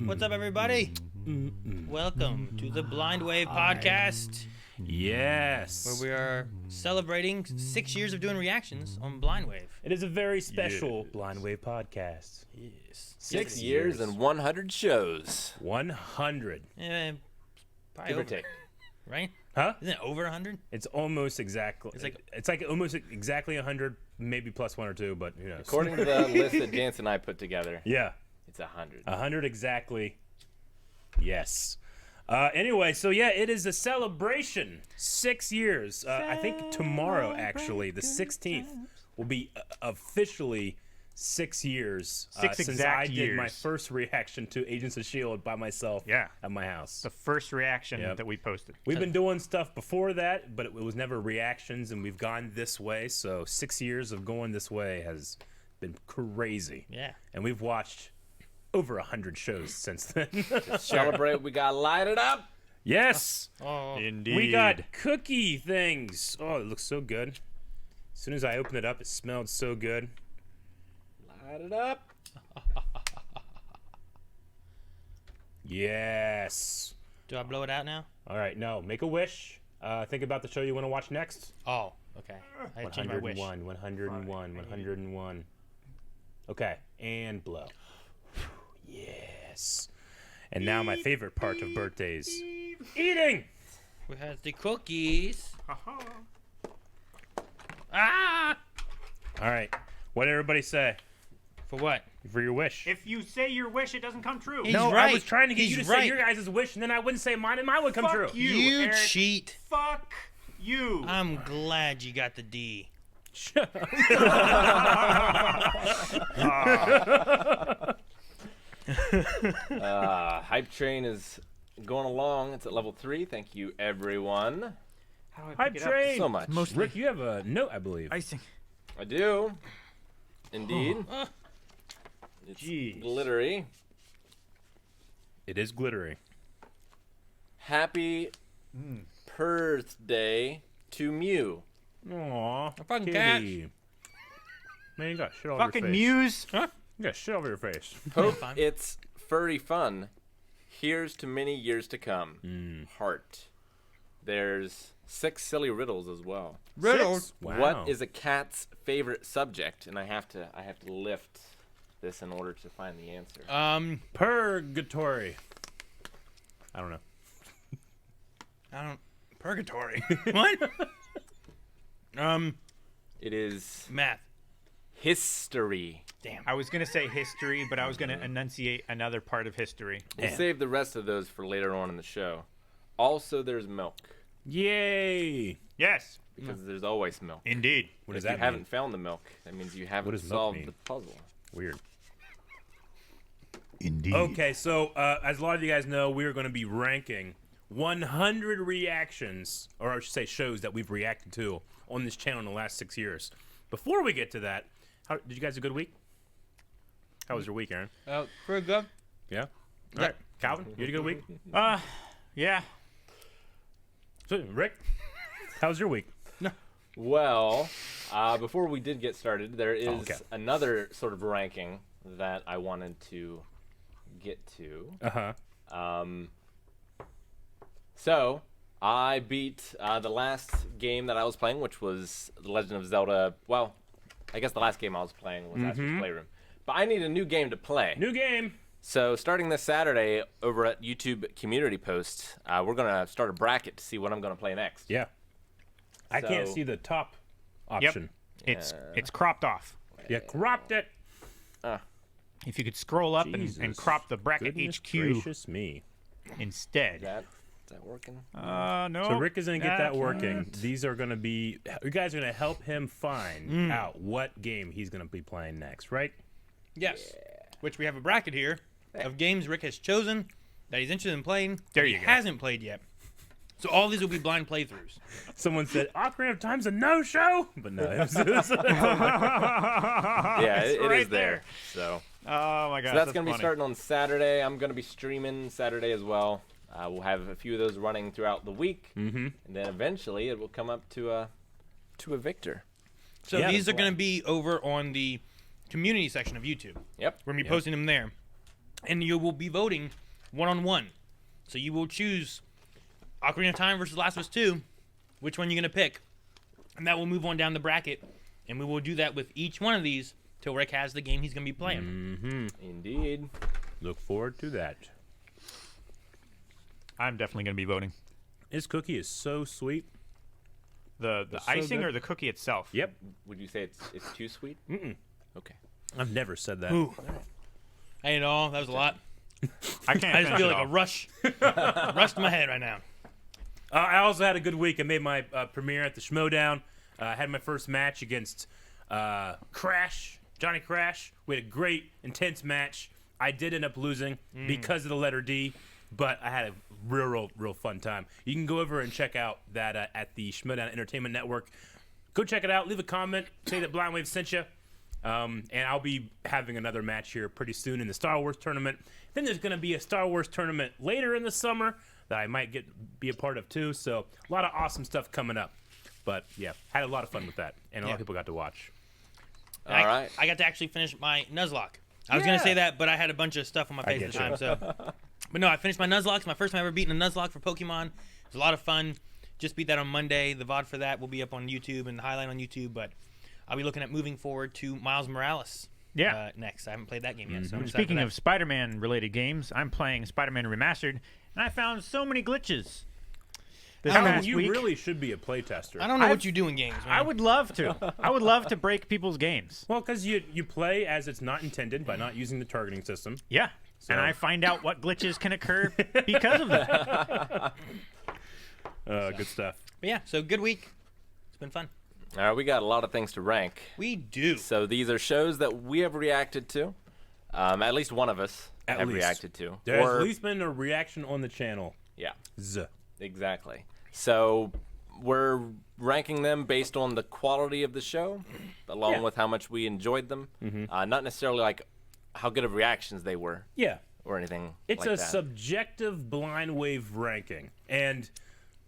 What's up, everybody? Welcome to the Blind Wave Podcast, Yes. where we are celebrating 6 years of doing reactions on Blind Wave. It is a very special Blind Wave podcast. Yes. 6 years and 100 shows. 100. Probably Give or over, take. right? Huh? Isn't it over 100? It's almost exactly. It's like almost exactly 100, maybe plus one or two, but who knows? According to the list that Jance and I put together, Yeah. it's 100. 100 exactly. Yes. Anyway, so yeah, it is a celebration. 6 years. I think tomorrow, actually, the 16th, will be officially 6 years Six since exact I did my years. first reaction to Agents of S.H.I.E.L.D. by myself at my house. The first reaction Yep. that we posted. We've been doing stuff before that, but it was never reactions, and we've gone this way. So 6 years of going this way has been crazy. Yeah. And we've watched over 100 shows since then. To celebrate, we got Light It Up. Yes. Oh, Indeed. We got cookie things. Oh, it looks so good. As soon as I opened it up, it smelled so good. Light It Up. Yes. do I blow it out now? All right, no. Make a wish. Think about the show you want to watch next. Oh, okay. I had to change my wish. 101. Okay, and blow. Yes. And now my favorite part of birthdays. Eating! We have the cookies. Ah! All right. What did everybody say For what? for your wish? If you say your wish, it doesn't come true. He's No, I right. was trying to get He's you to right. say your guys' wish, and then I wouldn't say mine, and mine would come Fuck true. you, You Eric. cheat. Fuck you. I'm glad you got the D. Hype Train is going along. It's at level 3. Thank you, everyone. How do I Hype pick train. So much. Rick, you have a note, I believe. Icing. I do. Indeed. It's Jeez. glittery. It is glittery. Happy birthday to Mew. Aw, fucking kitty. Man, you got shit all over Fucking your face. Muse. You got shit all over your face. Hope fine. it's furry fun. Here's to many years to come. Heart. There's 6 silly riddles as well. Riddles. Wow. What is a cat's favorite subject? And I have to lift this in order to find the answer. Purgatory? I don't know. Purgatory. What? It is Math. history. Damn. I was going to say history, but I was going to enunciate another part of history. We'll save the rest of those for later on in the show. Also, there's milk. Yay! Yes, Because there's always milk. indeed. What does If you that haven't mean? found the milk, that means you haven't does milk solved mean? the puzzle. Weird. Indeed. Okay, so as a lot of you guys know, we are going to be ranking 100 reactions, or I should say shows that we've reacted to on this channel in the last 6 years. Before we get to that, did you guys have a good week? How was your week, Aaron? Pretty good. Yeah? All right. Calvin, you had a good week? Yeah. So, Rick, how was your week? Well, before we did get started, there is okay. another sort of ranking that I wanted to get to. Uh-huh. So, I beat the last game that I was playing, which was The Legend of Zelda. Well, I guess the last game I was playing was Astro's Playroom. But I need a new game to play. New game. So, starting this Saturday over at YouTube Community Post, we're going to start a bracket to see what I'm going to play next. Yeah. I can't So- see the top Yep. option. It's cropped off. You cropped it. If you could scroll up and Jesus. crop the bracket Goodness HQ gracious me. instead. Is that working? No. So Rick is going to get that working. can't. These are going to be, you guys are going to help him find out what game he's going to be playing next, right? Yes. Which we have a bracket here of games Rick has chosen that he's interested in playing. There that you he go. hasn't played yet. So all these will be blind playthroughs. Someone said, Ocarina of Time's a no-show? But no, it was Yeah, it right is there. So, Oh my gosh. that's going to be funny. starting on Saturday. I'm going to be streaming Saturday as well. We'll have a few of those running throughout the week. And then eventually it will come up to a victor. So Yeah, these are that's going why. to be over on the community section of YouTube. Yep. We're going to be posting them there. and you will be voting 1-on-1. So you will choose Ocarina of Time versus Last of Us 2, which one you're going to pick. And that will move on down the bracket, and we will do that with each one of these till Rick has the game he's going to be playing. Mm-hmm. Indeed. Look forward to that. I'm definitely going to be voting. This cookie is so sweet. The It's so icing good. or the cookie itself? Yep. Would you say it's too sweet? Mm-mm. Okay. I've never said that. Ooh. I ate it all. That was a lot. I can't I just finish feel it like a all. rush to my head right now. I also had a good week. I made my premiere at the Schmodown. I had my first match against Johnny Crash. We had a great, intense match. I did end up losing because of the letter D, but I had a real fun time. You can go over and check out that at the Schmodown Entertainment Network. Go check it out. Leave a comment. Say that Blind Wave sent you. And I'll be having another match here pretty soon in the Star Wars tournament. Then there's going to be a Star Wars tournament later in the summer that I might be a part of too. So a lot of awesome stuff coming up. But yeah, had a lot of fun with that, and a lot of people got to watch. All right. I got to actually finish my Nuzlocke. I was going to say that, but I had a bunch of stuff on my face at the get time. you. So, but no, I finished my Nuzlocke. It's my first time ever beating a Nuzlocke for Pokemon. It was a lot of fun. Just beat that on Monday. The VOD for that will be up on YouTube and the highlight on YouTube. But I'll be looking at moving forward to Miles Morales. Yeah. Next, I haven't played that game yet. So I'm excited Speaking for of Spider-Man related games, I'm playing Spider-Man Remastered, and I found so many glitches. This past You week. really should be a playtester. that. I don't know what you do in games, man. I would love to. I would love to break people's games. Well, because you play as it's not intended by not using the targeting system. Yeah. And I find out what glitches can occur because of that. Good stuff. But yeah, so good week. It's been fun. All right, we got a lot of things to rank. We do. So these are shows that we have reacted to. At least one of us At have least. reacted to. There's Or- at least been a reaction on the channel. Yeah, Z. exactly. So we're ranking them based on the quality of the show, along with how much we enjoyed them. Not necessarily like how good of reactions they were Yeah. or anything It's like a that. subjective blind wave ranking. And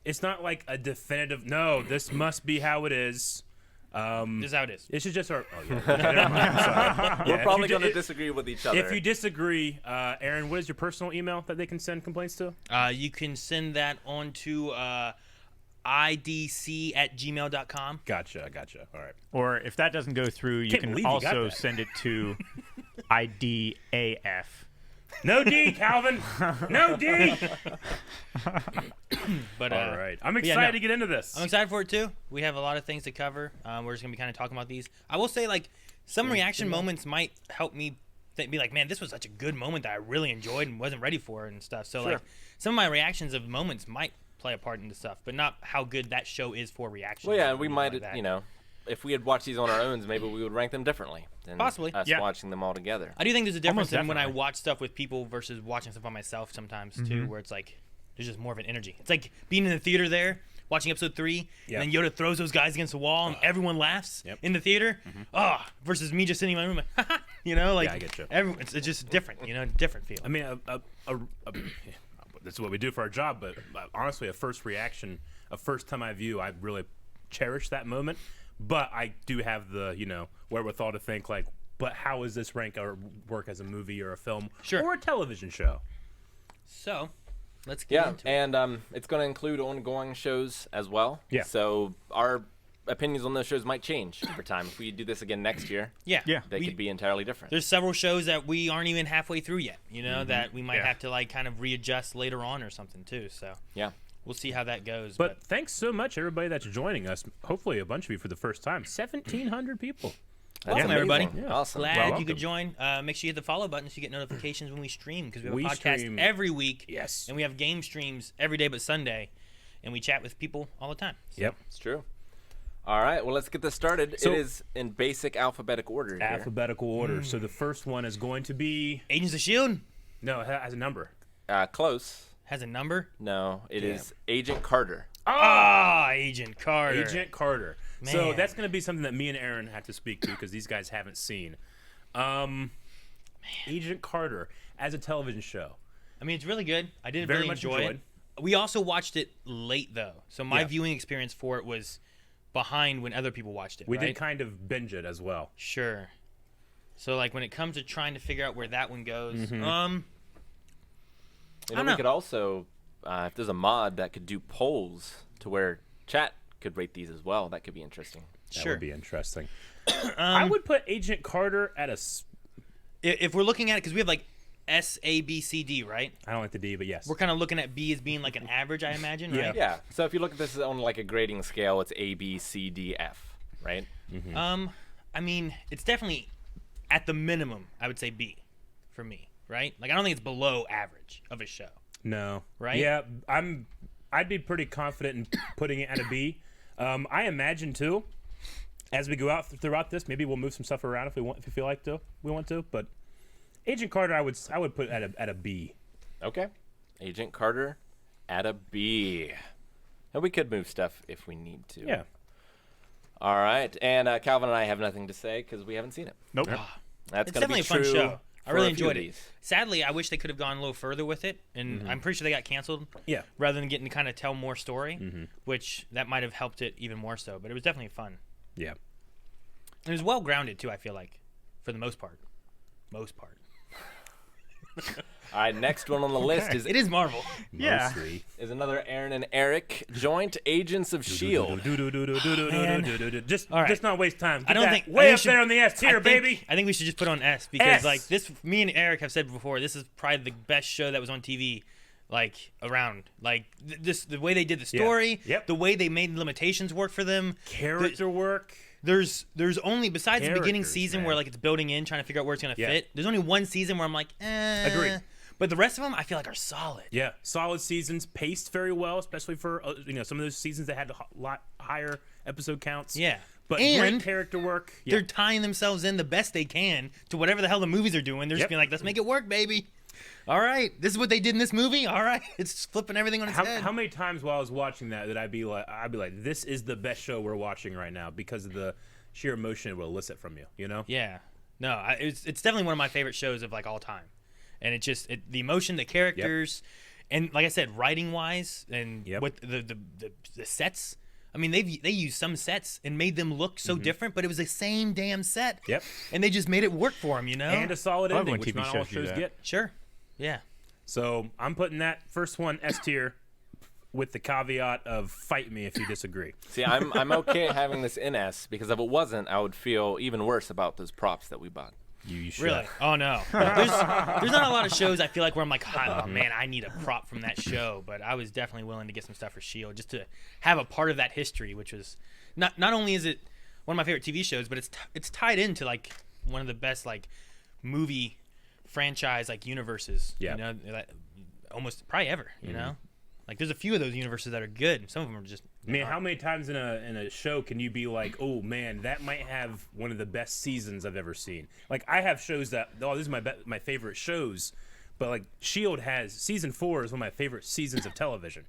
it's not like a definitive, no, this must be how it is. This is how it is. This is just our. Oh, yeah. Okay, never mind. I'm sorry. We're Yeah, probably if you going to di- disagree with each other. If you disagree, Aaron, what is your personal email that they can send complaints to? You can send that on to idc@gmail.com. Gotcha. All right. Or if that doesn't go through, you Can't can believe you got also that. send it to IDAF. No D, Calvin. No D. But All right. I'm yeah, excited no. to get into this. I'm excited for it too. We have a lot of things to cover. We're just gonna be kind of talking about these. I will say, like, some reaction moments might help me be like, man, this was such a good moment that I really enjoyed and wasn't ready for it and stuff. So like, some of my reactions of moments might play a part in the stuff, but not how good that show is for reactions. well, yeah, or we anything might, like that. you know, if we had watched these on our own, maybe we would rank them differently than Possibly. us Yeah. watching them all together. I do think there's a difference Almost in when I definitely. watch stuff with people versus watching stuff by myself sometimes too, where it's like there's just more of an energy. It's like being in the theater there, watching episode 3, Yeah. and then Yoda throws those guys against the wall, and everyone laughs Yep. in the theater. Versus me just sitting in my room, like, you know, like Yeah, I get you. it's just different, you know, different feel. I mean, this is what we do for our job, but honestly, a first reaction, a first time I view, I really cherish that moment. But I do have the, wherewithal to think, like, but how does this rank or work as a movie or a film Sure. or a television show? So, let's get Yeah, into it. and it's going to include ongoing shows as well. Yeah. So our opinions on those shows might change over time. If we do this again next year, Yeah, Yeah. they could be entirely different. There's several shows that we aren't even halfway through yet, you know, that we might Yeah. have to like kind of readjust later on or something too. So Yeah. we'll see how that goes. But thanks so much, everybody that's joining us. Hopefully, a bunch of you for the first time. 1,700 people. That's welcome, amazing. everybody. Yeah. Awesome. Glad Well, you welcome. could join. Make sure you hit the follow button so you get notifications when we stream, because we have We a podcast stream- every week. Yes. And we have game streams every day but Sunday, and we chat with people all the time. So, Yep. It's true. All right, well, let's get this started. So- it is in basic alphabetic order here. Alphabetical order. So the first one is going to be Agents of S.H.I.E.L.D. no, it has a number. Close. has a number. No, it is Agent Carter. Agent Carter. Agent Carter. So Man. that's going to be something that me and Aaron have to speak to because these guys haven't seen. Agent Carter as a television show. I mean, it's really good. I did Very really much enjoy enjoyed. it. We also watched it late, though. So my Yeah. viewing experience for it was behind when other people watched it. We right? did kind of binge it as well. Sure. So like when it comes to trying to figure out where that one goes, You I know, don't we know. could also, if there's a mod that could do polls to where chat could rate these as well, that could be interesting. That Sure. would be interesting. I would put Agent Carter at If we're looking at it, because we have like S, A, B, C, D, right? I don't like the D, but yes. We're kind of looking at B as being like an average, I imagine, right? Yeah. So if you look at this on like a grading scale, it's A, B, C, D, F, right? I mean, it's definitely at the minimum, I would say B for me, right? Like I don't think it's below average of a show. No. Right? Yeah, I'd be pretty confident in putting it at a B. I imagine too, as we go out throughout this, maybe we'll move some stuff around if we feel like we want to. But Agent Carter, I would put at a B. Okay. Agent Carter at a B. And we could move stuff if we need to. Yeah. All right. And Calvin and I have nothing to say because we haven't seen it. Nope. That's It's gonna be definitely a fun true show. I for really a few enjoyed of it. these. Sadly, I wish they could have gone a little further with it, and I'm pretty sure they got canceled. Yeah. Rather than getting to kind of tell more story, which that might have helped it even more so. But it was definitely fun. Yeah. It was well grounded too. I feel like, for the most part. All right. Next one on the list It is Marvel. Yeah. Mostly. is another Aaron and Eric joint Agents of S.H.I.E.L.D. Just not waste time. I don't think way I up there on the S tier, baby. I think we should just put on S because S. like this. Me and Eric have said before. This is probably the best show that was on TV, like around. Like the way they did the story, Yep. the way they made limitations work for them. Character work. There's only besides the beginning Characters, season man. where like it's building in, trying to figure out where it's gonna Yeah. fit. There's only one season where I'm like, Agreed. But the rest of them, I feel like are solid. Yeah, solid seasons, paced very well, especially for some of those seasons that had a lot higher episode counts. Yeah. but And great character work. Yeah. They're tying themselves in the best they can to whatever the hell the movies are doing. They're just Yep. being like, let's make it work, baby. All right, this is what they did in this movie. All right, it's flipping everything on its head. How many times while I was watching that I'd be like, this is the best show we're watching right now because of the sheer emotion it will elicit from you. You know? Yeah, no, it's definitely one of my favorite shows of like all time, and the emotion, the characters, and like I said, writing wise, and Yep. with the sets. I mean, they used some sets and made them look so different, but it was the same damn set. Yep. And they just made it work for them, you know. And a solid Love ending, when which TV not all shows do shows that. get. Sure. Yeah. So I'm putting that first one S tier, with the caveat of fight me if you disagree. See, I'm okay having this in S because if it wasn't, I would feel even worse about those props that we bought. You should. Really? Oh no. There's not a lot of shows I feel like where I'm like, oh man, I need a prop from that show. But I was definitely willing to get some stuff for S.H.I.E.L.D. just to have a part of that history, which was not only is it one of my favorite TV shows, but it's tied into like one of the best like movie franchise like universes. Yeah. You know, that almost probably ever. You know, like there's a few of those universes that are good. Some of them are just. Man, how many times in a show can you be like, oh man, that might have one of the best seasons I've ever seen? Like I have shows that this is my favorite shows, but like S.H.I.E.L.D. has season 4 is one of my favorite seasons of television.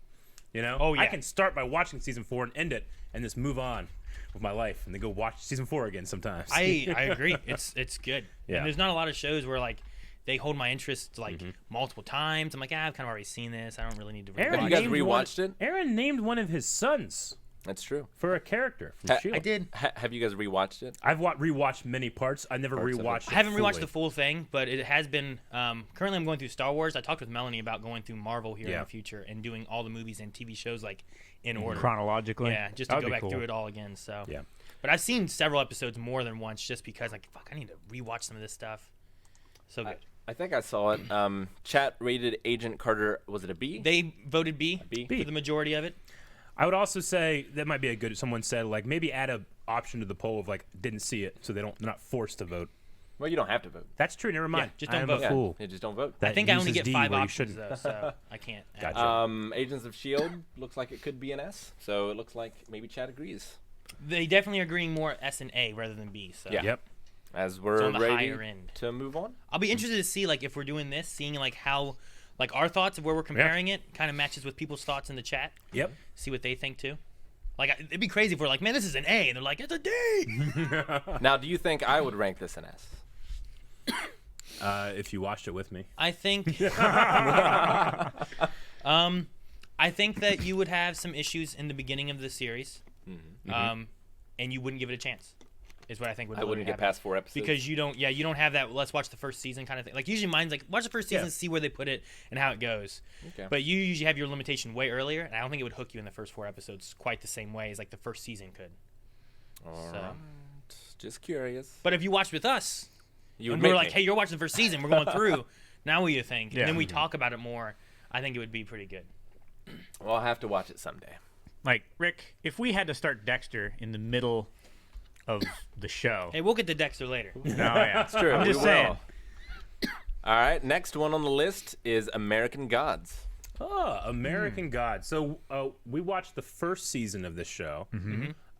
You know, Oh, yeah. I can start by watching season 4 and end it, and just move on with my life, and then go watch season 4 again sometimes. I agree. It's good. Yeah. And there's not a lot of shows where like they hold my interest like multiple times. I'm like, I've kind of already seen this. I don't really need to Aaron Have rewatch you guys named rewatched it? Aaron named one of his sons That's true. for a character from Ha- S.H.I.E.L.D. I did. Have you guys rewatched it? I've rewatched many parts. I never Parts of it. rewatched it. I haven't rewatched fully. the full thing, but it has been. Currently, I'm going through Star Wars. I talked with Melanie about going through Marvel here in Yeah. the future and doing all the movies and TV shows like in order. Chronologically. Yeah, just to That'd go be back cool. through it all again. So. Yeah. But I've seen several episodes more than once just because like fuck, I need to rewatch some of this stuff. So good. I think I saw it. Chat rated Agent Carter. Was it a B? They voted B, B. for the majority of it. I would also say that might be a good. Someone said like maybe add a option to the poll of like didn't see it, so they're not forced to vote. Well, you don't have to vote. That's true. Never mind. just don't I am vote. a fool. Yeah, just don't vote. I That think I only uses get D 5 where you options shouldn't. though, so I can't. add Gotcha. Agents of S.H.I.E.L.D. looks like it could be an S, so it looks like maybe Chat agrees. They definitely are agreeing more S and A rather than B. So Yeah. Yep. As It's we're on the ready higher end. to move on. I'll be interested to see like if we're doing this, seeing like how like our thoughts of where we're comparing it kind of matches with people's thoughts in the chat. Yep. See what they think too. Like it'd be crazy if we're like, man, this is an A, and they're like, it's a D. Now, do you think I would rank this an S? If you watched it with me. I think. I think that you would have some issues in the beginning of the series, and you wouldn't give it a chance. is what I think would. I wouldn't get happen. past 4 episodes. Because you don't have that let's watch the first season kind of thing. Like usually mine's like watch the first season, see where they put it and how it goes. Okay. But you usually have your limitation way earlier, and I don't think it would hook you in the first 4 episodes quite the same way as like the first season could. All So. right. Just curious. But if you watched with us, You and would we're make like, me. hey, you're watching the first season, we're going through. Now what do you think? Yeah. And then we talk about it more. I think it would be pretty good. Well, I'll have to watch it someday. Like, Rick, if we had to start Dexter in the middle of the show. Hey, we'll get to Dexter later. No, yeah. It's true. I'm just we saying. will. All right. Next one on the list is American Gods. Oh, American God. So we watched the first season of this show.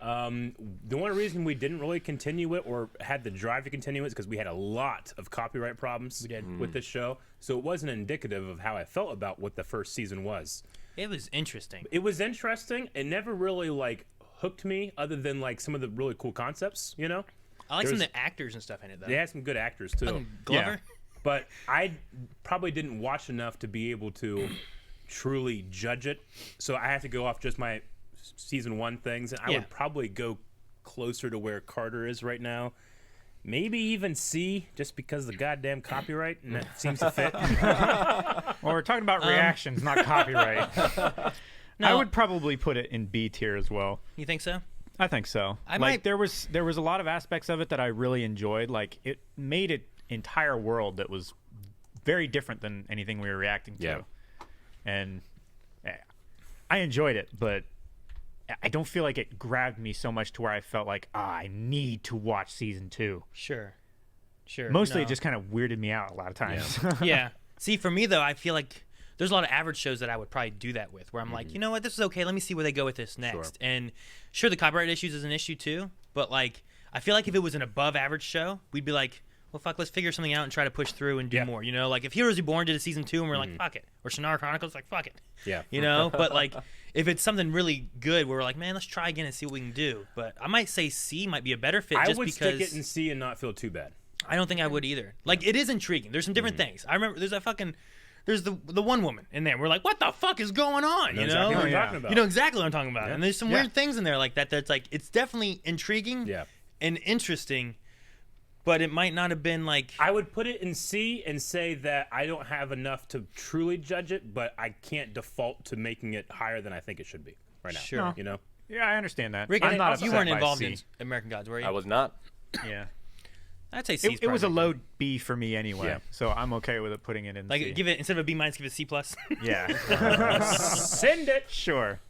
The only reason we didn't really continue it or had the drive to continue it is because we had a lot of copyright problems with this show. So it wasn't indicative of how I felt about what the first season was. It was interesting. It was interesting. It never really like hooked me other than like some of the really cool concepts, you know? I like There some was- of the actors and stuff in it, though. They had some good actors too. Fucking Glover. Yeah. But I probably didn't watch enough to be able to truly judge it. So I have to go off just my season 1 things. And I Yeah. would probably go closer to where Carter is right now. Maybe even C, just because of the goddamn copyright, and that seems to fit. Well, we're talking about reactions, not copyright. No. I would probably put it in B tier as well. You think so? I think so. I like might- there was a lot of aspects of it that I really enjoyed. Like it made an entire world that was very different than anything we were reacting to. Yeah. And I enjoyed it, but I don't feel like it grabbed me so much to where I felt like I need to watch season 2. Sure. Mostly No. it just kind of weirded me out a lot of times. Yeah. See, for me though, I feel like there's a lot of average shows that I would probably do that with, where I'm like, you know what, this is okay. Let me see where they go with this next. And sure, the copyright issues is an issue too, but like, I feel like if it was an above average show, we'd be like, well, fuck, let's figure something out and try to push through and do more. You know, like if Heroes Reborn did a season 2 and we're like, fuck it, or Shannara Chronicles, like fuck it. Yeah. You know, but like if it's something really good, where we're like, man, let's try again and see what we can do. But I might say C might be a better fit I just would because stick it in C and not feel too bad. I don't think I would either. Like it is intriguing. There's some different things. I remember there's the one woman in there. We're like, what the fuck is going on? You exactly know? what you're yeah. talking about. You know exactly what I'm talking about. Yeah. And there's some weird things in there like that. That's like it's definitely intriguing Yeah. and interesting, but it might not have been like I would put it in C and say that I don't have enough to truly judge it, but I can't default to making it higher than I think it should be right now. Sure. You know? Yeah, I understand that. Rick. I'm not You upset weren't by involved C. in American Gods, were you? I was not. Yeah. I'd say C. It was a low B for me anyway, Yeah. so I'm okay with it putting it in Like C. give it instead of a B minus, give it C plus. Yeah. Send it. Sure.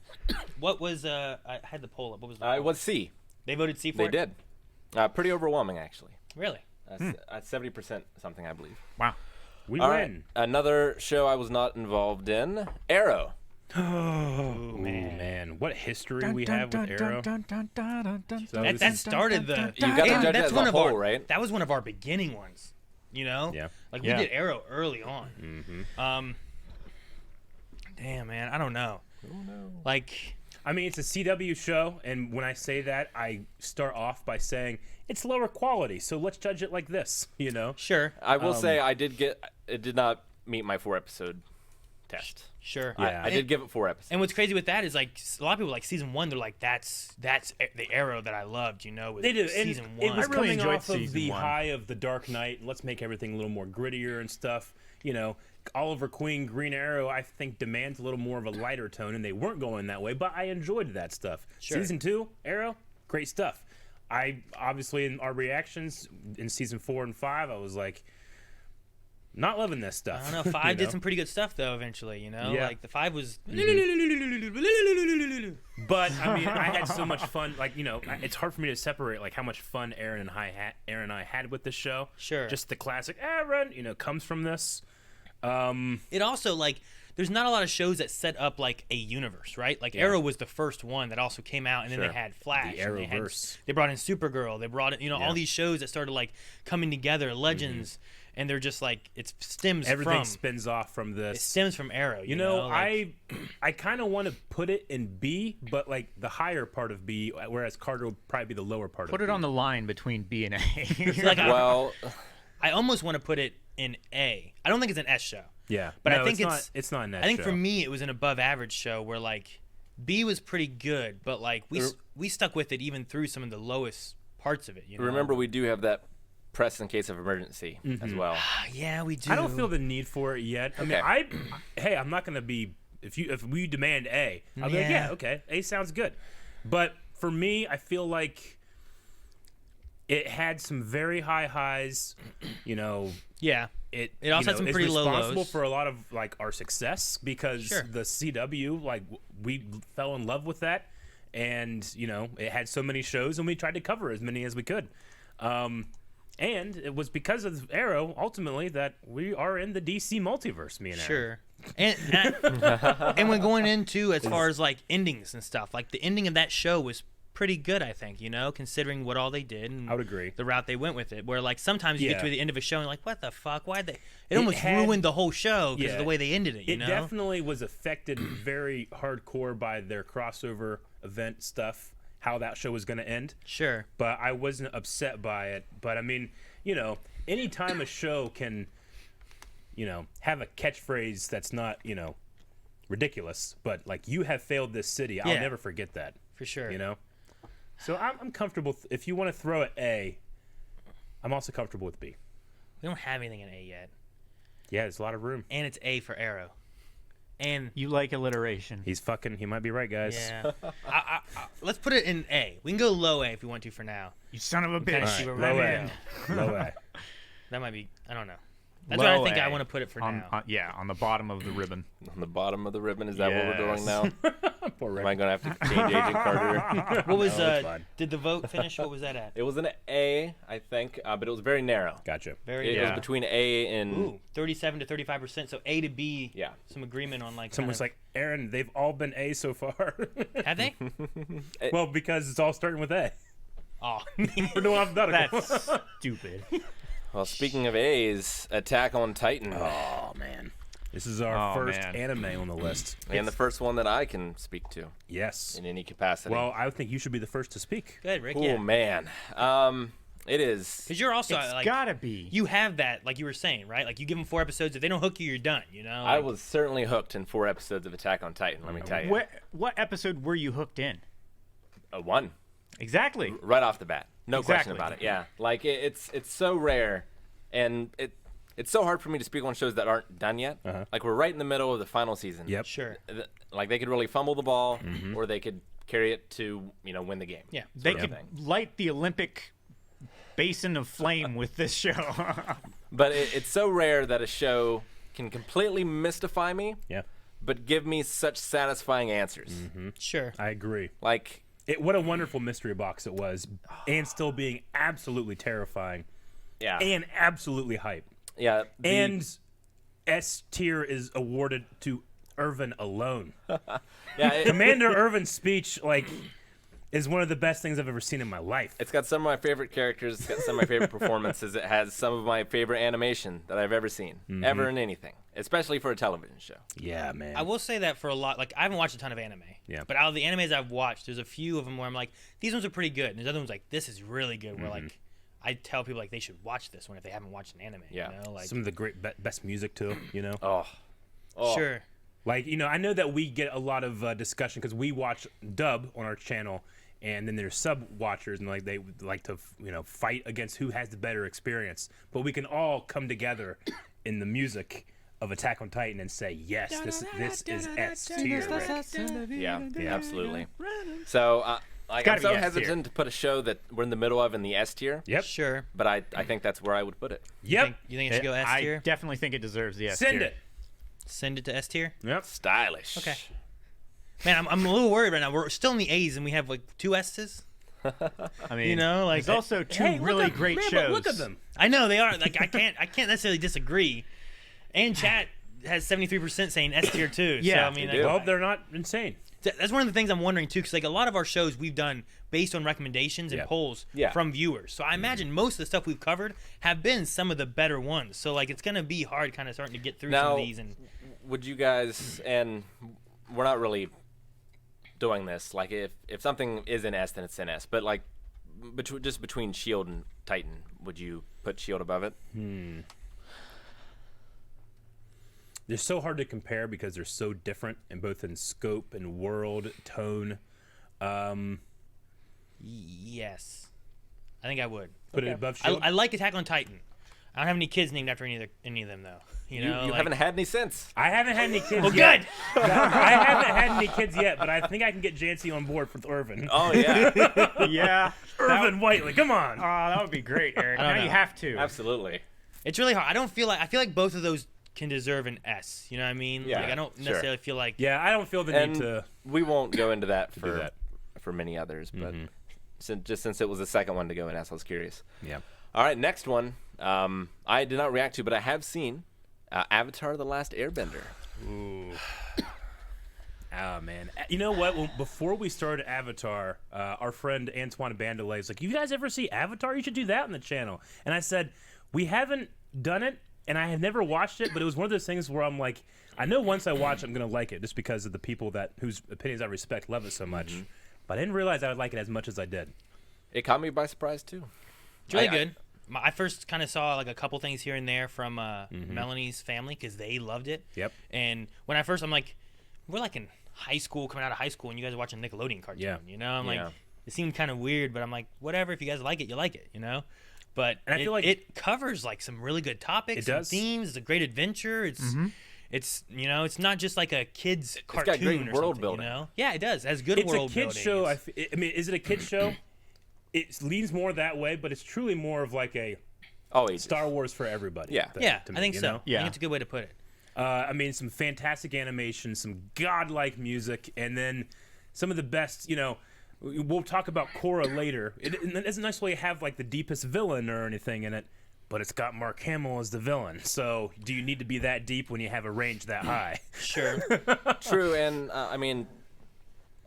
What was I had the poll up. What was the It poll? was C. They voted C for They it? did. Pretty overwhelming, actually. Really? 70% something, I believe. Wow. We All win. right. Another show I was not involved in, Arrow. Oh man, what history we have with Arrow. So this That is- started the. You gotta and judge it that's as one a of whole, our, right? That was one of our beginning ones. You know. Yeah. Like Yeah. we did Arrow early on. Damn man, I don't know. Like I mean, it's a CW show, and when I say that, I start off by saying it's lower quality, so let's judge it like this. You know? sure, I will say it did not meet my 4-episode test. sure. Yeah. I did give it 4 episodes. And what's crazy with that is like a lot of people like season 1. They're like that's the Arrow that I loved. You know, with They did. And season it 1. was I really coming enjoyed off of season the 1. high of the Dark Knight. Let's make everything a little more grittier and stuff. You know, Oliver Queen, Green Arrow, I think demands a little more of a lighter tone, and they weren't going that way. But I enjoyed that stuff. Sure. Season 2, Arrow, great stuff. I obviously in our reactions in season 4 and 5, I was like, not loving this stuff. I don't know. 5 you did know? some pretty good stuff though. Eventually, you know, Yeah. like the 5 was. But I mean, I had so much fun. Like, you know, it's hard for me to separate like how much fun Aaron and I had with this show. Sure. Just the classic Aaron, you know, comes from this. It also like there's not a lot of shows that set up like a universe, right? Like Arrow was the first one that also came out, and then Sure. they had Flash, The and they had- Arrowverse. they brought in Supergirl, they brought in all Yeah. these shows that started like coming together, Legends, and they're just like it stems Everything from spins off from it this. stems from Arrow. You know, like, I kind of want to put it in B, but like the higher part of B, whereas Carter will probably be the lower part Put of it B. on the line between B and A. like Well, I almost want to put it in A. I don't think it's an S show. Yeah. But I No, think it's not in that I think show. for me it was an above average show where like B was pretty good, but like we stuck with it even through some of the lowest parts of it. You know? Remember, we do have that press in case of emergency as well. Yeah, we do. I don't feel the need for it yet. I mean, Okay. I'm not gonna be if we demand A, I'll be like, Yeah. yeah, okay, A sounds good. But for me, I feel like it had some very high highs. You know, Yeah. it also had some is pretty low responsible lows. for a lot of like our success because Sure. the CW, like we fell in love with that, and it had so many shows, and we tried to cover as many as we could. And it was because of Arrow, ultimately, that we are in the DC multiverse, me and Aaron. Sure. And when going into as far as like endings and stuff, like the ending of that show was pretty good, I think, considering what all they did and I would agree. the route they went with it. Where like sometimes you get Yeah. to the end of a show and you're like, what the fuck? Why'd they? It It almost had- ruined the whole show because of the way they ended it. You It know? definitely was affected very hardcore by their crossover event stuff, how that show was going to end. Sure. But I wasn't upset by it. But I mean, anytime a show can, have a catchphrase that's not, ridiculous, but like you have failed this city, I'll Yeah. never forget that. For sure. So I'm comfortable. If you want to throw it A, I'm also comfortable with B. We don't have anything in A yet, Yeah, there's a lot of room. and it's A for Arrow. And You like alliteration. He might be right, guys. yeah, let's put it in A. We can go low A if we want to for now. You son of a Kinda bitch. see where Low we're A. at. Low A. That might be. I don't know. That's where I Low think I A. want to put it for on, now. on the bottom of the ribbon. On the bottom of the ribbon, is that what we're doing now? Poor Rick. Am I going to have to change Agent Carter? What was No, it's fine. did the vote finish? What was that at? It was an A, I think, but it was very narrow. Gotcha. Very It low. was between A and Ooh, 37 to 35%. So A to B. Yeah. Some agreement on like. Someone's kind like, Aaron, they've all been A so far. of, have they? Well, because it's all starting with A. Oh, We're doing alphabetical. That's stupid. well, speaking of A's, Attack on Titan, Oh, man. This is our Oh, first man. anime on the list. and the first one that I can speak to Yes. in any capacity. Well, I think you should be the first to speak. good, Rick. oh Yeah. man, it is. Because you're also It's like gotta be. you have that, like you were saying, right? Like you give them 4 episodes. If they don't hook you, you're done. I Like, was certainly hooked in 4 episodes of Attack on Titan. Let me tell you, What episode were you hooked in? one Exactly. right off the bat, no question Exactly. about it. Yeah, like it's so rare, and it's so hard for me to speak on shows that aren't done yet. Like we're right in the middle of the final season. Yep. Sure. Like they could really fumble the ball, or they could carry it to win the game. Yeah. They sort of could thing. light the Olympic basin of flame with this show. But it's so rare that a show can completely mystify me, Yeah. but give me such satisfying answers. Sure. I agree. Like, What a wonderful mystery box it was, and still being absolutely terrifying yeah, and absolutely hype. yeah, And S tier is awarded to Irvin alone. yeah. Commander Irvin's speech, is one of the best things I've ever seen in my life. It's got some of my favorite characters. It's got some of my favorite performances. It has some of my favorite animation that I've ever seen, ever in anything, especially for a television show. Yeah, man. I will say that for a lot, like I haven't watched a ton of anime. Yeah. But out of the animes I've watched, there's a few of them where I'm like, these ones are pretty good, and there's other ones like, this is really good. Where like, I tell people like they should watch this one if they haven't watched an anime. Yeah. Like Some of the great best music too. Oh, sure. Like, I know that we get a lot of discussion because we watch dub on our channel, and then there's sub watchers, and like they would like to, fight against who has the better experience. But we can all come together in the music of Attack on Titan and say, yes, this is S tier. Rick. yeah, absolutely. So, like, I'm gotta so be S tier. hesitant to put a show that we're in the middle of in the S tier, Yep. Sure. but I think that's where I would put it. Yep. You think it should go S I tier? definitely think it deserves the S Send tier. it. Send it to S tier. Yep. Stylish. Okay. Man, I'm a little worried right now. We're still in the A's and we have like 2 S's. I mean, like there's also two Hey, really look at, great man, shows. but look at them. I know they are. Like I can't necessarily disagree. And chat has 73% saying S tier too. Yeah, so, I mean, they do. Well, they're not insane. that's one of the things I'm wondering too, because like a lot of our shows we've done based on recommendations and Yeah. polls Yeah. from viewers. So I imagine most of the stuff we've covered have been some of the better ones. So like it's gonna be hard, kind of starting to get through some Now, of these. And would you guys, and we're not really doing this, like if something is in S, then it's in S, but like just between Shield and Titan, would you put Shield above it? They're so hard to compare because they're so different, in both in scope and world tone. yes, I think I would. Put it above Shield. I like Attack on Titan. I don't have any kids named after any of them though. You know, you haven't had any since. I haven't had any kids Well, yet. good. I haven't had any kids yet, but I think I can get Jancy on board with Irvin. Oh yeah, Yeah. Irvin Whiteley, come on. Oh, that would be great, Eric. I don't Now know. you have to. absolutely. It's really hard. I feel like both of those can deserve an S. You know what I mean? Yeah, Like I don't sure. necessarily feel like. Yeah, I don't feel the And need to. we won't go into that do for that. for many others, but since it was the second one to go in S, I was curious. Yeah. All right, next one. I did not react to, but I have seen Avatar: The Last Airbender. Ooh. Oh man, you know what? Well, before we started Avatar, our friend Antoine Bandelet was like, "You guys ever see Avatar? You should do that on the channel." And I said, "We haven't done it, and I have never watched it, but it was one of those things where I'm like, I know once I watch, I'm gonna like it, just because of the people whose opinions I respect love it so much. But I didn't realize I would like it as much as I did. It caught me by surprise too. It's really good. I first kind of saw like a couple things here and there from Melanie's family because they loved it. Yep. And when I'm like, we're like in high school, coming out of high school, and you guys are watching Nickelodeon cartoon. Yeah. You know, I'm Yeah. like, it seemed kind of weird, but I'm like, whatever. If you guys like it, you like it. You know. But And I feel like it covers like some really good topics, It some does. themes. It's a great adventure. It's you know, it's not just like a kid's got cartoon great or world something, building. You know? Yeah, it does. It has good It's world a kids building. show. It's- I mean, is it a kids show? It leans more that way, but it's truly more of like a Oh, ages. Star Wars for everybody. Yeah. thing yeah, to I me, think you so. know? I Yeah. think it's a good way to put it. I mean, some fantastic animation, some godlike music, and then some of the best. You know, we'll talk about Korra later. It doesn't necessarily have like the deepest villain or anything in it, but it's got Mark Hamill as the villain. So, do you need to be that deep when you have a range that high? Sure. True, and I mean,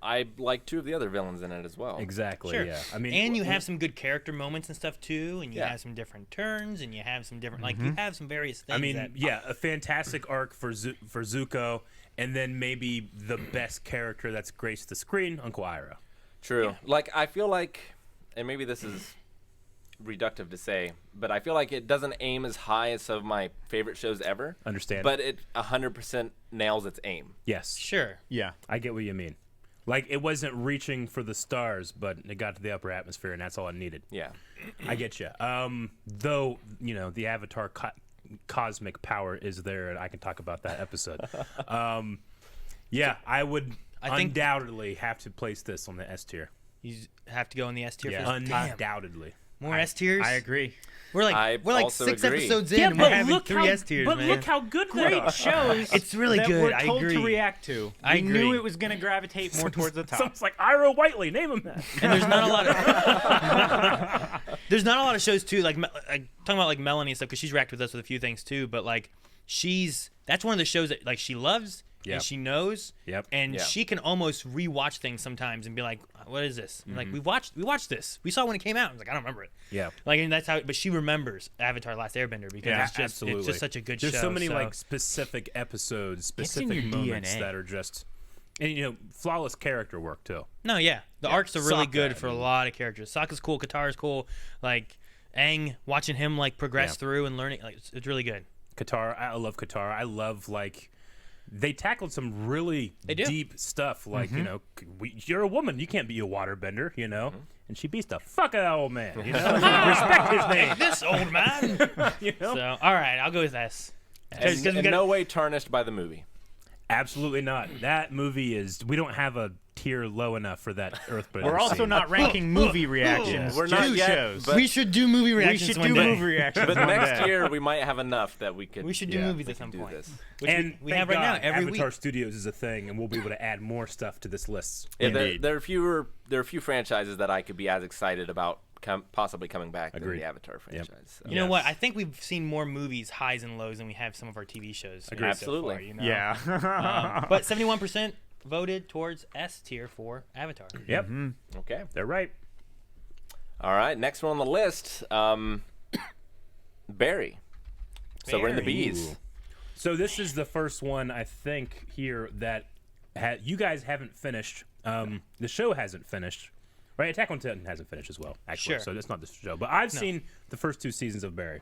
I like two of the other villains in it as well. Exactly. Sure. Yeah. I mean, And you have some good character moments and stuff too, and you Yeah. have some different turns, and you have some different you have some various things. I mean, that, yeah, a fantastic arc for Zuko, and then maybe the best character that's graced the screen, Uncle Iroh. True. Like, I feel like, and maybe this is reductive to say, but I feel like it doesn't aim as high as some of my favorite shows ever. Understand? But it 100% nails its aim. Yes, Sure. Yeah. I get what you mean. Like, it wasn't reaching for the stars, but it got to the upper atmosphere, and that's all it needed. Yeah. I get you. Though, you know, the Avatar cosmic power is there, and I can talk about that episode. Yeah, I would I think- undoubtedly have to place this on the S tier. You have to go in the S tier Yeah, for this. Damn. undoubtedly. More S tiers. I agree. We're I like also 6 agree. episodes in, and we're having 3 S tiers, but man. look how good they are. Great shows. It's really that good. We're I told agree. to react to. I We knew agree. it was going to gravitate more towards the top. Someone's like Iroh Whiteley, name him that. And there's not a lot of there's not a lot of shows too, like talking about like Melanie and stuff, because she's reacted with us with a few things too. But like that's one of the shows that like she loves Yep. and she knows, Yep. and Yeah. she can almost rewatch things sometimes and be like, "What is this?" And like we watched this. We saw it when it came out. I was like, I don't remember it. Yeah. Like, and that's how. But she remembers Avatar: Last Airbender because Yeah, it's just such a good There's show. so many like specific episodes, in specific your moments DNA. that are just, and you know, flawless character work too. No, yeah, the arcs are really Sokka, good for I a mean- lot of characters. Sokka's cool, Katara's cool. Like Aang, watching him like progress Yeah. through and learning, like it's really good. Katara, I love Katara. I love like they tackled some really They do. deep stuff. Like you know, you're a woman, you can't be a waterbender, you know. And she beats the fuck out of that old man. You know, respect his name. This old man. You know, So, all right, I'll go with S. And in no way tarnished by the movie. absolutely not. That movie is. We don't have a tier low enough for that Earthbender. We're also scene. not ranking movie reactions. We're just not yet, shows. but- We should do movie we reactions should one do day. movie reactions. But one next day. year we might have enough that we could. We should do Yeah, movies we at some can do point. this. Which And we thank have right now God, every Avatar week. Studios is a thing, and we'll be able to add more stuff to this list. Yeah, there, Indeed. there are a few franchises that I could be as excited about possibly coming back than Agreed. the Avatar franchise. So. You know what? I think we've seen more movies highs and lows than we have some of our TV shows. Agreed. Absolutely. So far, you know? Yeah. But 71% voted towards S tier for Avatar. Yep, Okay. they're right. All right. Next one on the list, Barry. So we're in the Barry. B's. Ooh. So this is the first one I think here that you guys haven't finished. The show hasn't finished, right? Attack on Titan hasn't finished as well, actually. Sure. So that's not the show, but I've seen the first 2 seasons of Barry.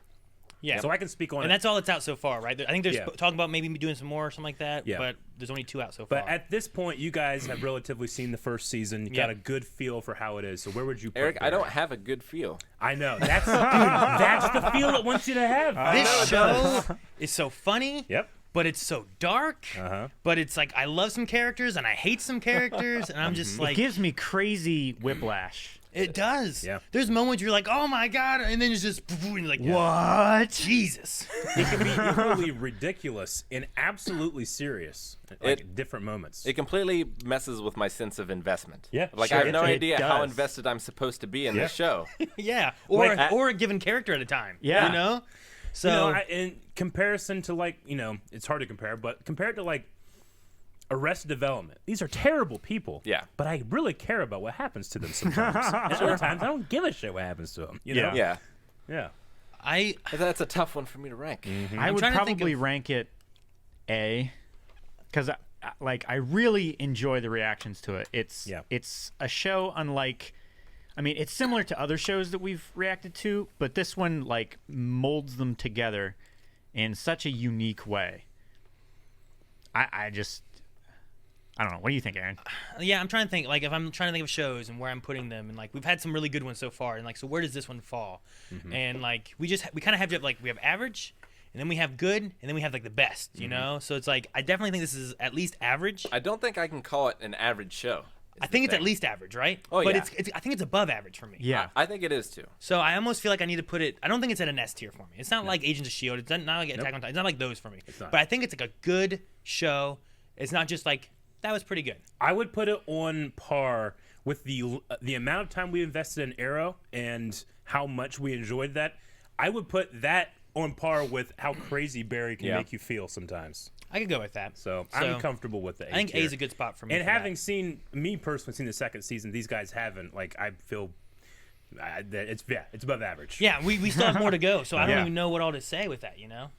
Yeah. So I can speak on And it. that's all that's out so far, right? I think there's Yeah. talking about maybe doing some more or something like that. Yeah. But there's only 2 out so far. But at this point, you guys have relatively seen the first season. You got a good feel for how it is. So where would you put Eric, I Barry? don't have a good feel. I know. That's that's the feel it wants you to have. this show is so funny. Yep. But it's so dark. Uh-huh. But it's like I love some characters and I hate some characters, and I'm just It like, gives me crazy whiplash. it does. Yeah. There's moments you're like, oh my god, and then it's just and you're like, What? Jesus. It can be equally ridiculous and absolutely serious at It- different moments. It completely messes with my sense of investment. Yeah, Like sure. I have no It idea how does. invested I'm supposed to be in Yeah. this show. Yeah. Like, Or a given character at a time. Yeah. You know. So You know, in comparison to like, it's hard to compare, but compared to like Arrested Development, these are terrible people. Yeah. But I really care about what happens to them sometimes. And other times I don't give a shit what happens to them. You know? Yeah. Yeah. I But that's a tough one for me to rank. I would trying to think probably of- rank it A, because I really enjoy the reactions to it. It's a show unlike. I mean, it's similar to other shows that we've reacted to, but this one like molds them together in such a unique way. I don't know. What do you think, Aaron? Yeah, I'm trying to think. Like, if I'm trying to think of shows and where I'm putting them, and like we've had some really good ones so far, and like, so where does this one fall? And like, we kind of have to have, like, we have average, and then we have good, and then we have like the best. You know, so it's like I definitely think this is at least average. I don't think I can call it an average show. I think it's at least average, right? Oh, but yeah. it's I think it's above average for me. Yeah. I think it is too. So I almost feel like I need to put it. I don't think it's at an S tier for me. It's not like Agents of Shield. It's not like Attack on Titan. It's not like those for me. not. But I think it's like a good show. It's not just like that was pretty good. I would put it on par with the amount of time we invested in Arrow and how much we enjoyed that. I would put that on par with how crazy Barry can Yeah. make you feel sometimes. I could go with that. So I'm comfortable with the A I think A tier. is a good spot for me. And for that. having seen the second season, these guys haven't. Like I feel that it's above average. Yeah, we still have more to go, so I don't Yeah. even know what all to say with that, you know?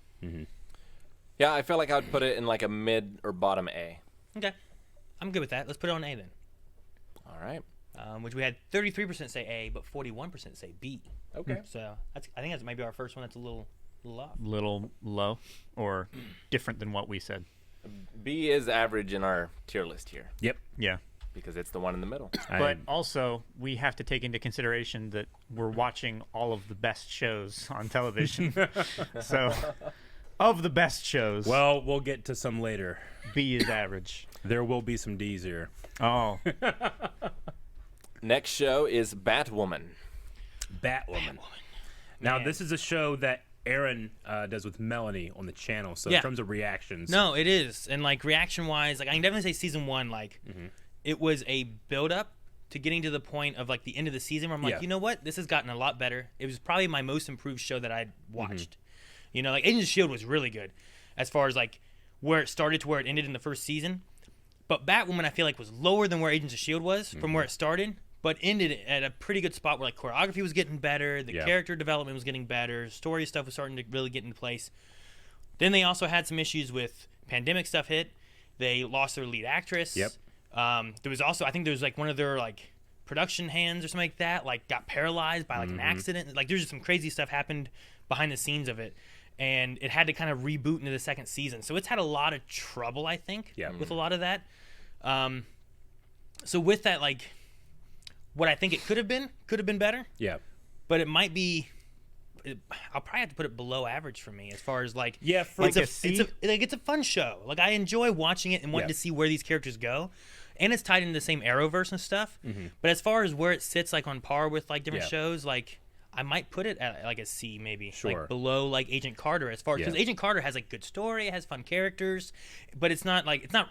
Yeah, I feel like I would put it in like a mid or bottom A. Okay. I'm good with that. Let's put it on A then. All right. Which we had 33% say A, but 41% say B. Okay. So I think that's maybe our first one that's a little off. Little low or different than what we said. B is average in our tier list here Yep. Yeah. because it's the one in the middle. But also, we have to take into consideration that we're watching all of the best shows on television. So, of the best shows, Well, we'll get to some later. B is average. There will be some D's here. Oh, Next show is Batwoman. Batwoman. Now, Man. this is a show that Aaron does with Melanie on the channel. So Yeah. in terms of reactions, No, it is. And like reaction wise, like I can definitely say season 1, like it was a build up to getting to the point of like the end of the season where I'm like, Yeah. you know what? This has gotten a lot better. It was probably my most improved show that I'd watched. You know, like Agents of Shield was really good as far as like where it started to where it ended in the first season. But Batwoman I feel like was lower than where Agents of Shield was from where it started, but ended at a pretty good spot where like choreography was getting better, the Yeah. character development was getting better, story stuff was starting to really get into place. Then they also had some issues with pandemic stuff hit. They lost their lead actress. Yep. There was also I think there was like one of their like production hands or something like that like got paralyzed by like an accident. Like there's just some crazy stuff happened behind the scenes of it. And it had to kind of reboot into the second season. So it's had a lot of trouble, I think, Yeah. with a lot of that. So with that, like, what I think it could have been better. yeah, But it might be. I'll probably have to put it below average for me as far as like. yeah. For Like It's a it's a fun show. Like I enjoy watching it and wanting Yeah. to see where these characters go, and it's tied into the same Arrowverse and stuff. But as far as where it sits, like on par with like different Yeah. shows, like I might put it at like a C maybe, Sure. like below like Agent Carter as far because Yeah. Agent Carter has like good story, it has fun characters, but it's not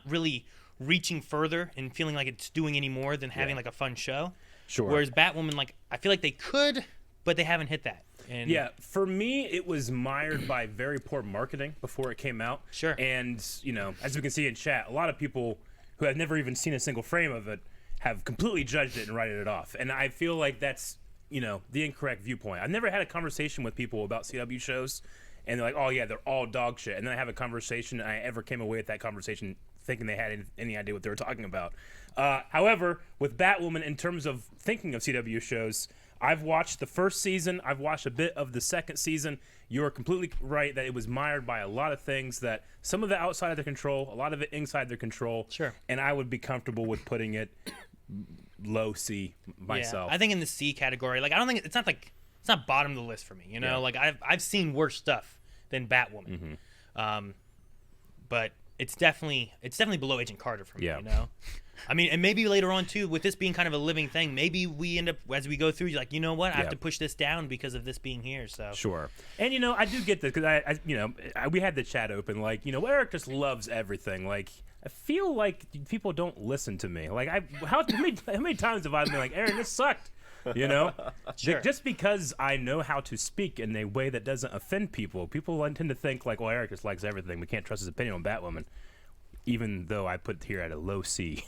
really reaching further and feeling like it's doing any more than having Yeah. like a fun show. Sure. Whereas Batwoman, like I feel like they could, but they haven't hit that. And Yeah, for me, it was mired by very poor marketing before it came out. Sure. And, as we can see in chat, a lot of people who have never even seen a single frame of it have completely judged it and written it off. And I feel like that's, the incorrect viewpoint. I've never had a conversation with people about CW shows, and they're like, oh, yeah, they're all dog shit. And then I have a conversation, and I ever came away with that conversation thinking they had any idea what they were talking about. However, with Batwoman, in terms of thinking of CW shows, I've watched the first season. I've watched a bit of the second season. You're completely right that it was mired by a lot of things, that some of it outside of their control, a lot of it inside their control. Sure. And I would be comfortable with putting it low C myself. Yeah, I think in the C category, like I don't think it's not bottom of the list for me. You know, like I've seen worse stuff than Batwoman, but it's definitely below Agent Carter for me. Yeah. You know, I mean, and maybe later on too, with this being kind of a living thing, maybe we end up as we go through, you're like, you know what, I have to push this down because of this being here. So sure. And I do get this because we had the chat open. Like, Eric just loves everything. Like, I feel like people don't listen to me. Like, how many times have I been like, Aaron, this sucked? Sure. Just because I know how to speak in a way that doesn't offend people tend to think like, well, Eric just likes everything. We can't trust his opinion on Batwoman, even though I put here at a low C.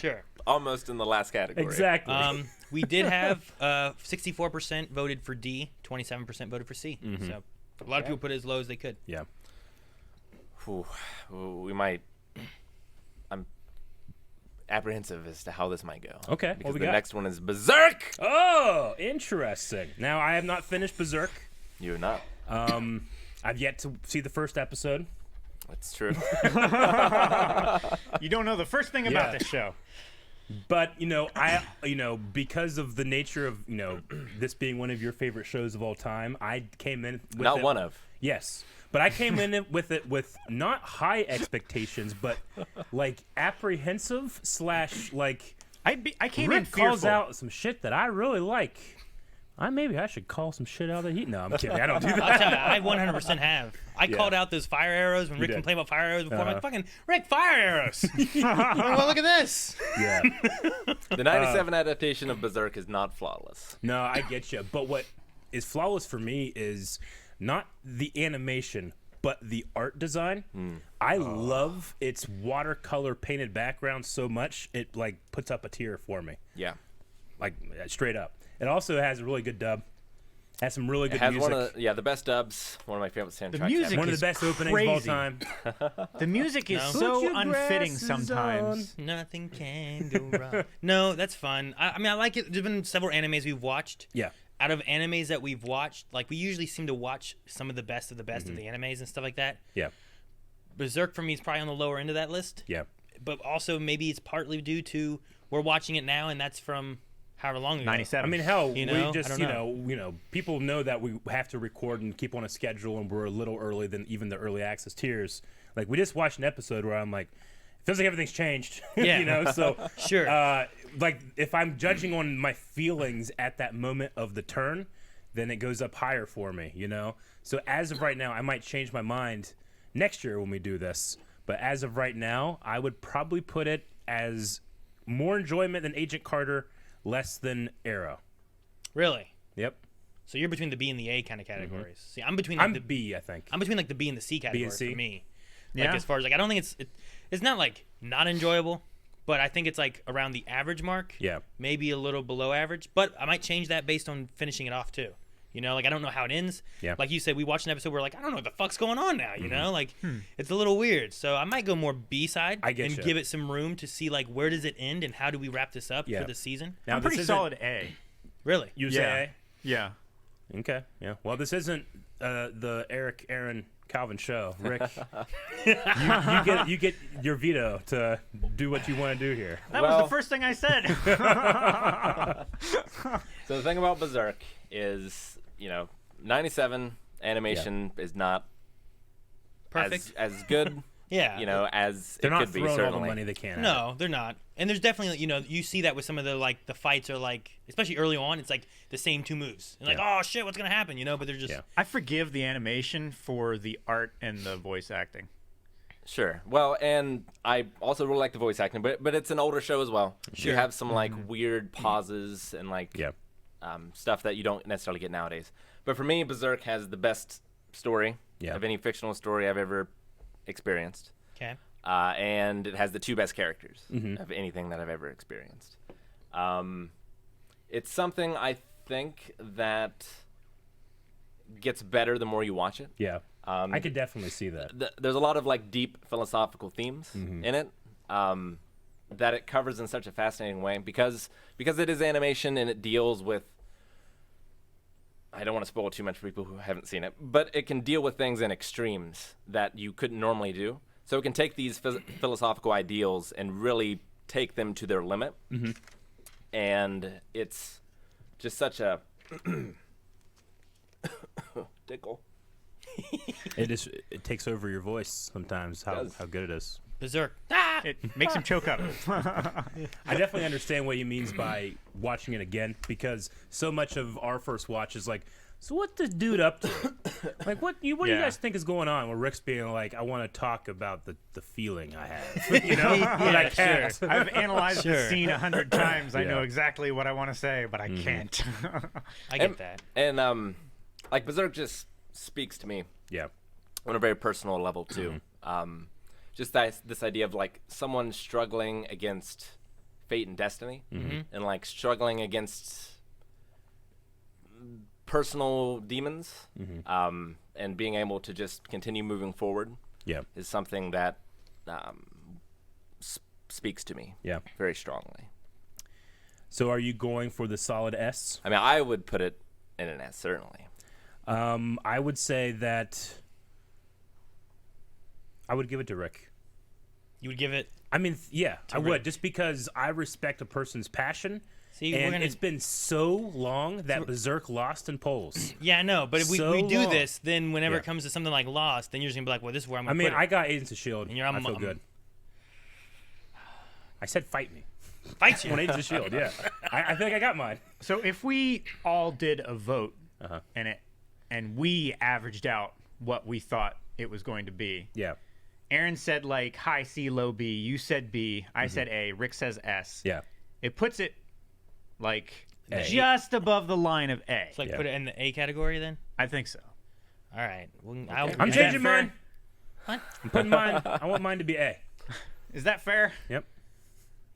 Sure. Almost in the last category. Exactly. We did have 64% voted for D, 27% voted for C. So a lot of people put it as low as they could. Yeah. Whew. We might. I'm apprehensive as to how this might go. Okay. Because what we the got? next one is Berserk. Oh, interesting. Now, I have not finished Berserk. You're not. I've yet to see the first episode. That's true. You don't know the first thing about this show. But because of the nature of this being one of your favorite shows of all time, I came in with Not one of. Yes, but I came in with it with not high expectations, but like apprehensive / like I came Rick in fearful. calls out some shit that I really like. Maybe I should call some shit out of the heat. No, I'm kidding. I don't do that. I'll tell you, I 100% have. I called out those fire arrows when Rick did. complained about fire arrows before. I'm like, fucking Rick, fire arrows. Well, look at this. Yeah. The 97 adaptation of Berserk is not flawless. No, I get you. But what is flawless for me is not the animation, but the art design. I love its watercolor painted background so much it like puts up a tear for me. Yeah. Like straight up. It also has a really good dub. Has some really good It has music. one of the best dubs. One of my favorite soundtracks. music ever. One of is the best openings of all crazy. time. The music is No. Put so your unfitting glasses sometimes. Nothing can go wrong. No, that's fun. I mean, I like it. There's been several animes we've watched. Yeah. Out of animes that we've watched, like we usually seem to watch some of the best of the best of the animes and stuff like that. Yeah. Berserk for me is probably on the lower end of that list. Yeah. But also maybe it's partly due to we're watching it now and that's from however long ago. 97. I mean, hell, You know? we just, I don't people know that we have to record and keep on a schedule, and we're a little early than even the early access tiers. Like, we just watched an episode where I'm like, it feels like everything's changed. Yeah. So, Sure. like, if I'm judging on my feelings at that moment of the turn, then it goes up higher for me, So, as of right now, I might change my mind next year when we do this. But as of right now, I would probably put it as more enjoyment than Agent Carter, less than Arrow. Really? Yep. So you're between the B and the A kind of categories. See, I'm between like, I'm the B, I think. I'm between like the B and the C category C? for me. Like Yeah. as far as like I don't think it's not like not enjoyable, but I think it's like around the average mark. Yeah. Maybe a little below average, but I might change that based on finishing it off too. Like I don't know how it ends. Yeah. Like you said, we watched an episode where like I don't know what the fuck's going on now. Like it's a little weird. So I might go more B side I get and ya. give it some room to see like where does it end and how do we wrap this up Yeah. for the season. Now, I'm this pretty isn't- solid A. Really? You Yeah. say Yeah. A? Okay. Yeah. Well, this isn't the Eric, Aaron, Calvin show. Rick, you get your veto to do what you want to do here. That was Well- the first thing I said. So the thing about Berserk is, 97 animation is not Perfect. as good, Yeah. as They're it not could be, throwing all the certainly. money they can. at No, they're not. And there's definitely, you see that with some of the like the fights are like, especially early on, it's like the same two moves. And like, Yeah. oh shit, what's gonna happen? But they're just Yeah. I forgive the animation for the art and the voice acting. Sure. Well, and I also really like the voice acting, but it's an older show as well. Sure. You have some like weird pauses and like Yeah. stuff that you don't necessarily get nowadays. But for me, Berserk has the best story Yeah. of any fictional story I've ever experienced. okay. And it has the two best characters of anything that I've ever experienced. It's something I think that gets better the more you watch it. Yeah. I could definitely see that. There's a lot of like deep philosophical themes in it. that it covers in such a fascinating way because it is animation and it deals with. I don't want to spoil too much for people who haven't seen it, but it can deal with things in extremes that you couldn't normally do. So it can take these philosophical ideals and really take them to their limit. Mm-hmm. And it's just such a tickle. It takes over your voice sometimes. How good it is. Berserk. It makes him choke up. I definitely understand what he means by watching it again because so much of our first watch is like, so what's this dude up to? Like, what do you guys think is going on? Where Rick's being like, I want to talk about the feeling I have, you know? But I can't. Sure. I've analyzed the scene 100 times. I Yeah. know exactly what I want to say, but I can't. I get that. And like Berserk just speaks to me Yeah. on a very personal level too. Just this idea of like someone struggling against fate and destiny, and like struggling against personal demons, and being able to just continue moving forward. Yeah. Is something that speaks to me. Yeah. Very strongly. So are you going for the solid S? I mean, I would put it in an S certainly. I would say that I would give it to Rick. You would give it. I mean, yeah, I Rick. would, just because I respect a person's passion. See, and we're gonna. it's been so long that Berserk lost in polls. Yeah, I know, but if so we do long. this, then whenever Yeah. it comes to something like Lost, then you're just gonna be like, well, this is where I'm I gonna mean, put it. I got Agents of S.H.I.E.L.D. And you're- I feel good. I said fight me. Fight you. On Agents of S.H.I.E.L.D., yeah. I feel like I got mine. So if we all did a vote Uh-huh. and we averaged out what we thought it was going to be, Yeah. Aaron said like high C, low B. You said B. I said A. Rick says S. Yeah. It puts it like A. just above the line of A. So like Yeah. put it in the A category then. I think so. All right. Well, I'm is that changing fair? mine. What? I'm putting mine. I want mine to be A. Is that fair? Yep.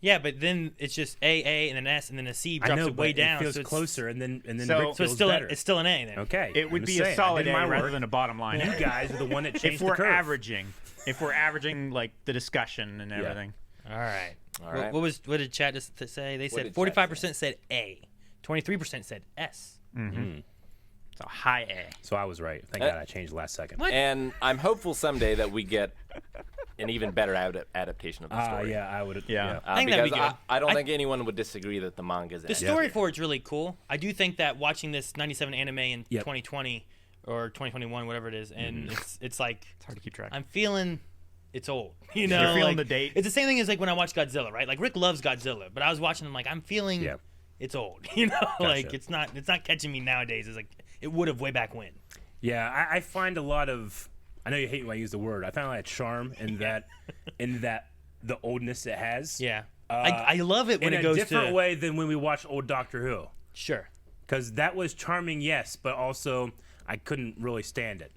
Yeah, but then it's just A, and then S, and then a C I drops know, it way but down. it feels so it's, closer, and then So- Rick So feels it's still better. it's still an A then. Okay. It would I'm be just a saying, solid I did A my rather work. than a bottom line. You guys are the one that changed if we're the curve. averaging like the discussion and everything. All right. All right. What did chat just say? They said did chat 45% said A, 23% said S. So high A. So I was right. Thank God I changed last second. What? And I'm hopeful someday that we get an even better adaptation of the story. Yeah, I would. Yeah. I think that'd be because good. I don't I- think anyone would disagree that the manga's The story for it's really cool. I do think that watching this 97 anime in Yep. 2020 or 2021, whatever it is, and it's like It's hard to keep track. I'm feeling it's old. You know, You're feeling like, the date? It's the same thing as like when I watch Godzilla, right? Like Rick loves Godzilla, but I was watching him like I'm feeling Yeah. it's old. You know, like it's not catching me nowadays. It's like it would have way back when. Yeah, I find a lot of. I know you hate when I use the word. I find a lot of charm in that, the oldness it has. Yeah, I love it when in it goes a different to way than when we watched old Doctor Who, sure. because that was charming, yes, but also I couldn't really stand it.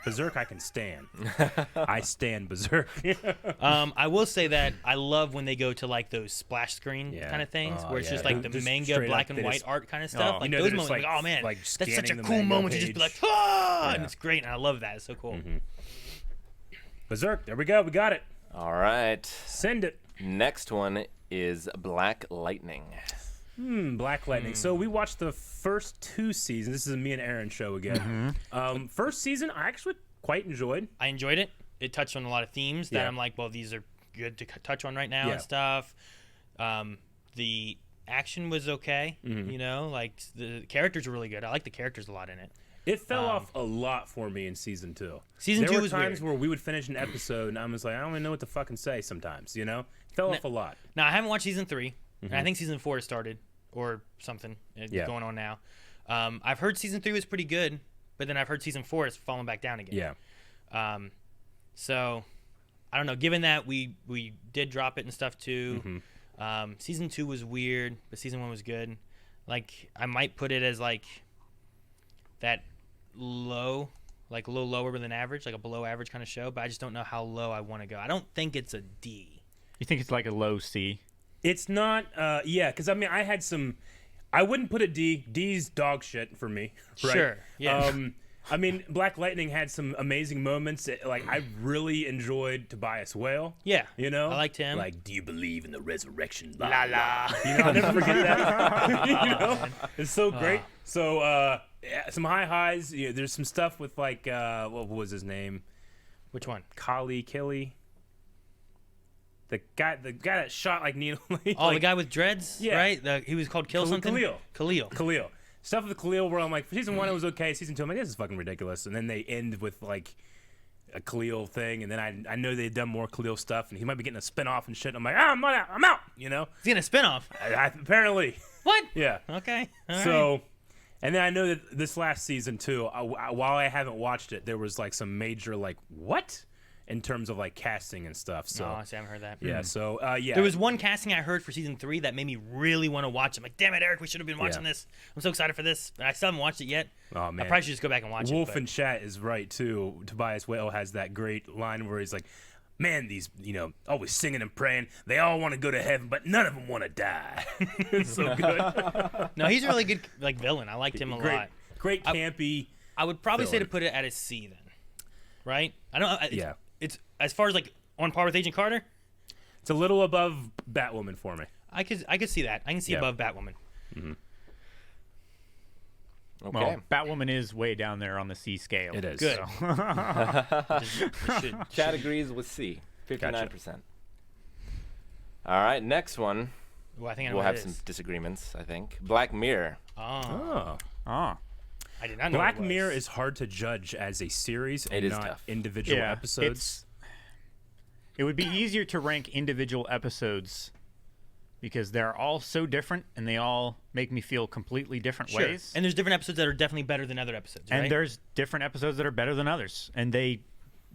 Berserk, I can stand. I stand Berserk. I will say that I love when they go to like those splash screen Yeah. kind of things Oh, where it's yeah. just like the Just manga straight black up, and they white just- art kind of stuff. Oh, Like you know, those they're just, moments, like, like, oh man, like that's such scanning a the cool manga moment to just be like, page. ah, and Yeah. it's great, and I love that. It's so cool. Berserk, there we go. We got it. All right. Send it. Next one is Black Lightning. Black Lightning. So we watched the first 2 seasons. This is a me and Aaron show again. First season, I actually quite enjoyed. I enjoyed it. It touched on a lot of themes that Yeah. I'm like, well, these are good to touch on right now Yeah. and stuff. The action was okay. You know, like the characters were really good. I like the characters a lot in it. It fell off a lot for me in season 2. Season there 2 were was times weird. where we would finish an episode and I was like, I don't even know what to fucking say sometimes, you know? Fell off a lot. Now I haven't watched season 3. And I think season 4 has started or something. It's Yeah. going on now. I've heard season 3 was pretty good, but then I've heard season 4 is falling back down again. Yeah. So I don't know. Given that we did drop it and stuff too, season 2 was weird, but season 1 was good. Like I might put it as like that low, like a little lower than average, like a below average kind of show. But I just don't know how low I want to go. I don't think it's a D. You think it's like a low C? It's not, yeah, because I mean, I wouldn't put a D. D's dog shit for me, right? Sure, yeah. I mean, Black Lightning had some amazing moments. Like, I really enjoyed Tobias Whale. Yeah. You know? I liked him. Like, do you believe in the resurrection? La la. You know, I'll never forget that. You know? It's so great. So, yeah, some high highs. You know, there's some stuff with, like, what was his name? Which one? Kelly. The guy that shot, like, Needle. Oh, the guy with dreads? Yeah. Right? He was called something? Khalil. Stuff with Khalil where I'm like, season 1 it was okay. Season 2 I'm like, this is fucking ridiculous. And then they end with, like, a Khalil thing. And then I know they've done more Khalil stuff. And he might be getting a spinoff and shit. I'm like, I'm out. You know? He's getting a spinoff. Apparently. What? Yeah. Okay. All So, right. and then I know that this last season, too, while I haven't watched it, there was, like, some major, like, what? In terms of, like, casting and stuff. So, Oh, I haven't heard that. yeah, so, yeah. There was one casting I heard for season 3 that made me really want to watch it. I'm like, damn it, Eric, we should have been watching this. I'm so excited for this. And I still haven't watched it yet. Oh, man. I probably should just go back and watch Wolf it. in chat is right, too. Tobias Whale has that great line where he's like, man, these, you know, always singing and praying. They all want to go to heaven, but none of them want to die. It's so good. No, he's a really good like villain. I liked him a lot. Great campy. I would probably say to villain. put it at a C then. Right? I don't. Yeah. It's as far as like on par with Agent Carter. It's a little above Batwoman for me. I could see that. I can see Yeah. above Batwoman. Okay. Well, Batwoman is way down there on the C scale. It is. Good. So. It should- Chad agrees with C. 59%. All right, next one. Well, I think I know We'll what have it some is. disagreements, I think. Black Mirror. Oh, Oh. Oh. I did not know. Black what it was. Mirror is hard to judge as a series and It is not tough. individual Yeah, episodes. It would be easier to rank individual episodes because they're all so different and they all make me feel completely different Sure. ways. And there's different episodes that are definitely better than other episodes. And right? there's different episodes that are better than others. And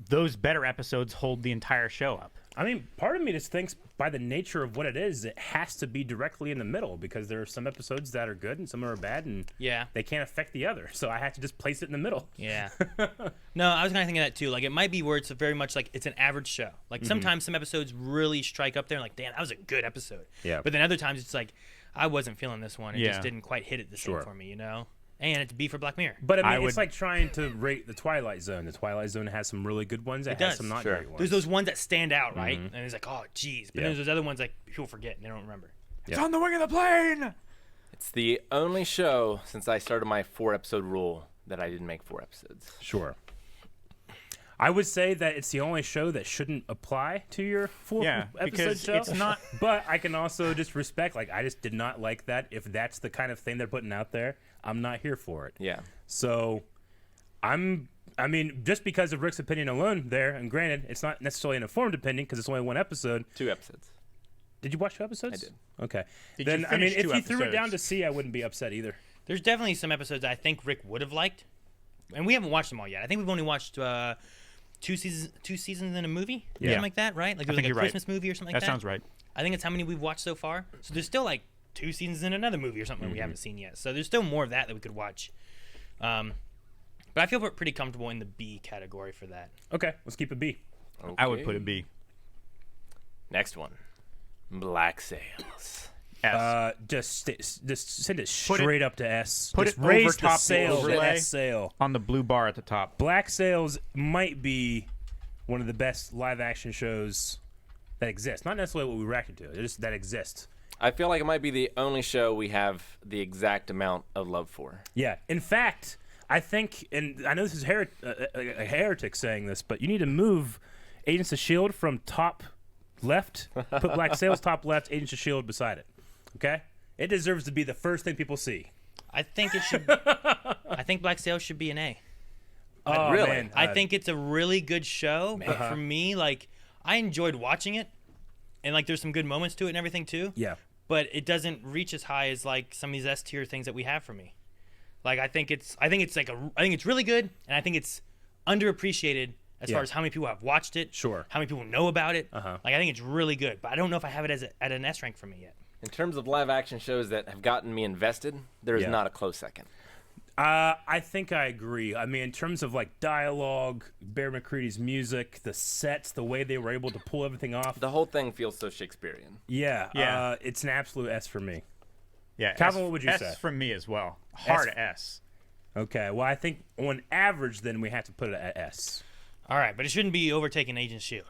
those better episodes hold the entire show up. I mean, part of me just thinks by the nature of what it is, it has to be directly in the middle because there are some episodes that are good and some are bad and Yeah. they can't affect the other. So I have to just place it in the middle. Yeah. No, I was kind of thinking that too. Like, it might be where it's very much like it's an average show. Like, sometimes some episodes really strike up there and like, damn, that was a good episode. Yeah. But then other times it's like, I wasn't feeling this one. It Yeah. just didn't quite hit it the same Sure. for me, you know? And it's B for Black Mirror. But I mean, I it's would- like trying to rate the Twilight Zone. The Twilight Zone has some really good ones. It has does. some not Sure. great ones. There's those ones that stand out, right? And it's like, oh, geez. But Yeah. there's those other ones like people forget and they don't remember. It's on the wing of the plane! It's the only show since I started my 4-episode rule that I didn't make 4 episodes. Sure. I would say that it's the only show that shouldn't apply to your 4 Yeah, episode because show. it's not- But I can also just respect, like, I just did not like that. If that's the kind of thing they're putting out there, I'm not here for it. Yeah. So I mean, just because of Rick's opinion alone there, and granted, it's not necessarily an informed opinion because it's only 1 episode. 2 episodes. Did you watch 2 episodes? I did. Okay. Did then, you I mean, finish if 2 you threw it down to episodes? C, I wouldn't be upset either. There's definitely some episodes that I think Rick would have liked. And we haven't watched them all yet. I think we've only watched 2 seasons in a movie, Yeah. something like that, right? Like there was think like a you're right. Christmas movie or something like That that. sounds right. I think it's how many we've watched so far. So there's still like 2 seasons in another movie or something we haven't seen yet. So there's still more of that we could watch. But I feel pretty comfortable in the B category for that. Okay, let's keep it B. I would Okay. put it B. Next one. Black Sails. S. Just send it Put it- straight up to S. put Just it raise over the top the sail to overlay. S sail. On the blue bar at the top. Black Sails might be one of the best live action shows that exist. Not necessarily what we reacted to, just that exists. I feel like it might be the only show we have the exact amount of love for. Yeah. In fact, I think, and I know this is a heretic saying this, but you need to move Agents of S.H.I.E.L.D. from top left, put Black Sails top left, Agents of S.H.I.E.L.D. beside it. Okay? It deserves to be the first thing people see. I think it should. I think Black Sails should be an A. Oh, really? man. I think it's a really good show, but for me, like, I enjoyed watching it, and like, there's some good moments to it and everything too. Yeah. But it doesn't reach as high as like some of these S tier things that we have for me. Like, I think it's really good, and I think it's underappreciated as Yeah. far as how many people have watched it. Sure. How many people know about it. Uh-huh. Like, I think it's really good, but I don't know if I have it as at an S rank for me yet. In terms of live action shows that have gotten me invested, there is Yeah. not a close second. I think I agree. I mean, in terms of like dialogue, Bear McCready's music, the sets, the way they were able to pull everything off. The whole thing feels so Shakespearean. Yeah. Yeah. It's an absolute S for me. Yeah. Calvin, S, what would you S say? from me as well. Hard S. Okay, well, I think on average, then we have to put it at S. All right, but it shouldn't be overtaking Agents Shield.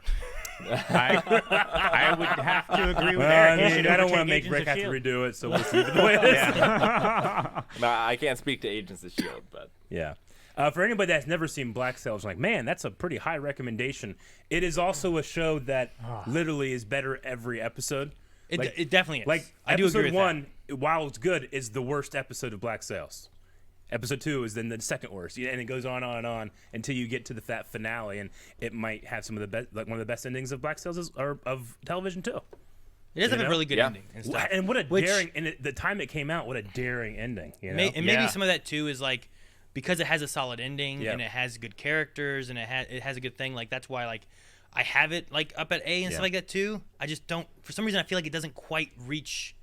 I would have to agree with Eric. I don't want to make Rick have to redo it, so we'll leave it the way it is. No, I can't speak to Agents of S.H.I.E.L.D., but... Yeah. For anybody that's never seen Black Sails, like, man, that's a pretty high recommendation. It is also a show that literally is better every episode. It definitely is. Like, I do agree episode with 1, while it's good, is the worst episode of Black Sails. Episode 2 is then the second worst, and it goes on and on until you get to that finale, and it might have some of the best, like one of the best endings of Black Sails or of television too. It does have a really good ending and stuff. And what a daring! And the time it came out, what a daring ending! You know? And maybe some of that too is like because it has a solid ending and it has good characters and it has a good thing. Like that's why like I have it like up at A and stuff like that too. I just don't, for some reason I feel like it doesn't quite reach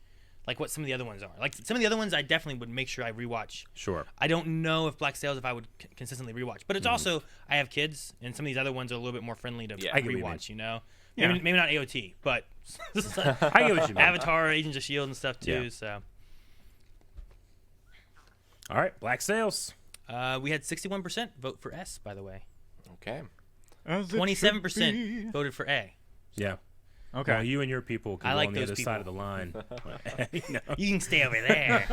like what some of the other ones are. Like some of the other ones I definitely would make sure I rewatch. Sure. I don't know if Black Sails if I would consistently rewatch, but it's also I have kids and some of these other ones are a little bit more friendly to rewatch. You know, maybe not AOT, but I get what you mean. Avatar, Agents of S.H.I.E.L.D. and stuff too. So. All right, Black Sails. We had 61% vote for S, by the way. Okay. 27% voted for A. Yeah. Okay. Well, you and your people can go like on the those other people. side of the line. You can stay over there.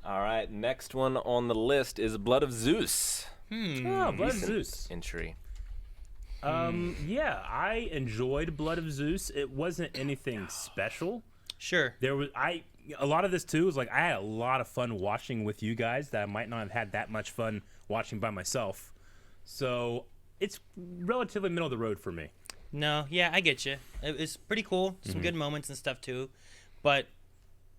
All right, next one on the list is Blood of Zeus. Oh, Blood of Recent Zeus. entry. Yeah, I enjoyed Blood of Zeus. It wasn't anything special. Sure. There was a lot of this too is like I had a lot of fun watching with you guys that I might not have had that much fun watching by myself. So it's relatively middle of the road for me. No, yeah, I get you. It's pretty cool. Some good moments and stuff too, but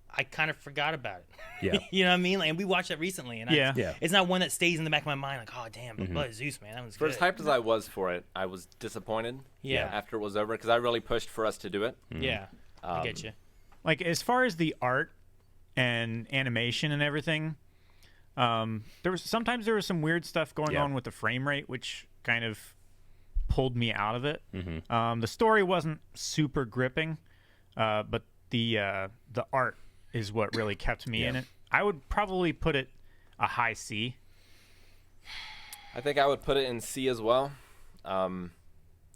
I kind of forgot about it. Yeah. You know what I mean? Like, and we watched it recently, and it's not one that stays in the back of my mind. Like, oh damn, Blood of Zeus, man, that was For as good. hyped as I was for it, I was disappointed. Yeah. After it was over, because I really pushed for us to do it. Yeah, I get you. Like as far as the art and animation and everything, there was some weird stuff going on with the frame rate, which kind of pulled me out of it. The story wasn't super gripping, but the art is what really kept me in it. I would probably put it a high C. I think I would put it in C as well.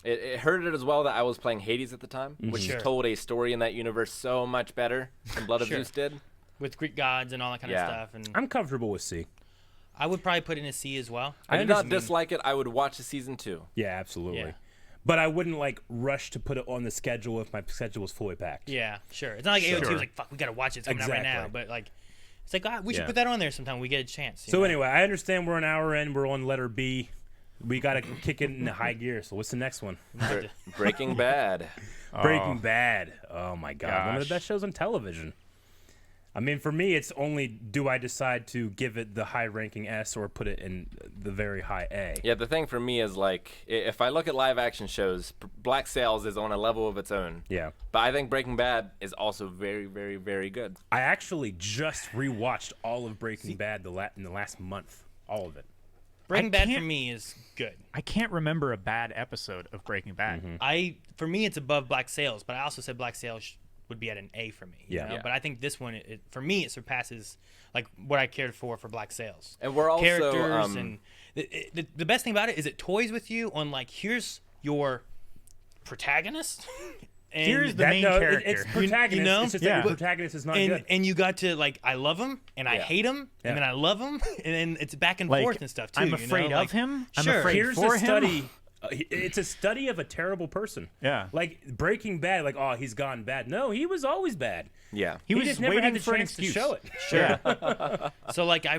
It hurt it as well that I was playing Hades at the time, which told a story in that universe so much better than Blood of Zeus did. With Greek gods and all that kind of stuff. And I'm comfortable with C. I would probably put it in a C as well. I did not dislike it. I would watch the season 2. Yeah, absolutely. Yeah. But I wouldn't like rush to put it on the schedule if my schedule was fully packed. Yeah, sure. It's not like AOT was like, fuck, we got to watch it. It's coming out right now. But like, it's like, God, we should put that on there sometime when we get a chance. So anyway, I understand we're an hour in. We're on letter B. We got to kick it into high gear. So what's the next one? Breaking Bad. Breaking Bad. Oh, my God. One of the best shows on television. I mean, for me, it's only do I decide to give it the high ranking S or put it in the very high A. Yeah, the thing for me is like, if I look at live action shows, Black Sails is on a level of its own. Yeah. But I think Breaking Bad is also very, very, very good. I actually just rewatched all of Breaking Bad in the last month. All of it. Breaking Bad for me is good. I can't remember a bad episode of Breaking Bad. For me, it's above Black Sails, but I also said Black Sails would be at an A for me. You know? But I think this one, for me, it surpasses like what I cared for Black Sails. And we're also characters and the best thing about it is it toys with you on like here's your protagonist. And here's the main character. It's protagonist. You know? It's just that your protagonist is not good. And you got to like I love him and I hate him and then I love him and then it's back and forth and stuff too. I'm afraid of him. I'm afraid Here's for a him. study. It's a study of a terrible person. Yeah. Like Breaking Bad, like, oh, he's gone bad. No, he was always bad. Yeah. He was just never waiting had the for an chance to excuse. show it. Sure. So like I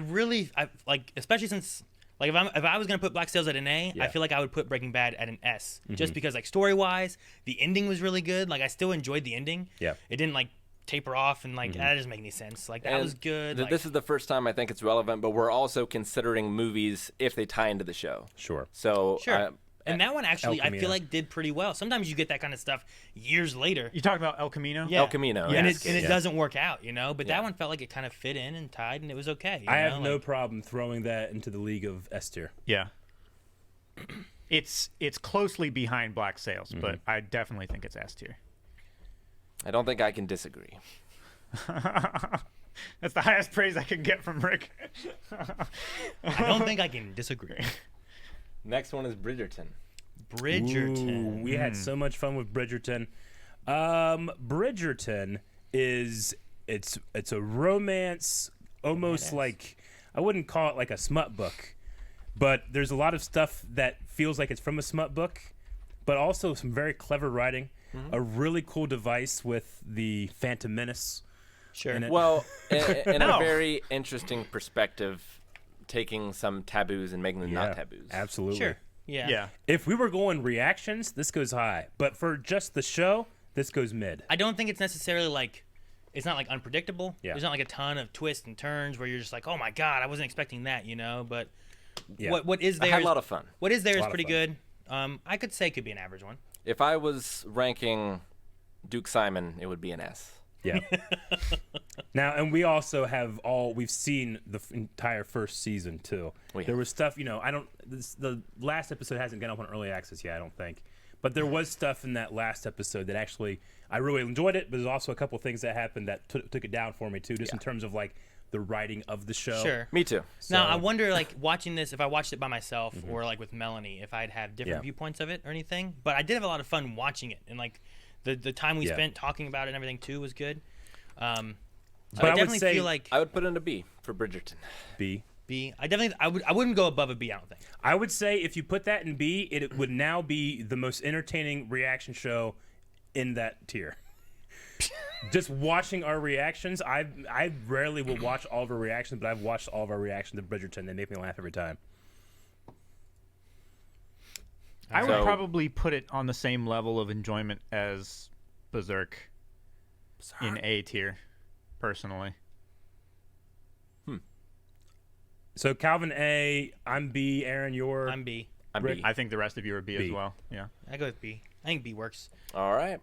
like especially since like if I was gonna put Black Sails at an A, I feel like I would put Breaking Bad at an S, just because like story wise, the ending was really good. Like I still enjoyed the ending. Yeah. It didn't like taper off and like that doesn't make any sense. Like that was good. This is the first time I think it's relevant, but we're also considering movies if they tie into the show. Sure. So sure. And that one actually, I Camino. feel like did pretty well. Sometimes you get that kind of stuff years later. You talking about El Camino? Yeah. El Camino. And yes. it doesn't work out, you know? But that one felt like it kind of fit in and tied, and it was okay. I have no problem throwing that into the league of S tier. Yeah. It's closely behind Black Sails, but I definitely think it's S tier. I don't think I can disagree. That's the highest praise I can get from Rick. I don't think I can disagree. Next one is Bridgerton. Bridgerton. Ooh, we had so much fun with Bridgerton. Bridgerton is it's a romance, almost like, I wouldn't call it like a smut book, but there's a lot of stuff that feels like it's from a smut book, but also some very clever writing. A really cool device with the Phantom Menace. Sure. in it. Well, in No. a very interesting perspective, taking some taboos and making them not taboos. Absolutely. Sure. Yeah. Yeah. If we were going reactions, this goes high, but for just the show, this goes mid. I don't think it's necessarily like, it's not like unpredictable. Yeah. There's not like a ton of twists and turns where you're just like, oh my god, I wasn't expecting that, you know. But Yeah. what is I there? had a is- lot of fun. What is there is lot of pretty fun. good. I could say it could be an average one. If I was ranking Duke Simon, it would be an S. Yeah. Now, and we also have we've seen the entire first season too. We There have. was stuff, the last episode hasn't gone up on early access yet, I don't think. But there was stuff in that last episode that actually, I really enjoyed it, but there's also a couple things that happened that took it down for me too, just in terms of like the writing of the show. Sure. Me too. Now I So- wonder, like, watching this, if I watched it by myself or like with Melanie, if I'd have different Yeah. viewpoints of it or anything. But I did have a lot of fun watching it, and like the time we Yeah. spent talking about it and everything too was good. So But I I would definitely say- feel like I would put in a B for Bridgerton. B. B. I wouldn't go above a B. I don't think. I would say if you put that in B, it would now be the most entertaining reaction in that tier. Just watching our reactions, I rarely will watch all of our reactions, but I've watched all of our reactions to Bridgerton. They make me laugh every time. I would So- probably put it on the same level of enjoyment as Berserk in A tier, personally. So Calvin A, I'm B, Aaron, you're I'm B. I'm Rick, B. I think the rest of you are B, B. as well. Yeah. I go with B. I think B works. All right.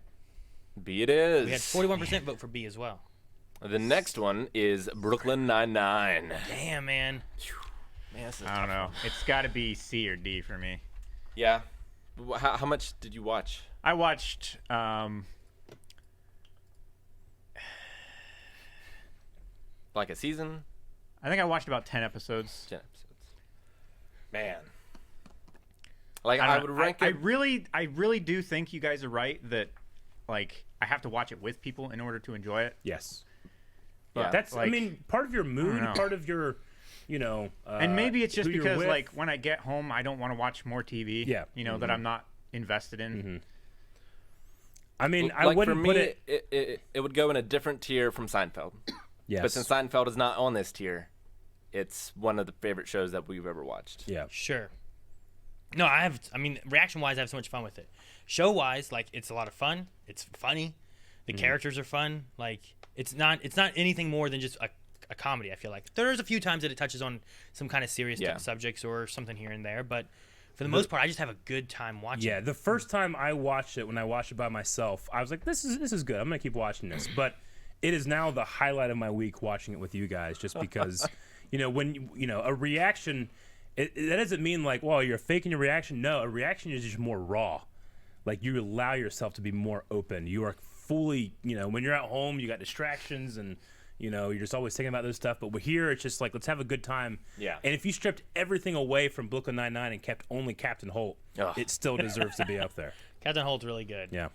B it is. We had 41% vote for B as well. The next one is Brooklyn Nine-Nine. Damn, man. Man, this is I don't tough. know. It's got to be C or D for me. Yeah. How much did you watch? I watched Like a season? I think I watched about 10 episodes. 10 episodes. Man. Like, I I don't would know. rank I it. really do think you guys are right that, like, I have to watch it with people in order to enjoy it. yes. Yeah. That's like- I mean, part of your mood, know. part of your, And maybe it's just who you're because, with. like, when I get home, I don't want to watch more TV. Yeah. That I'm not invested in. Mm-hmm. I mean, I Like, wouldn't for me, put it. it would go in a different tier from Seinfeld. Yes. But since Seinfeld is not on this tier, it's one of the favorite shows that we've ever watched. Yeah. Sure. No, I mean, reaction-wise, I have so much fun with it. Show-wise, like, it's a lot of fun. It's funny. The characters are fun. Like, it's not anything more than just a comedy, I feel like. There's a few times that it touches on some kind of serious Yeah. subjects or something here and there, but for the most part, I just have a good time watching Yeah, it. the first time I watched it, when I watched it by myself, I was like, "This is good. I'm gonna keep watching this." But it is now the highlight of my week watching it with you guys, just because, when a reaction, that doesn't mean like, well, you're faking your reaction. No, a reaction is just more raw. Like you allow yourself to be more open. You are fully, when you're at home, you got distractions and. You're just always thinking about those stuff. But we're here, it's just like, let's have a good time. Yeah. And if you stripped everything away from Brooklyn Nine-Nine and kept only Captain Holt, Ugh. it still deserves to be up there. Captain Holt's really good. Yeah.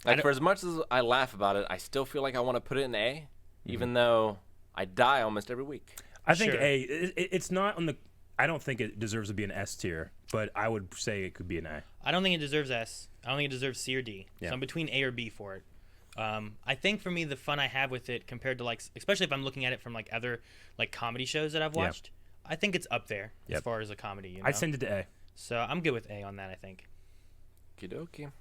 Like, for as much as I laugh about it, I still feel like I want to put it in A, even though I die almost every week. I think Sure. it's not on the. I don't think it deserves to be an S tier, but I would say it could be an A. I don't think it deserves S. I don't think it deserves C or D. Yeah. So I'm between A or B for it. I think for me, the fun I have with it compared to, like, especially if I'm looking at it from like other like comedy shows that I've Yeah. watched, I think it's up there as Yep. far as a comedy. I'd send it to A. So I'm good with A on that, I think. Okie dokie.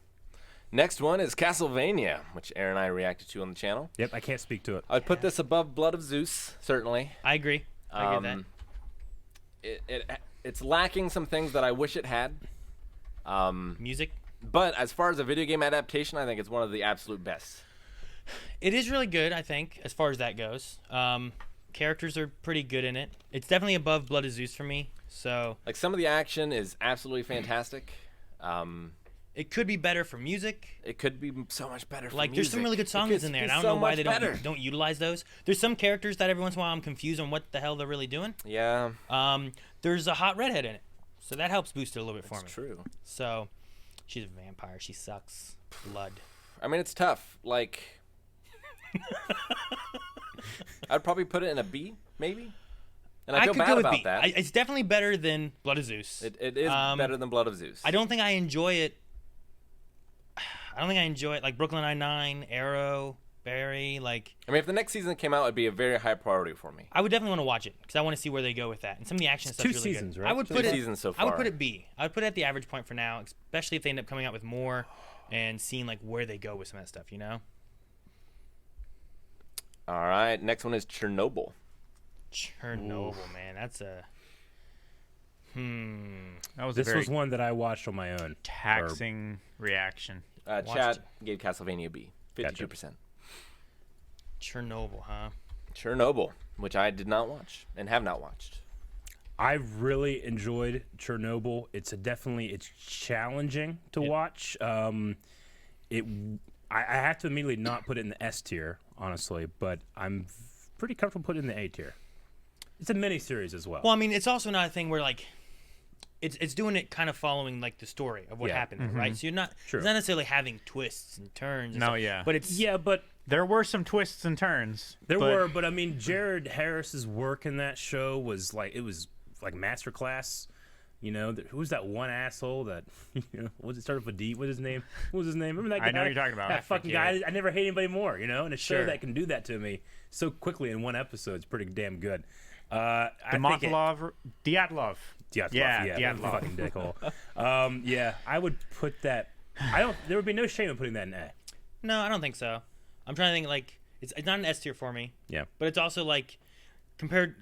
Next one is Castlevania, which Aaron and I reacted to on the channel. Yep, I can't speak to it. I'd put this above Blood of Zeus, certainly. I agree. I agree with It's lacking some things that I wish it had. that. Music. But as far as a video game adaptation, I think it's one of the absolute best. It is really good, I think, as far as that goes. Characters are pretty good in it. It's definitely above Blood of Zeus for me. So Like, some of the action is absolutely fantastic. It could be better for music. It could be so much better. For Like, music. there's some really good songs in there, and I don't know why they don't utilize those. There's some characters that every once in a while I'm confused on what the hell they're really doing. Yeah. There's a hot redhead in it, so that helps boost it a little bit for me. That's true. So, she's a vampire. She sucks blood. I mean, it's tough. Like, I'd probably put it in a B, maybe. And I feel could bad go with about B. that. It's definitely better than Blood of Zeus. It is better than Blood of Zeus. I don't think I enjoy it. I don't think I enjoy it like Brooklyn Nine-Nine, Arrow, Barry. Like, I mean, if the next season came out, it'd be a very high priority for me. I would definitely want to watch it because I want to see where they go with that. And some of the action stuff is really seasons, good. right? I would Two put it. seasons so I would far. put it B. I would put it at the average point for now, especially if they end up coming out with more and seeing like where they go with some of that stuff. You know. All right, next one is Chernobyl. Chernobyl, man, that's a. That was This a very was one that I watched on my own. taxing reaction. Chad gave Castlevania B, 52%. Chernobyl, huh? Chernobyl, which I did not watch and have not watched. I really enjoyed Chernobyl. It's it's challenging to watch. I have to immediately not put it in the S tier, honestly, but I'm pretty comfortable putting it in the A tier. It's a mini series as well. Well, I mean, it's also not a thing where like, it's doing it kind of following like the story of what happened, there, right? So you're not Sure. it's not necessarily having twists and turns. And No, stuff, yeah. but it's but There were some twists and turns. but I mean, Jared Harris's work in that show was like masterclass. You know, who was that one asshole that was it started with a D? What's his name? What was his name? Remember that guy? I know what you're talking about. That fucking guy. I never hate anybody more. You know, and a show Sure. that can do that to me so quickly in one episode is pretty damn good. I think Dyatlov. Dyatlov, Yeah, that Dyatlov. fucking dickhole. Yeah, I would put that. There would be no shame in putting that in A. no, I don't think so. I'm trying to think like it's not an S tier for me. Yeah. But it's also like comparing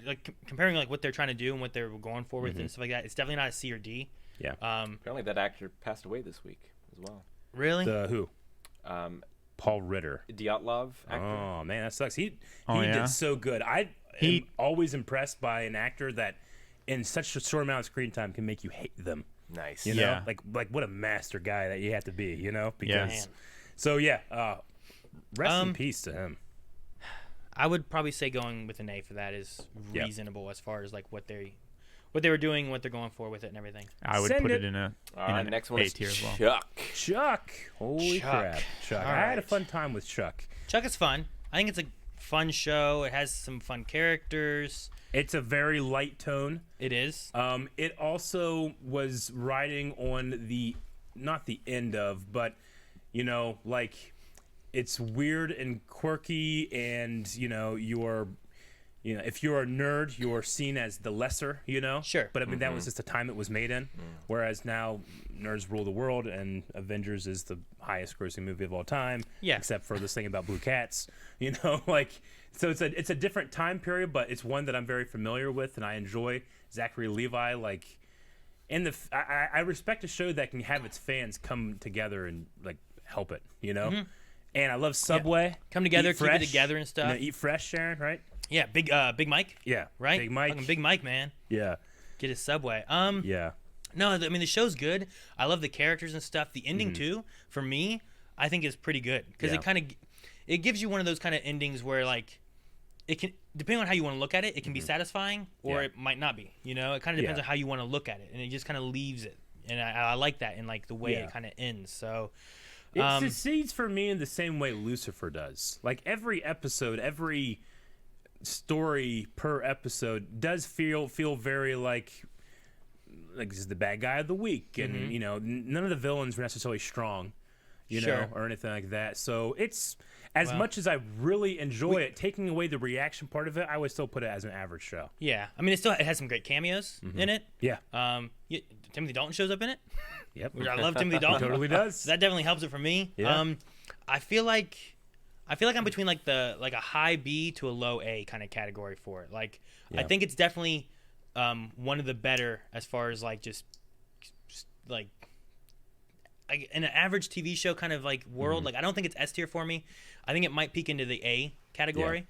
like what they're trying to do and what they're going for with it and stuff like that. It's definitely not a C or D. Yeah. Apparently, that actor passed away this week as well. Really? The who? Paul Ritter. Dyatlov actor. Oh man, that sucks. He yeah? did so good. I'm always impressed by an actor that in such a short amount of screen time can make you hate them. Nice. You know, Yeah. like what a master guy that you have to be. You know, Yeah. because so yeah. Rest in peace to him. I would probably say going with an A for that is Yeah. reasonable as far as like what they were doing, what they're going for with it, and everything. I would Send put it. it in a All right, an next one A is tier as well. Chuck. Chuck. Holy Chuck. crap, Chuck! All I had a right. fun time with Chuck. Chuck is fun. I think it's a fun show. It has some fun characters. It's a very light tone. It is. It also was riding on not the end of, but like it's weird and quirky, and if you're a nerd, you're seen as the lesser, Sure. But I mean, that was just the time it was made in. Whereas now, nerds rule the world, and Avengers is the highest-grossing movie of all time. Yeah. Except for this thing about blue cats, So it's a different time period, but it's one that I'm very familiar with, and I enjoy. Zachary Levi, I respect a show that can have its fans come together and help it, And I love Subway. Come together, Eat keep it fresh. together and stuff. Eat fresh, Sharon, right? Yeah, Big Mike. Yeah, Right. Big Mike. Fucking Big Mike, man. Yeah, Get his Subway. yeah. No, I mean the show's good. I love the characters and stuff. The ending too, for me, I think is pretty good because Yeah. it gives you one of those kind of endings where like it can, depending on how you want to look at it, it can be satisfying or Yeah. it might not be. It kind of depends Yeah. on how you want to look at it, and it just kind of leaves it. And I like that in like the way Yeah. it kind of ends. So It succeeds for me in the same way Lucifer does. Like every episode, every story per episode does feel very like this is the bad guy of the week, and none of the villains were necessarily strong, Sure. or anything like that. So it's as much as I really enjoy it, taking away the reaction part of it, I would still put it as an average show. yeah, I mean it has some great cameos in it. Yeah. Timothy Dalton shows up in it. Yep. Which I love Timothy Dalton. Totally does. So that definitely helps it for me. Yeah. I feel like I'm between like a high B to a low A kind of category for it. Like I Yeah. think it's definitely one of the better as far as like just like in an average TV show kind of like world. Like I don't think it's S tier for me. I think it might peak into the A category, Yeah.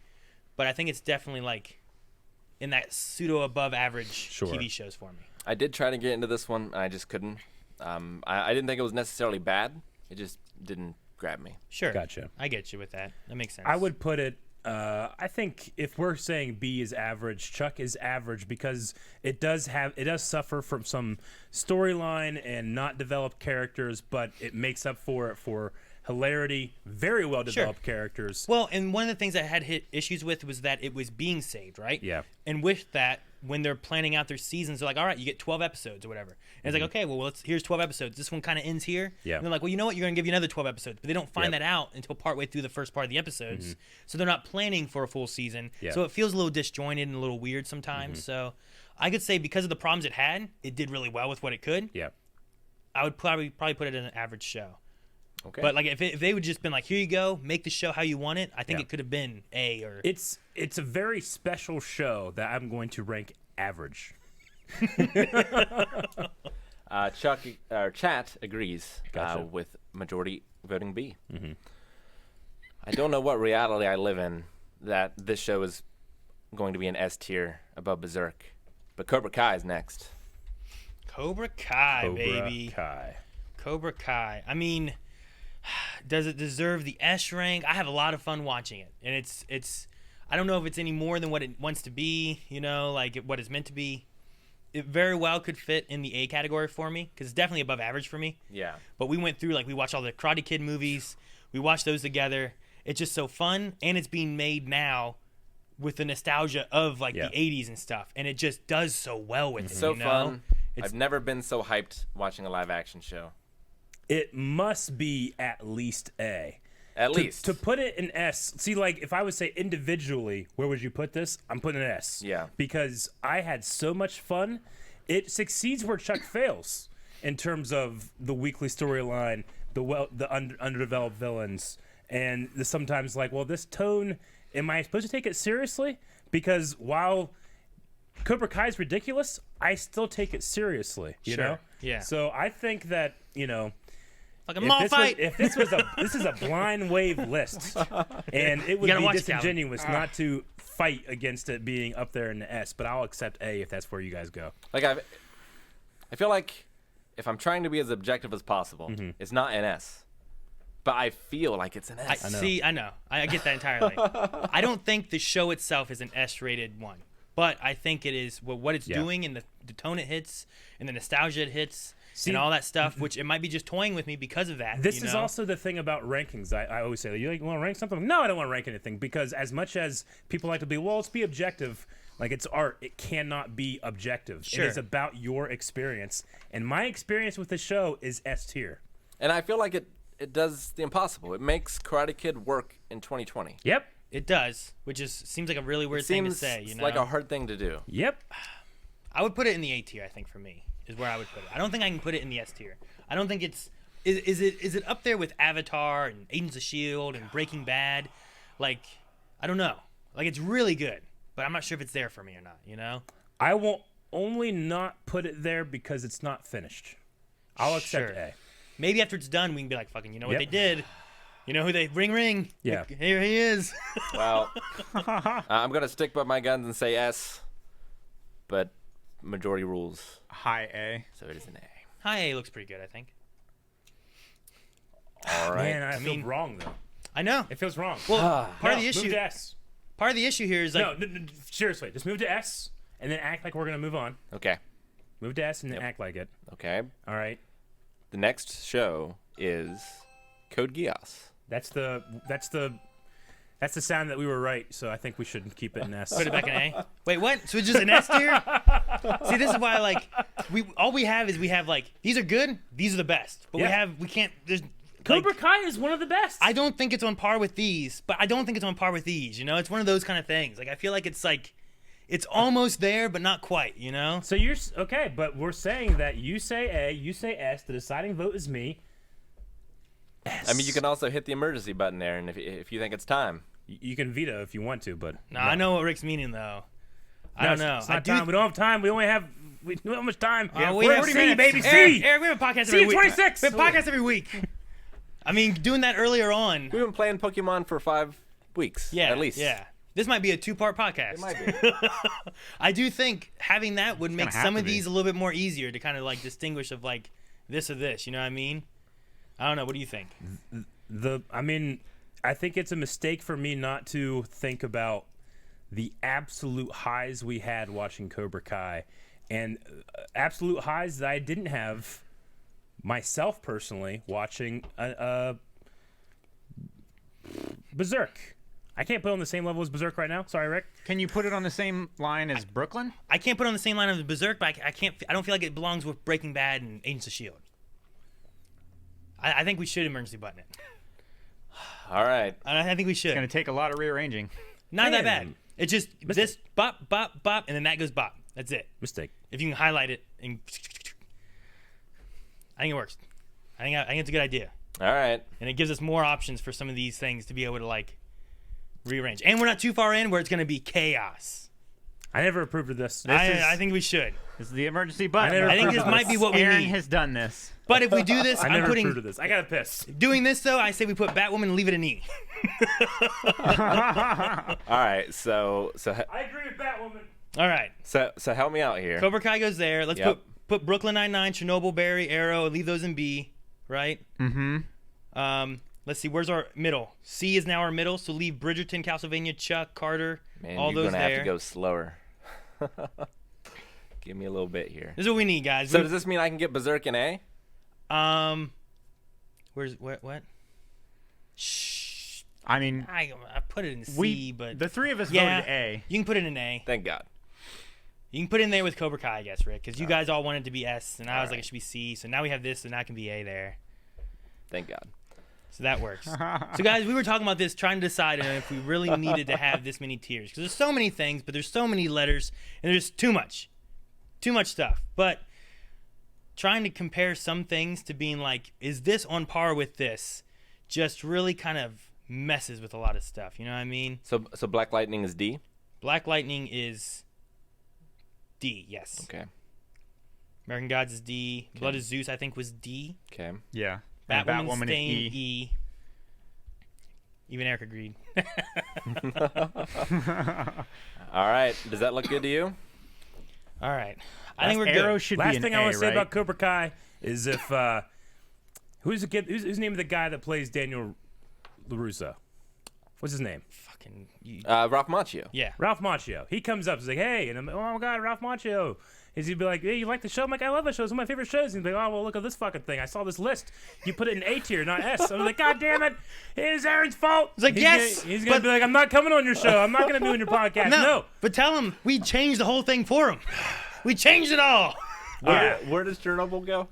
but I think it's definitely like in that pseudo above average Sure. TV shows for me. I did try to get into this one, and I just couldn't. I didn't think it was necessarily bad. It just didn't grab me. Sure. Gotcha. I get you with that. That makes sense. I would put it. I think if we're saying B is average, Chuck is average because it does suffer from some storyline and not developed characters, but it makes up for it for hilarity, very well developed characters. Well, and one of the things I had hit issues with was that it was being saved, right? Yeah. And with that, when they're planning out their seasons, they're like, all right, you get 12 episodes or whatever. And it's like, okay, well, here's 12 episodes. This one kind of ends here. Yeah. And they're like, well, you know what? You're going to give you another 12 episodes. But they don't find that out until partway through the first part of the episodes. So they're not planning for a full season. Yeah. So it feels a little disjointed and a little weird sometimes. So I could say because of the problems it had, it did really well with what it could. Yeah. I would probably put it in an average show. Okay. But like if they would just been like, here you go, make the show how you want it, I think it could have been A or. It's a very special show that I'm going to rank average. Chat agrees Gotcha. with majority voting B. I don't know what reality I live in that this show is going to be an S tier above Berserk, but Cobra Kai is next. Cobra Kai, baby. Kai. Cobra Kai. I mean, does it deserve the S rank? I have a lot of fun watching it, and it's. I don't know if it's any more than what it wants to be. You know, like what it's meant to be. It very well could fit in the A category for me because it's definitely above average for me. Yeah. But we went through we watched all the Karate Kid movies. We watched those together. It's just so fun, and it's being made now with the nostalgia of the 80s and stuff, and it just does so well with it. So you know? fun. I've never been so hyped watching a live action show. It must be at least A. At least. To put it in S, see, if I would say individually, where would you put this? I'm putting an S. Yeah. Because I had so much fun. It succeeds where Chuck fails in terms of the weekly storyline, the underdeveloped villains, and the sometimes this tone, am I supposed to take it seriously? Because while Cobra Kai is ridiculous, I still take it seriously, you know? Yeah. So I think that, Like a mall fight. This is a blind wave list, and it would be disingenuous not to fight against it being up there in the S. But I'll accept A if that's where you guys go. I feel like if I'm trying to be as objective as possible, it's not an S, but I feel like it's an S. I know. I get that entirely. I don't think the show itself is an S-rated one, but I think it is what it's doing and the tone it hits and the nostalgia it hits. And all that stuff, which it might be just toying with me because of that. This is also the thing about rankings. I always say, you want to rank something? No, I don't want to rank anything because as much as people like to be, let's be objective. Like it's art, it cannot be objective. Sure. It is about your experience, and my experience with the show is S tier. And I feel like it does the impossible. It makes Karate Kid work in 2020. Yep. It does, which seems like a really weird thing to say. Seems like a hard thing to do. Yep. I would put it in the A tier. I think for me is where I would put it. I don't think I can put it in the S tier. I don't think it's is it up there with Avatar and Agents of S.H.I.E.L.D. and Breaking Bad? I don't know. It's really good, but I'm not sure if it's there for me or not. You know. I will only not put it there because it's not finished. I'll accept A. Maybe after it's done, we can be like, fucking, you know what they did? You know who they ring? Yeah. Here he is. Well, I'm gonna stick by my guns and say S, but majority rules. High A. So it is an A. High A looks pretty good, I think. All right. Man, I feel wrong though. I know. It feels wrong. Well, part of the Move issue. to S. Part of the issue here is No, seriously, just move to S and then act like we're gonna move on. Okay. Move to S and then act like it. Okay. All right. The next show is Code Geass. That's the sound that we were right. So I think we should keep it in S. Put it back in A. Wait, what? So it's just an S tier? See, this is why we have these are good, these are the best, but we can't. There's Cobra Kai is one of the best. I don't think it's on par with these, but I don't think it's on par with these. You know, it's one of those kind of things. I feel like it's almost there, but not quite. You know. So you're okay, but we're saying that you say A, you say S. The deciding vote is me. S. I mean, you can also hit the emergency button there, and if you think it's time, You can veto if you want to, but no. I know what Rick's meaning though. I don't know. It's not time. We don't have time. We only have. We don't have much time. We have 40 C, minutes. baby. C. Eric, we have a podcast C every week. 26. We have podcasts every week. I mean, doing that earlier on. we've been playing Pokemon for 5 weeks. Yeah, at least. Yeah. This might be a 2-part podcast. It might be. I do think having that would make have some to of be. these a little bit more easier to kind of distinguish of this or this. You know what I mean? I don't know. What do you think? I think it's a mistake for me not to think about the absolute highs we had watching Cobra Kai, and absolute highs that I didn't have myself personally watching Berserk. I can't put it on the same level as Berserk right now. Sorry, Rick. Can you put it on the same line as Brooklyn? I can't put it on the same line as Berserk, but I can't. I don't feel like it belongs with Breaking Bad and Agents of Shield. I think we should emergency button it. All right. I think we should. It's going to take a lot of rearranging. Not that bad. It's just this bop, bop, bop, and then that goes bop. That's it. Mistake. If you can highlight it, and I think it works. I think it's a good idea. All right. And it gives us more options for some of these things to be able to like rearrange. And we're not too far in where it's going to be chaos. I never approved of this. I think we should. This is the emergency button. I think this might be what we Aaron need. has done this. But if we do this, I I'm never putting approved of this. I gotta piss. doing this though. I say we put Batwoman and leave it an E. All right. So I agree with Batwoman. All right. So help me out here. Cobra Kai goes there. Let's Yep. put Brooklyn Nine-Nine, Chernobyl, Barry, Arrow, leave those in B, right? Mm-hmm. Let's see, where's our middle? C is now our middle, so leave Bridgerton, Castlevania, Chuck, Carter, Man, all you're those gonna there. have to go slower. Give me a little bit here. This is what we need, guys. So does this mean I can get Berserk in A? Where's what? Shh. I mean, I put it in C, but the three of us yeah, voted A. you can put it in A. Thank God. You can put it in there with Cobra Kai, I guess, Rick, because you guys all wanted it to be S, and I was like, right. it should be C. So now we have this, and now it can be A there. Thank God. So that works. So guys, we were talking about this, trying to decide if we really needed to have this many tiers, because there's so many things, but there's so many letters, and there's too much stuff. But trying to compare some things to being like, is this on par with this, just really kind of messes with a lot of stuff. You know what I mean? So Black Lightning is D? Black Lightning is D, yes. Okay. American Gods is D. Blood of Zeus, I think, was D. Okay. Yeah. Batwoman's Batwoman is staying E. E. Even Eric agreed. All right. Does that look good to you? All right. I think we're Arrow good. should Last be an thing A, I want to say right? about Cobra Kai is if who's the name of the guy that plays Daniel LaRusso? What's his name? Fucking you. Ralph Macchio. Yeah. Ralph Macchio. He comes up, he's like, "Hey," and I'm like, "Oh my God, Ralph Macchio." He'd be like, "Hey, you like the show?" I'm like, "I love the show. It's one of my favorite shows." And he'd be like, "Oh, well, look at this fucking thing. I saw this list. You put it in A tier, not S." I was like, "God damn it. It is Aaron's fault." It's like, yes, He's going to be like, "I'm not coming on your show. I'm not going to be on your podcast." No. But tell him we changed the whole thing for him. We changed it all. Where does Chernobyl go?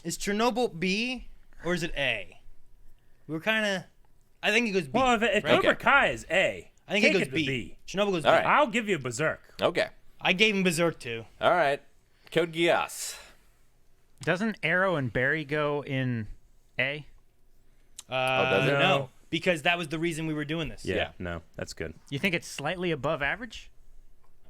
Is Chernobyl B or is it A? We were kind of. I think it goes B. Well, if right? Cobra Okay. Kai is A, I think it take goes to B. Chernobyl goes All B. right. I'll give you Berserk. Okay. I gave him Berserk too. All right. Code Geass. Doesn't Arrow and Barry go in A? does it? No, because that was the reason we were doing this. Yeah. No, that's good. You think it's slightly above average?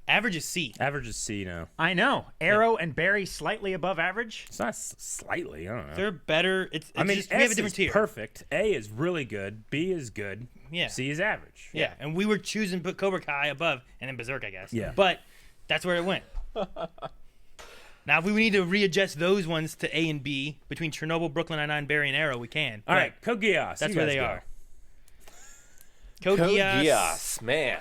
Average is C. Average is C now. I know. Arrow and Barry slightly above average? It's not slightly. I don't know. They're better. It's I mean, just, we have a S different is tier. perfect. A is really good. B is good. Yeah. C is average. Yeah, and we were choosing to put Cobra Kai above and then Berserk, I guess. Yeah. But that's where it went. Now, if we need to readjust those ones to A and B between Chernobyl, Brooklyn Nine-Nine, Barry, and Arrow, we can. All right, Code Geass. That's you where guys they go. are. Code Code Geass. Geass. Man.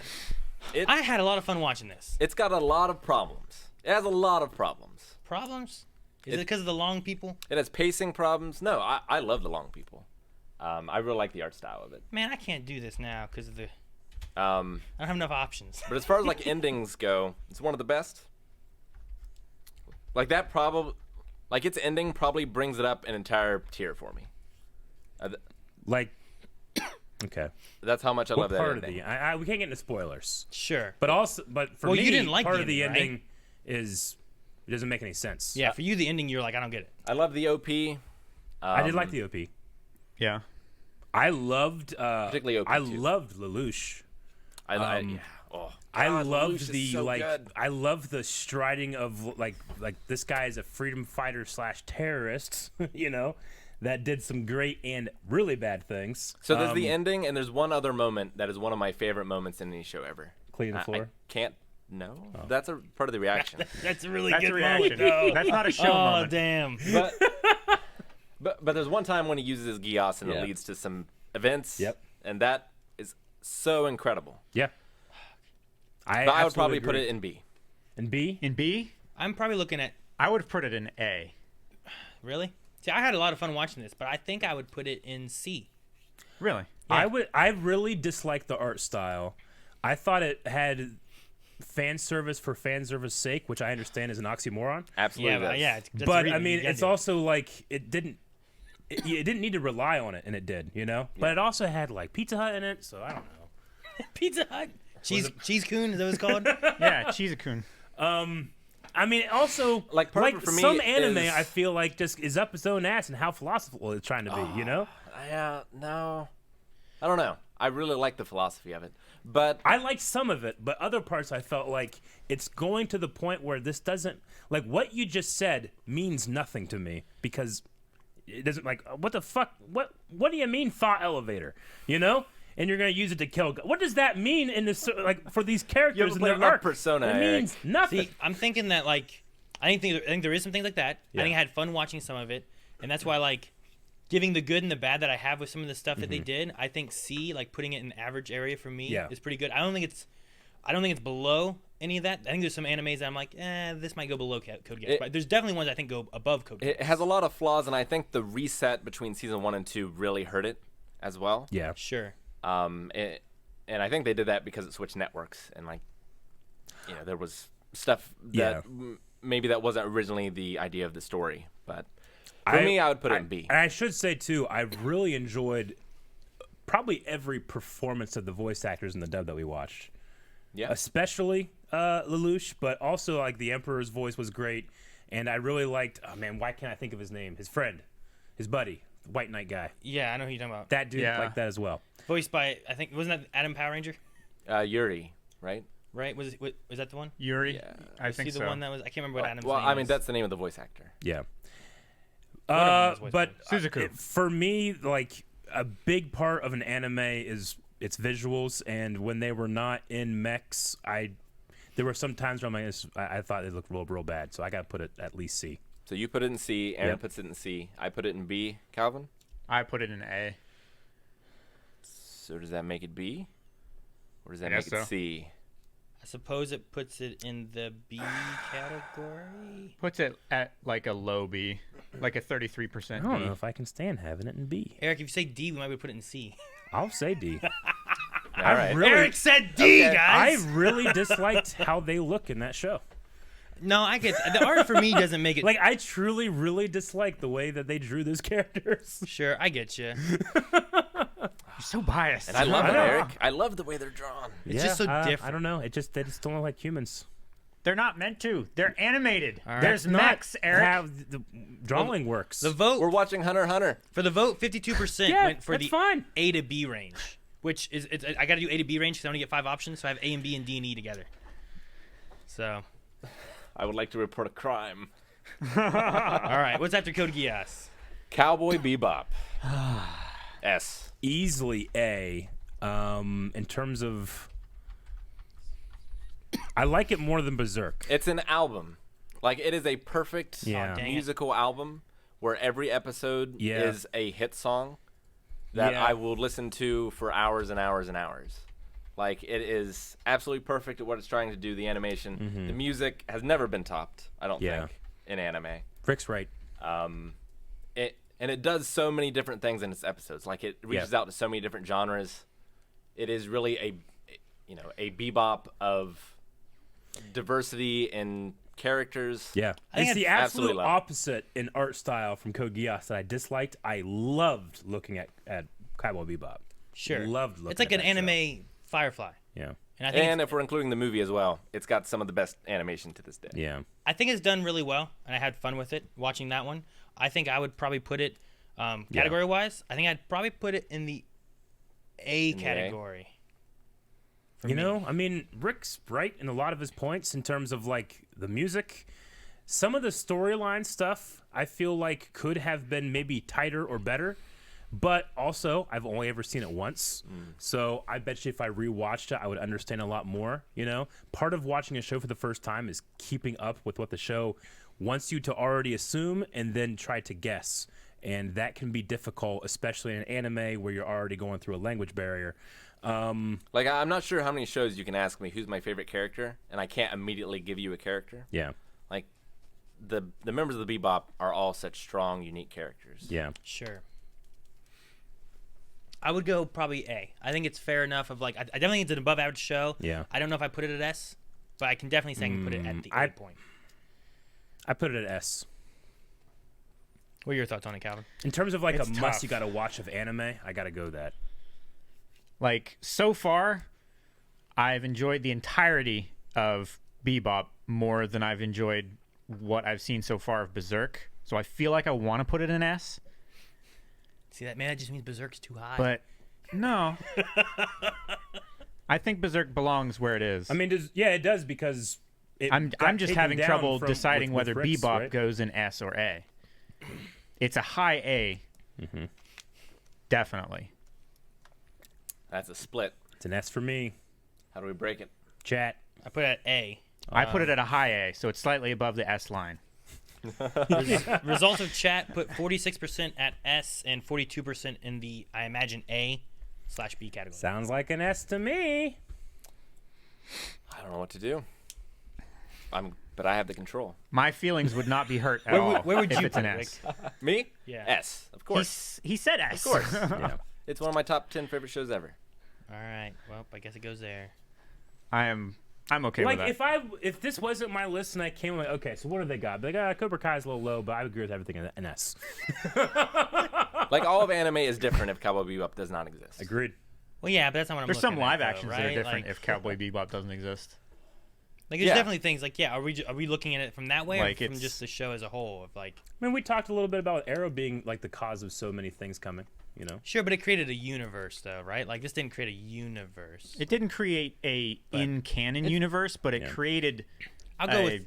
I had a lot of fun watching this. It's got a lot of problems. It has a lot of problems. Problems? Is it because of the long people? It has pacing problems. No, I love the long people. I really like the art style of it. Man, I can't do this now because of the. I I don't have enough options. But as far as like endings go, it's one of the best. Like that probably, like its ending probably brings it up an entire tier for me. Like, okay. That's how much I What love that part of ending. the? We can't get into spoilers. Sure. But also, for Well, me, you didn't like part the of the ending, ending is it doesn't make any sense. Yeah, for you, the ending, you're like, I don't get it. I love the OP. I did like the OP. Yeah. I loved, Particularly OP I too. loved Lelouch. Yeah. Oh, I God, loved Lelouch is the so like. good. I love the striding of like this guy is a freedom fighter / terrorist. You know, that did some great and really bad things. So there's the ending, and there's one other moment that is one of my favorite moments in any show ever. Cleaning the floor? I can't No, that's a part of the reaction. That's a really That's good a reaction. moment, though. That's not a show Oh, moment. damn. But there's one time when he uses his Gios and it leads to some events. Yep. And that is so incredible. Yeah. But I would probably absolutely put agree. it in B. In B. In B, I'm probably looking at. I would put it in A. Really? See, I had a lot of fun watching this, but I think I would put it in C. Really? Yeah. I really disliked the art style. I thought it had fan service for fan service sake, which I understand is an oxymoron. Absolutely. Yeah, but, does. yeah. That's But the I reason mean, you gotta it's do it. also like it didn't need to rely on it, and it did, you know. But it also had like Pizza Hut in it, so I don't know. Pizza Hut. Cheese Coon, is that what it's called? Yeah, Cheese-a-coon. I mean, also Like, part of it for me some anime, is- I feel like just is up its own ass and how philosophical it's trying to be, you know. No. I don't know. I really like the philosophy of it, but I liked some of it, but other parts I felt like it's going to the point where this doesn't like what you just said means nothing to me because it doesn't like what the fuck what do you mean thought elevator, you know? And you're gonna use it to kill. What does that mean in this like for these characters in played their enough arc? Persona, It Eric. means nothing. See, I'm thinking that like I think there is some things like that. Yeah. I think I had fun watching some of it, and that's why like giving the good and the bad that I have with some of the stuff that they did. I think C, like putting it in the average area for me, Yeah. is pretty good. I don't think it's below any of that. I think there's some animes that I'm like, this might go below Code Geass, but there's definitely ones I think go above Code Geass. it has a lot of flaws, and I think the reset between season 1 and 2 really hurt it as well. Yeah. Sure. And I think they did that because it switched networks, and like, you know, there was stuff that maybe that wasn't originally the idea of the story. But for me, I would put it in B. And I should say too, I really enjoyed probably every performance of the voice actors in the dub that we watched. Yeah. Especially Lelouch, but also like the Emperor's voice was great, and I really liked. Oh man, why can't I think of his name? His friend, his buddy, the White Knight guy. Yeah, I know who you're talking about. That dude Yeah. liked that as well. Voiced by, I think, wasn't that Adam Power Ranger? Yuri, right? Right? Was that the one? Yuri? Yeah. I Was he think the so. one that was? I can't remember what Adam's Well, name I mean, is. that's the name of the voice actor. Yeah. Whatever his voice But Suzaku. for me, like a big part of an anime is its visuals, and when they were not in mechs, there were some times where I'm like, I thought they looked real bad, so I got to put it at least C. So you put it in C. Aaron Yep. puts it in C. I put it in B. Calvin. I put it in A. So does that make it B? Or does that Guess make it so. C? I suppose it puts it in the B category. Puts it at like a low B, like a 33% I don't B. know if I can stand having it in B. Eric, if you say D, we might be able to put it in C. I'll say D. All right. Eric said D, Okay. I guys. really disliked how they look in that show. No, I get the art for me doesn't make it. Like, I truly, really dislike the way that they drew those characters. Sure, I get you. You're so biased. And I love I it, know. Eric. I love the way they're drawn. It's just so I different. don't know. They just don't look like humans. They're not meant to. They're animated. All right. There's That's not mechs, Eric. how the drawing works. The vote We're watching Hunter x Hunter. for the vote, 52% Yeah, went for that's the fine. A to B range, which is I got to do A to B range because I only get 5 options, so I have A and B and D and E together. So, I would like to report a crime. all right, what's after Code Geass? Cowboy Bebop. S. Easily A. In terms of, I like it more than Berserk. It's an album. Like, it is a perfect Yeah. dang it. musical album where every episode Yeah. is a hit song that Yeah. I will listen to for hours and hours and hours. Like, it is absolutely perfect at what it's trying to do, the animation. The music has never been topped, I don't Yeah. think, in anime. Rick's right. It does so many different things in its episodes. Like, it reaches out to so many different genres. It is really a bebop of diversity in characters. Yeah. I think It's the I absolutely absolute love it. opposite in art style from Code Geass that I disliked. I loved looking at Cowboy Bebop. Sure, Loved looking it's like at an that show. anime Firefly, Yeah. and I think And if we're including the movie as well, it's got some of the best animation to this day. Yeah. I think it's done really well, and I had fun with it watching that one. I think I would probably put it category wise. I think I'd probably put it in the A the A? category. for You me. know, I mean, Rick's right in a lot of his points in terms of like the music. Some of the storyline stuff I feel like could have been maybe tighter or better. But also, I've only ever seen it once. So I bet you if I rewatched it, I would understand a lot more, you know? Part of watching a show for the first time is keeping up with what the show wants you to already assume and then try to guess. And that can be difficult, especially in an anime where you're already going through a language barrier. Like, I'm not sure how many shows you can ask me who's my favorite character, and I can't immediately give you a character. Yeah. Like, the members of the Bebop are all such strong, unique characters. Yeah. Sure. I would go probably A. I think it's fair enough of like I definitely think it's an above average show. Yeah. I don't know if I put it at S, but I can definitely say I can put it at the A point. I put it at S. What are your thoughts on it, Calvin? In terms of like It's a tough. must you got to watch of anime, I got to go that. Like, so far, I've enjoyed the entirety of Bebop more than I've enjoyed what I've seen so far of Berserk. So I feel like I want to put it in S, See that, man? That just means Berserk's too high. but no. I think Berserk belongs where it is. I mean, it does because I'm just having trouble deciding with whether Rick's, Bebop right? goes in S or A. It's a high A. Definitely. That's a split. It's an S for me. How do we break it? Chat. I put it at A. I put it at a high A, so it's slightly above the S line. Results of chat put 46% at S and 42% in the, I imagine, A/B category. Sounds like an S to me. I don't know what to do. But I have the control. My feelings would not be hurt at all Where would if you it's put an it, S. Me? Yeah. S, of course. He said S. Of course. Yeah. It's one of my top 10 favorite shows ever. All right. Well, I guess it goes there. I'm okay Like with that. if this wasn't my list and I came like, okay, so what do they got? Like Cobra Kai's a little low, but I would agree with everything in an S. Like, all of anime is different if Cowboy Bebop does not exist. Agreed. Well, yeah, but that's not what I'm There's some looking at, live though, actions that are right? different Like, if Cowboy Bebop doesn't exist. Like, there's Yeah. definitely things like, yeah, are we looking at it from that way, Like, or from it's- just the show as a whole? Of like, I mean, we talked a little bit about Arrow being like the cause of so many things coming, you know? sure, but it created a universe, though, right? Like, this didn't create a universe. It didn't create a in-canon universe, but it Yeah. created I'll go with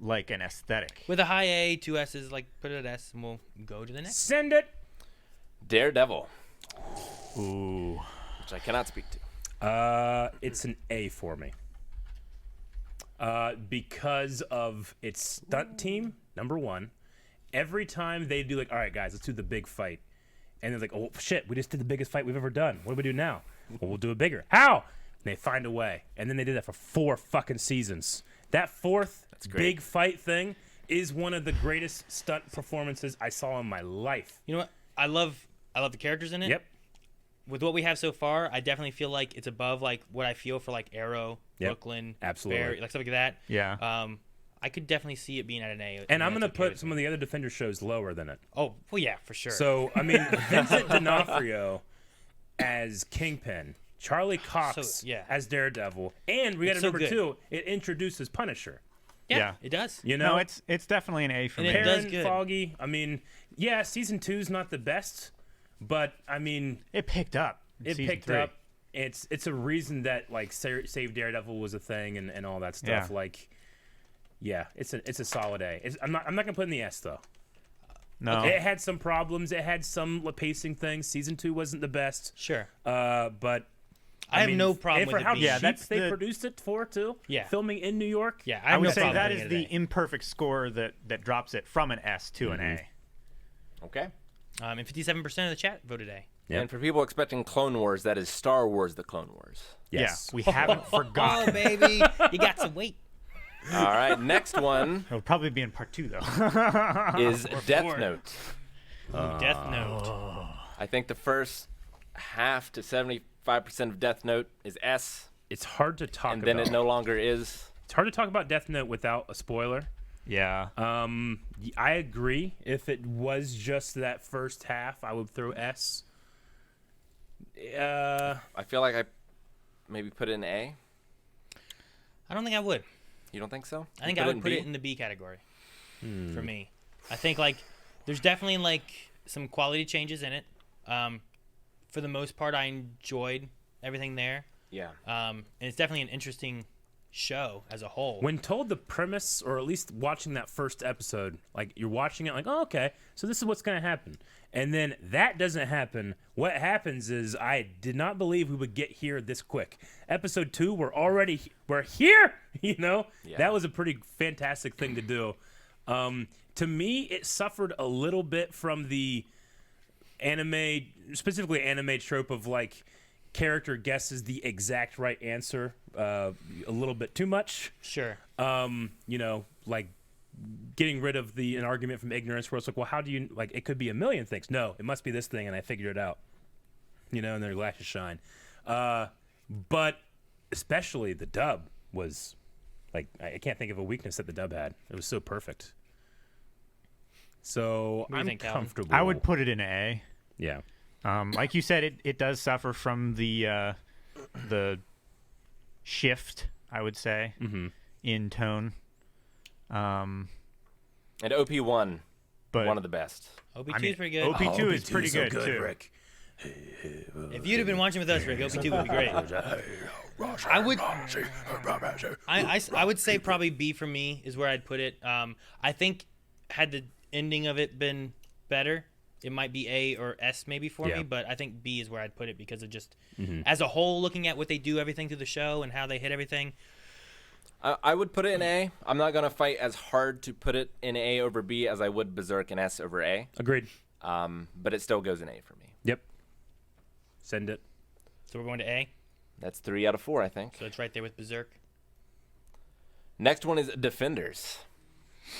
like an aesthetic. a high A, 2 S's. Like, put it at S, and we'll go to the next. Send it. Daredevil, Ooh. which I cannot speak to. It's an A for me. Because of its stunt team, number one. Every time they do like, all right, guys, let's do the big fight. And they're like, oh, shit, we just did the biggest fight we've ever done. What do we do now? Well, we'll do it bigger. How? And they find a way. And then they did that for 4 fucking seasons. That fourth great. big fight thing is one of the greatest stunt performances I saw in my life. You know what? I love the characters in it. Yep. With what we have so far, I definitely feel like it's above like what I feel for like Arrow, Yep. Brooklyn, Absolutely. Barry, like stuff like that. Yeah. I could definitely see it being at an A. And I'm going to put some of the other Defender shows lower than it. Oh, well, yeah, for sure. So, I mean, Vincent D'Onofrio as Kingpin, Charlie Cox So, yeah. as Daredevil, and we got to It's so remember, good. too, it introduces Punisher. yeah, it does. You know? No, it's definitely an A for And me. it does Aaron good. Foggy, I mean, yeah, season 2's not the best, but, I mean, It picked up. in it season picked 3. up. It's a reason that, like, Save Daredevil was a thing and all that stuff. Yeah. Like, yeah, it's a solid A. I'm not going to put it in the S, though. No. It had some problems. It had some pacing things. Season 2 wasn't the best. Sure. But I have mean, no problem and with for it how being. Yeah, cheap that's they the- produced it for too. Yeah. Filming in New York. Yeah, I have would no say problem that putting is it the at A. imperfect score that drops it from an S to an A. Okay. And 57% of the chat voted A. Yep. And for people expecting Clone Wars, that is Star Wars: The Clone Wars. Yes. Yeah, we haven't forgotten. Oh, baby, you got some weight. All right, next one It'll probably be in part 2 though. is Death four. Note. Death Note. I think the first half to 75% of Death Note is S, It's hard to talk and about. then it no longer is. It's hard to talk about Death Note without a spoiler. Yeah. I agree. If it was just that first half, I would throw S. I feel like I maybe put it in A. I don't think I would. You don't think so? I think I would put it in the B category for me. I think like there's definitely like some quality changes in it. For the most part, I enjoyed everything there. Yeah. And it's definitely an interesting show as a whole. When told the premise, or at least watching that first episode, like you're watching it like, oh, okay, so this is what's going to happen. And then that doesn't happen. What happens is I did not believe we would get here this quick. Episode 2, we're here, you know? Yeah. That was a pretty fantastic thing to do. To me, it suffered a little bit from the specifically anime trope of like, character guesses the exact right answer a little bit too much. Sure. You know, like getting rid of an argument from ignorance where it's like, well, how do you, like, it could be a million things. No, it must be this thing, and I figured it out. You know, and their glasses shine. But especially the dub was, like, I can't think of a weakness that the dub had. It was so perfect. So do you I'm think, Calvin? comfortable. I would put it in A. Yeah. Like you said, it does suffer from the shift, I would say, in tone. And OP1, But one of the best. OP2 is pretty good. OP2 is pretty so good too. Rick. If you'd have been watching with us, Rick, OP2 would be great. I would say probably B for me is where I'd put it. I think had the ending of it been better, it might be A or S maybe for me, but I think B is where I'd put it because of just as a whole, looking at what they do, everything through the show and how they hit everything. I would put it in A. I'm not going to fight as hard to put it in A over B as I would Berserk and S over A. Agreed. But it still goes in A for me. Yep. Send it. So we're going to A. That's 3 out of 4, I think. So it's right there with Berserk. Next one is Defenders.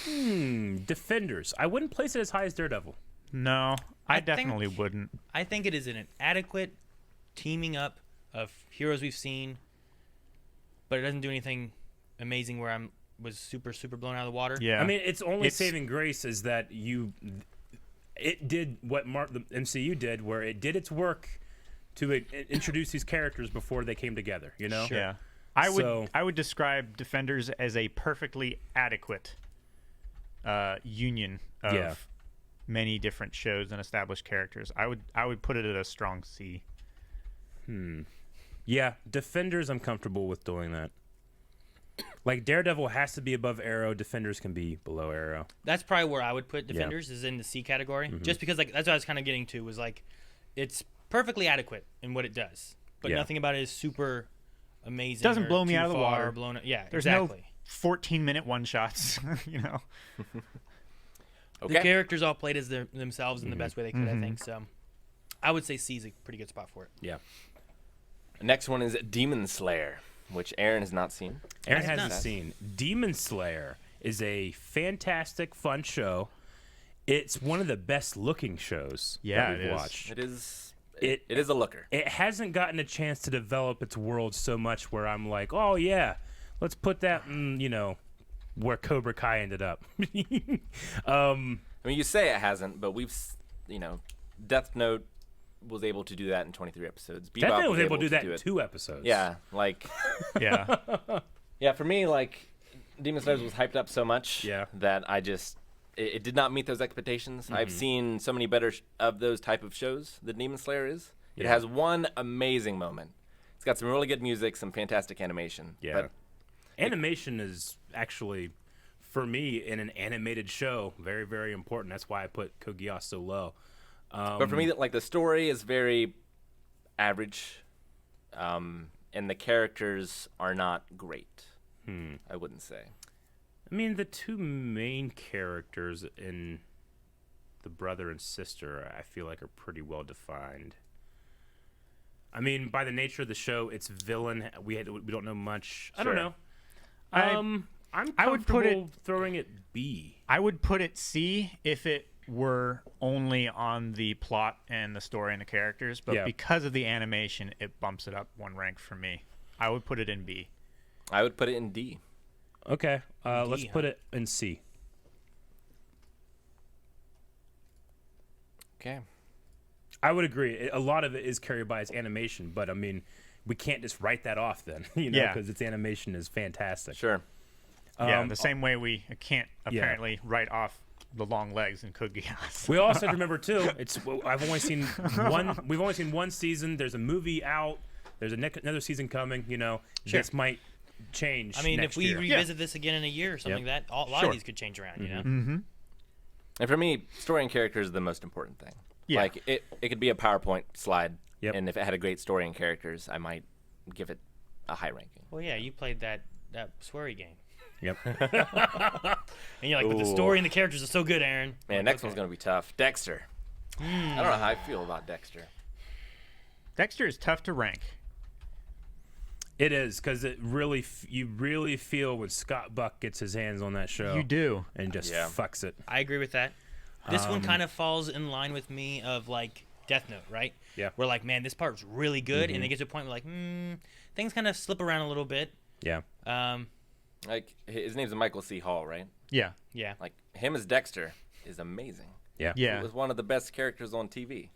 Defenders. I wouldn't place it as high as Daredevil. No, I think- definitely wouldn't. I think it is an adequate teaming up of heroes we've seen, but it doesn't do anything amazing where was super blown out of the water. Yeah. I mean, its only saving grace is that it did what the MCU did, where it did its work to introduce these characters before they came together. You know. Sure. Yeah. I would describe Defenders as a perfectly adequate union of many different shows and established characters. I would put it at a strong C. Yeah, Defenders, I'm comfortable with doing that. Like, Daredevil has to be above Arrow. Defenders can be below Arrow. That's probably where I would put Defenders is in the C category, just because like that's what I was kind of getting to was like it's perfectly adequate in what it does, but nothing about it is super amazing. Doesn't or blow me too out of the far water. Blown, yeah, There's exactly. no 14-minute one-shots, you know. Okay. The characters all played as themselves in the best way they could, I think. So I would say C is a pretty good spot for it. Yeah. Next one is Demon Slayer, which Aaron has not seen. Aaron I have hasn't not. seen. Demon Slayer is a fantastic, fun show. It's one of the best-looking shows Yeah, that we've it is. watched. It is. It- It is a looker. It hasn't gotten a chance to develop its world so much where I'm like, oh, yeah, let's put that, where Cobra Kai ended up. I mean, you say it hasn't, but Death Note was able to do that in 23 episodes. Bebop Definitely was able to do that in it. 2 episodes. Yeah, like, Yeah. yeah, for me, like, Demon Slayer was hyped up so much that it did not meet those expectations. I've seen so many better of those type of shows that Demon Slayer is. It has one amazing moment. It's got some really good music, some fantastic animation. Yeah. But Animation is actually, for me, in an animated show, very, very important. That's why I put Code Geass so low. But for me, like, the story is very average, and the characters are not great. I wouldn't say. I mean, the 2 main characters in the brother and sister, I feel like, are pretty well defined. I mean, by the nature of the show, it's villain. We don't know much. I don't Sure. know. I I would put it- throwing it B. I would put it C if it were only on the plot and the story and the characters, but Yeah. because of the animation, it bumps it up 1 rank for me. I would put it in B. I would put it in D. Okay, let's D, put it in C. Okay. I would agree. A lot of it is carried by its animation, but I mean, we can't just write that off then, Yeah. because its animation is fantastic. Sure. Yeah, the same way we can't apparently write off the long legs in Code Geass. We also have to remember too. I've only seen one. We've only seen 1 season. There's a movie out. There's another season coming. Sure. This might change. I mean, next if we year. revisit this again in a year or something, Yep. a lot Sure. of these could change around. You know. Mm-hmm. And for me, story and characters is the most important thing. Yeah. Like it could be a PowerPoint slide, Yep. and if it had a great story and characters, I might give it a high ranking. Well, yeah, you played that sweary game, Yep. and you're like, but the story and the characters are so good, Aaron. Man, Like, next okay. one's gonna be tough. Dexter. I don't know how I feel about Dexter. Dexter is tough to rank. It is because you really feel when Scott Buck gets his hands on that show. You do. and just Yeah. fucks it. I agree with that. This one kind of falls in line with me of like Death Note, right? Yeah. We're like, man, this part's really good, and they get to a point where like, things kind of slip around a little bit. Yeah. Like his name's Michael C. Hall, right? Yeah. Yeah. Like him as Dexter is amazing. Yeah. Yeah. He was one of the best characters on TV.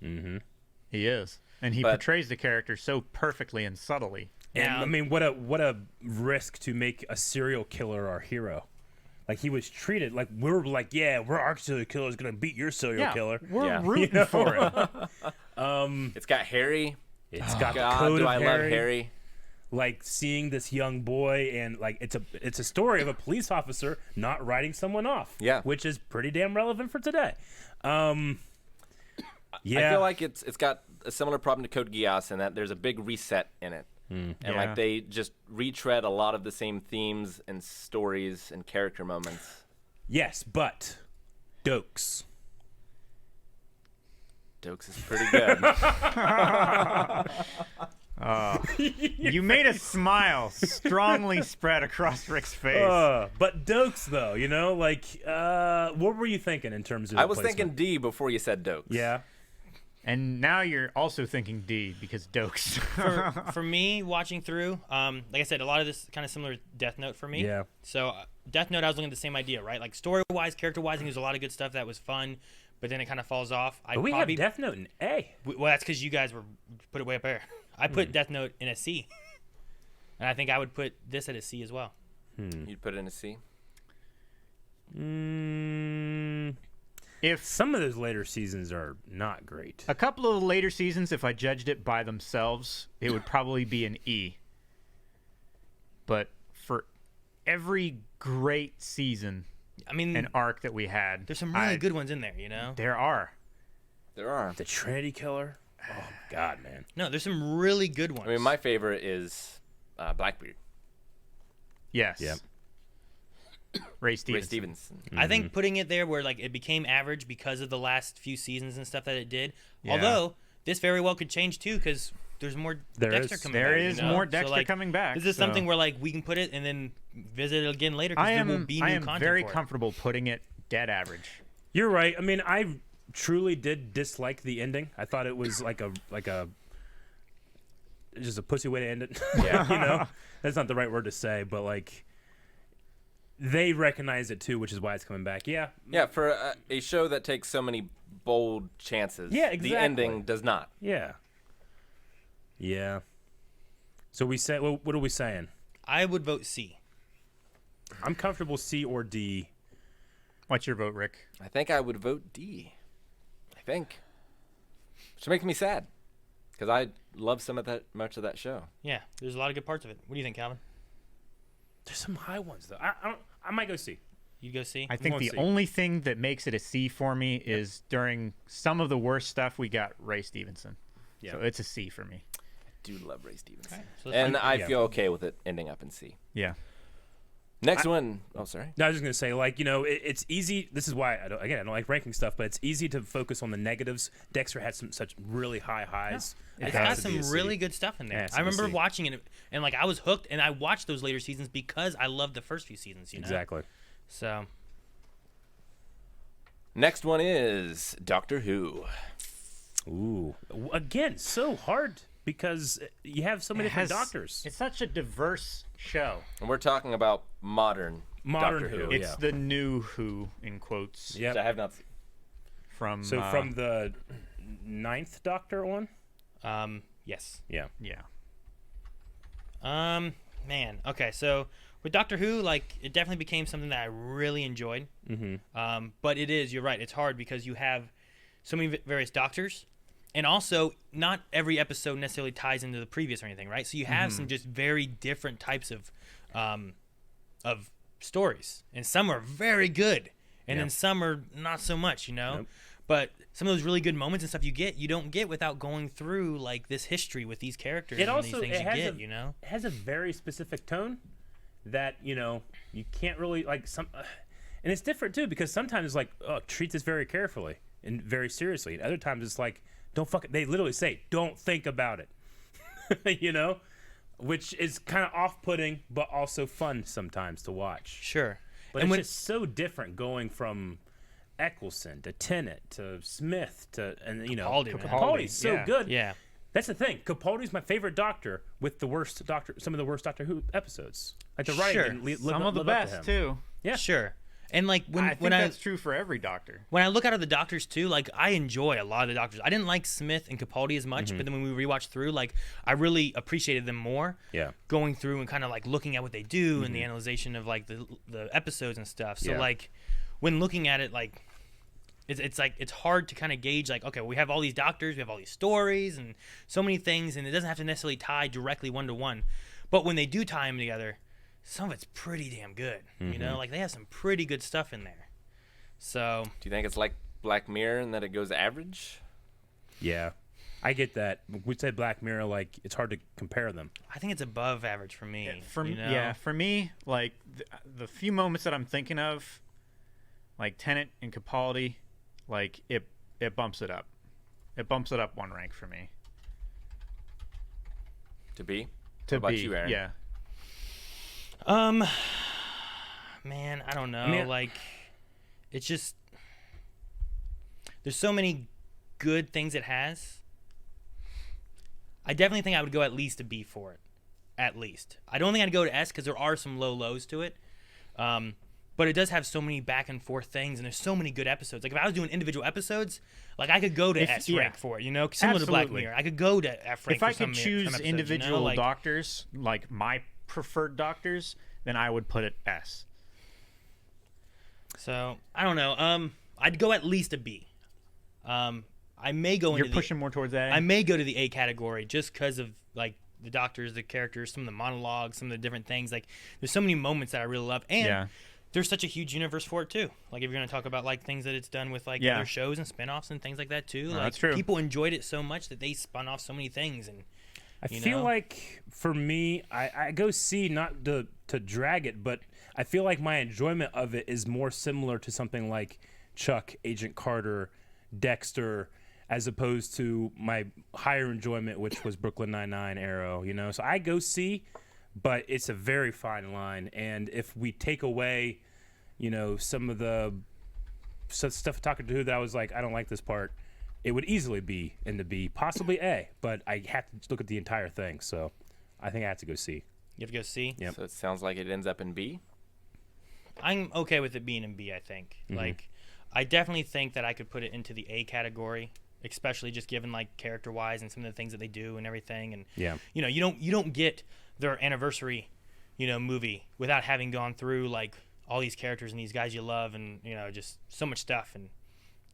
He is. And he But- portrays the character so perfectly and subtly. And Yeah. I mean, what a risk to make a serial killer our hero. Like he was treated like we're like, yeah, our serial killer is gonna beat your serial killer. We're Yeah. rooting for him. It's got Harry. It's got the God, code do of I love Harry. Like seeing this young boy, and like it's a story of a police officer not writing someone off. Yeah. which is pretty damn relevant for today. Yeah, I feel like it's got a similar problem to Code Geass in that there's a big reset in it. And Yeah. like they just retread a lot of the same themes and stories and character moments. yes, but Dokes. Dokes is pretty good. You made a smile strongly spread across Rick's face. But Dokes though, like what were you thinking in terms of? I was placement? thinking D before you said Dokes. Yeah. And now you're also thinking D because Dokes. For me, watching through, like I said, a lot of this kind of similar to Death Note for me. Yeah. So Death Note, I was looking at the same idea, right? Like story-wise, character-wise, I think there's a lot of good stuff that was fun, but then it kind of falls off. But we have Death Note in A. Well, that's because you guys put it way up there. I put Death Note in a C, and I think I would put this at a C as well. You'd put it in a C. If Some of those later seasons are not great. a couple of the later seasons, if I judged it by themselves, it would probably be an E. But for every great season I mean, and arc that we had, there's some really good ones in there, you know? There are. There are. The Trinity Killer. Oh God, man. No, there's some really good ones. I mean, my favorite is Blackbeard. Yes. Yep. Ray Ray Stevenson. Stevenson. I think putting it there where like it became average because of the last few seasons and stuff that it did. Yeah. Although this very well could change too because there's more There Dexter is. coming There back. is you know? more So, Dexter like, coming back. This is so something where like we can put it and then visit it again later because I there will be new am content very for it. comfortable putting it dead average. You're right. I mean, I truly did dislike the ending. I thought it was like a just a pussy way to end it. Yeah. That's not the right word to say, but like they recognize it too, which is why it's coming back. Yeah. Yeah, for a show that takes so many bold chances. Yeah, The exactly. ending does not. Yeah. Yeah. So we say, well, what are we saying? I would vote C. I'm comfortable C or D. What's your vote, Rick? I think I would vote D. I think. Which makes me sad. Because I love much of that show. Yeah, there's a lot of good parts of it. What do you think, Calvin? There's some high ones though. I might go C. You go C. I think going the C. only thing that makes it a C for me is during some of the worst stuff we got Ray Stevenson. Yeah. So it's a C for me. Do love Ray Stevenson. Alright, so let's And find- I yeah. feel okay with it ending up in C. Yeah. Next one. Oh, sorry. No, I was just gonna say, like, it's easy. This is why I don't like ranking stuff, but it's easy to focus on the negatives. Dexter had such really high highs. It's It got has to be some a C. really good stuff in there. Yeah, it's I remember a C. watching it, and like I was hooked, and I watched those later seasons because I loved the first few seasons. You know. Exactly. So Next one is Doctor Who. Ooh, again, so hard because you have so many different doctors. It's such a diverse show. And we're talking about modern Modern Doctor Who. Who. It's yeah. the new Who in quotes Yep. Which I have not seen. from So from the 9th Doctor on. yes. Yeah. yeah. Man. Okay. So with Doctor Who, like it definitely became something that I really enjoyed. Mm-hmm. But it is. You're right. It's hard because you have so many various doctors, And also, not every episode necessarily ties into the previous or anything, right? So you have some just very different types of stories, and some are very good, and then some are not so much, you know. Yep. But some of those really good moments and stuff you don't get without going through like this history with these characters and these things you know. It has a very specific tone that you can't really like some, and it's different too because sometimes it's like treat this very carefully and very seriously, and other times it's like don't fuck it. They literally say don't think about it, you know, which is kind of off-putting but also fun sometimes to watch. Sure, but it's just so different going from Eccleston to Tennant to Smith to Capaldi's so good. Yeah, that's the thing. Capaldi's my favorite Doctor with some of the worst Doctor Who episodes. Like the writing, some of the best too. Yeah, sure. And like when that's true for every Doctor. When I look out of the Doctors too, like I enjoy a lot of the Doctors. I didn't like Smith and Capaldi as much, but then when we rewatched through, like I really appreciated them more. Yeah, going through and kind of like looking at what they do and the analyzation of like the episodes and stuff. So like when looking at it, like it's like it's hard to kind of gauge like, okay, we have all these Doctors, we have all these stories and so many things, and it doesn't have to necessarily tie directly one to one, but when they do tie them together, some of it's pretty damn good. You know, like they have some pretty good stuff in there. So do you think it's like Black Mirror and that it goes average? Yeah, I get that. We say Black Mirror, like it's hard to compare them. I think it's above average for me. For me, like the few moments that I'm thinking of, like Tennant and Capaldi, like it bumps it up. It bumps it up one rank for me. To be? To What about be, you, Aaron? yeah. Man, I don't know. Like, it's just there's so many good things it has. I definitely think I would go at least a B for it. At least. I don't think I'd go to S because there are some low lows to it. But it does have so many back and forth things, and there's so many good episodes. Like if I was doing individual episodes, like I could go to S rank for it, you know, similar to Black Mirror. I could go to F rank. If I could choose individual like, Doctors, like my preferred Doctors, then I would put it S. So I don't know. I'd go at least a B. I may go. You're pushing more towards A. I may go to the A category just because of like the Doctors, the characters, some of the monologues, some of the different things. Like there's so many moments that I really love, and there's such a huge universe for it too. Like if you're going to talk about like things that it's done with like other shows and spin-offs and things like that too. Like that's true. People enjoyed it so much that they spun off so many things. And I feel like for me, I go C not to drag it, but I feel like my enjoyment of it is more similar to something like Chuck, Agent Carter, Dexter, as opposed to my higher enjoyment, which was Brooklyn Nine-Nine, Arrow. You know, so I go C. But it's a very fine line, and if we take away, you know, some of the stuff talking to who that I was like, I don't like this part, it would easily be in the B, possibly A. But I have to look at the entire thing, so I think I have to go C. You have to go C? Yep. So it sounds like it ends up in B? I'm okay with it being in B, I think. Like, I definitely think that I could put it into the A category, especially just given, like, character-wise and some of the things that they do and everything. And, you know, you don't get their anniversary, you know, movie without having gone through like all these characters and these guys you love and, you know, just so much stuff. And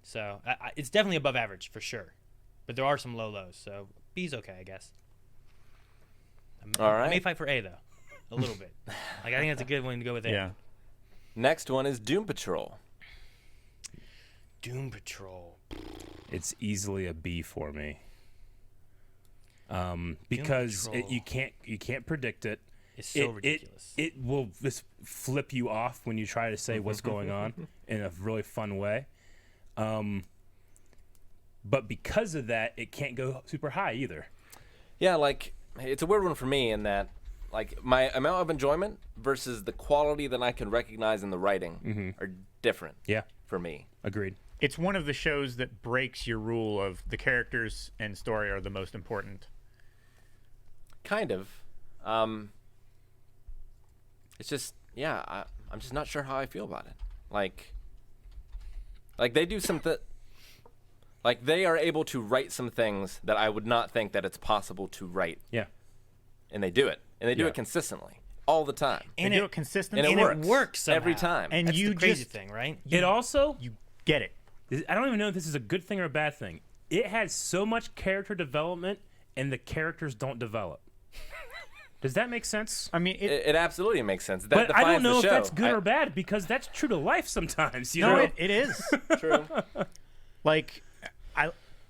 so it's definitely above average for sure, but there are some low lows. So B's okay, I guess. All right. I may fight for A though, a little bit. Like I think that's a good one to go with A. Yeah. Next one is Doom Patrol. Doom Patrol. It's easily a B for me. Because you can't predict it. It's so ridiculous. It will just flip you off when you try to say what's going on in a really fun way. But because of that, it can't go super high either. Yeah, like it's a weird one for me in that like my amount of enjoyment versus the quality that I can recognize in the writing are different. Yeah, for me. Agreed. It's one of the shows that breaks your rule of the characters and story are the most important. Kind of. It's just, I'm just not sure how I feel about it. Like they do something, like they are able to write some things that I would not think that it's possible to write. Yeah. And they do it. And they do it consistently. All the time. And they do it consistently. And it works somehow. every time. And That's you the crazy just thing, right? It also, you get it. I don't even know if this is a good thing or a bad thing. it has so much character development, and the characters don't develop. Does that make sense? I mean, It absolutely makes sense. That But I don't defines the know if show. that's good or bad, because that's true to life sometimes. You no, know? it is. True. Like,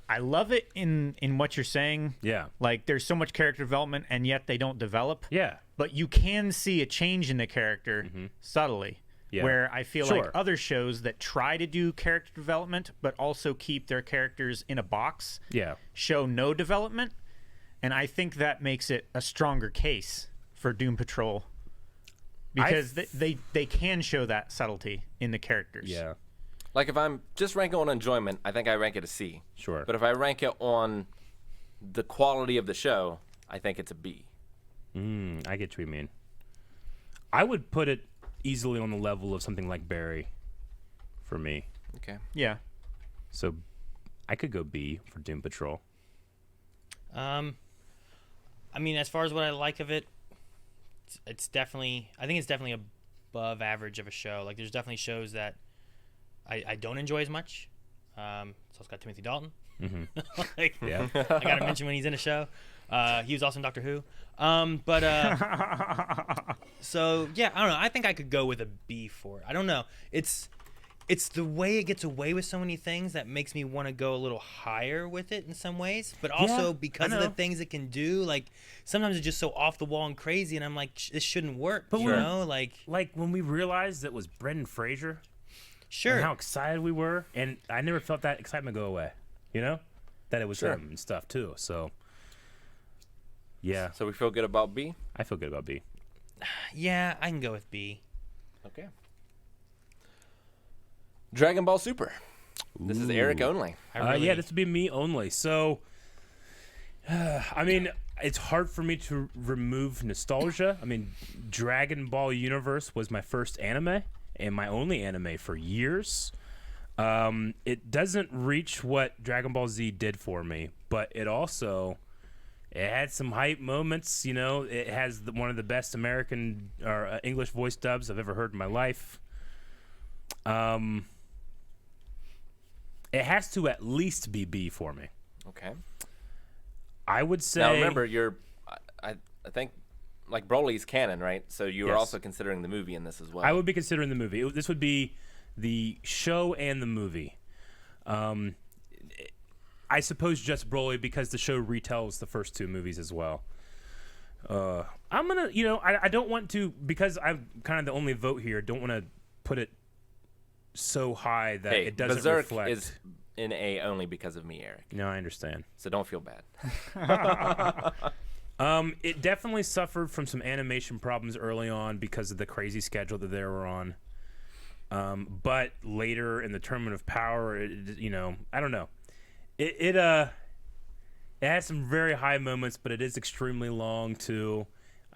I love it in what you're saying. Yeah. Like, there's so much character development, and yet they don't develop. Yeah. But you can see a change in the character subtly. Yeah. Where I feel Sure. like other shows that try to do character development, but also keep their characters in a box, Yeah. show no development. And I think that makes it a stronger case for Doom Patrol. Because they can show that subtlety in the characters. Yeah. Like if I'm just ranking on enjoyment, I think I rank it a C. Sure. But if I rank it on the quality of the show, I think it's a B. I get what you mean. I would put it easily on the level of something like Barry for me. Okay. Yeah. So I could go B for Doom Patrol. I mean, as far as what I like of it, it's definitely. I think it's definitely above average of a show. Like, there's definitely shows that I don't enjoy as much. It's also got Timothy Dalton. Like, Yeah. I gotta mention when he's in a show. He was also in Doctor Who. So yeah, I don't know. I think I could go with a B for it. I don't know. It's the way it gets away with so many things that makes me want to go a little higher with it in some ways, but also because of the things it can do. Like, sometimes it's just so off the wall and crazy, and I'm like, this shouldn't work. But you know, like when we realized it was Brendan Fraser, sure, and how excited we were, and I never felt that excitement go away. You know, that it was him and stuff too. So yeah, So we feel good about B? I feel good about B. yeah, I can go with B. Okay. Dragon Ball Super. This is Eric only. Yeah, this would be me only. So, I mean, it's hard for me to remove nostalgia. I mean, Dragon Ball Universe was my first anime and my only anime for years. It doesn't reach what Dragon Ball Z did for me, but it had some hype moments. You know, it has one of the best American or English voice dubs I've ever heard in my life. It has to at least be B for me. Okay. I would say. Now remember, I think, like, Broly's canon, right? So you were Yes. also considering the movie in this as well. I would be considering the movie. This would be the show and the movie. I suppose just Broly because the show retells the first two movies as well. I'm gonna, I don't want to, because I'm kind of the only vote here. Don't want to put it so high that it doesn't Berserk reflect. is in A only because of me, Eric. No, I understand. So don't feel bad. It definitely suffered from some animation problems early on because of the crazy schedule that they were on. But later in the Tournament of Power, I don't know. It has some very high moments, but it is extremely long too.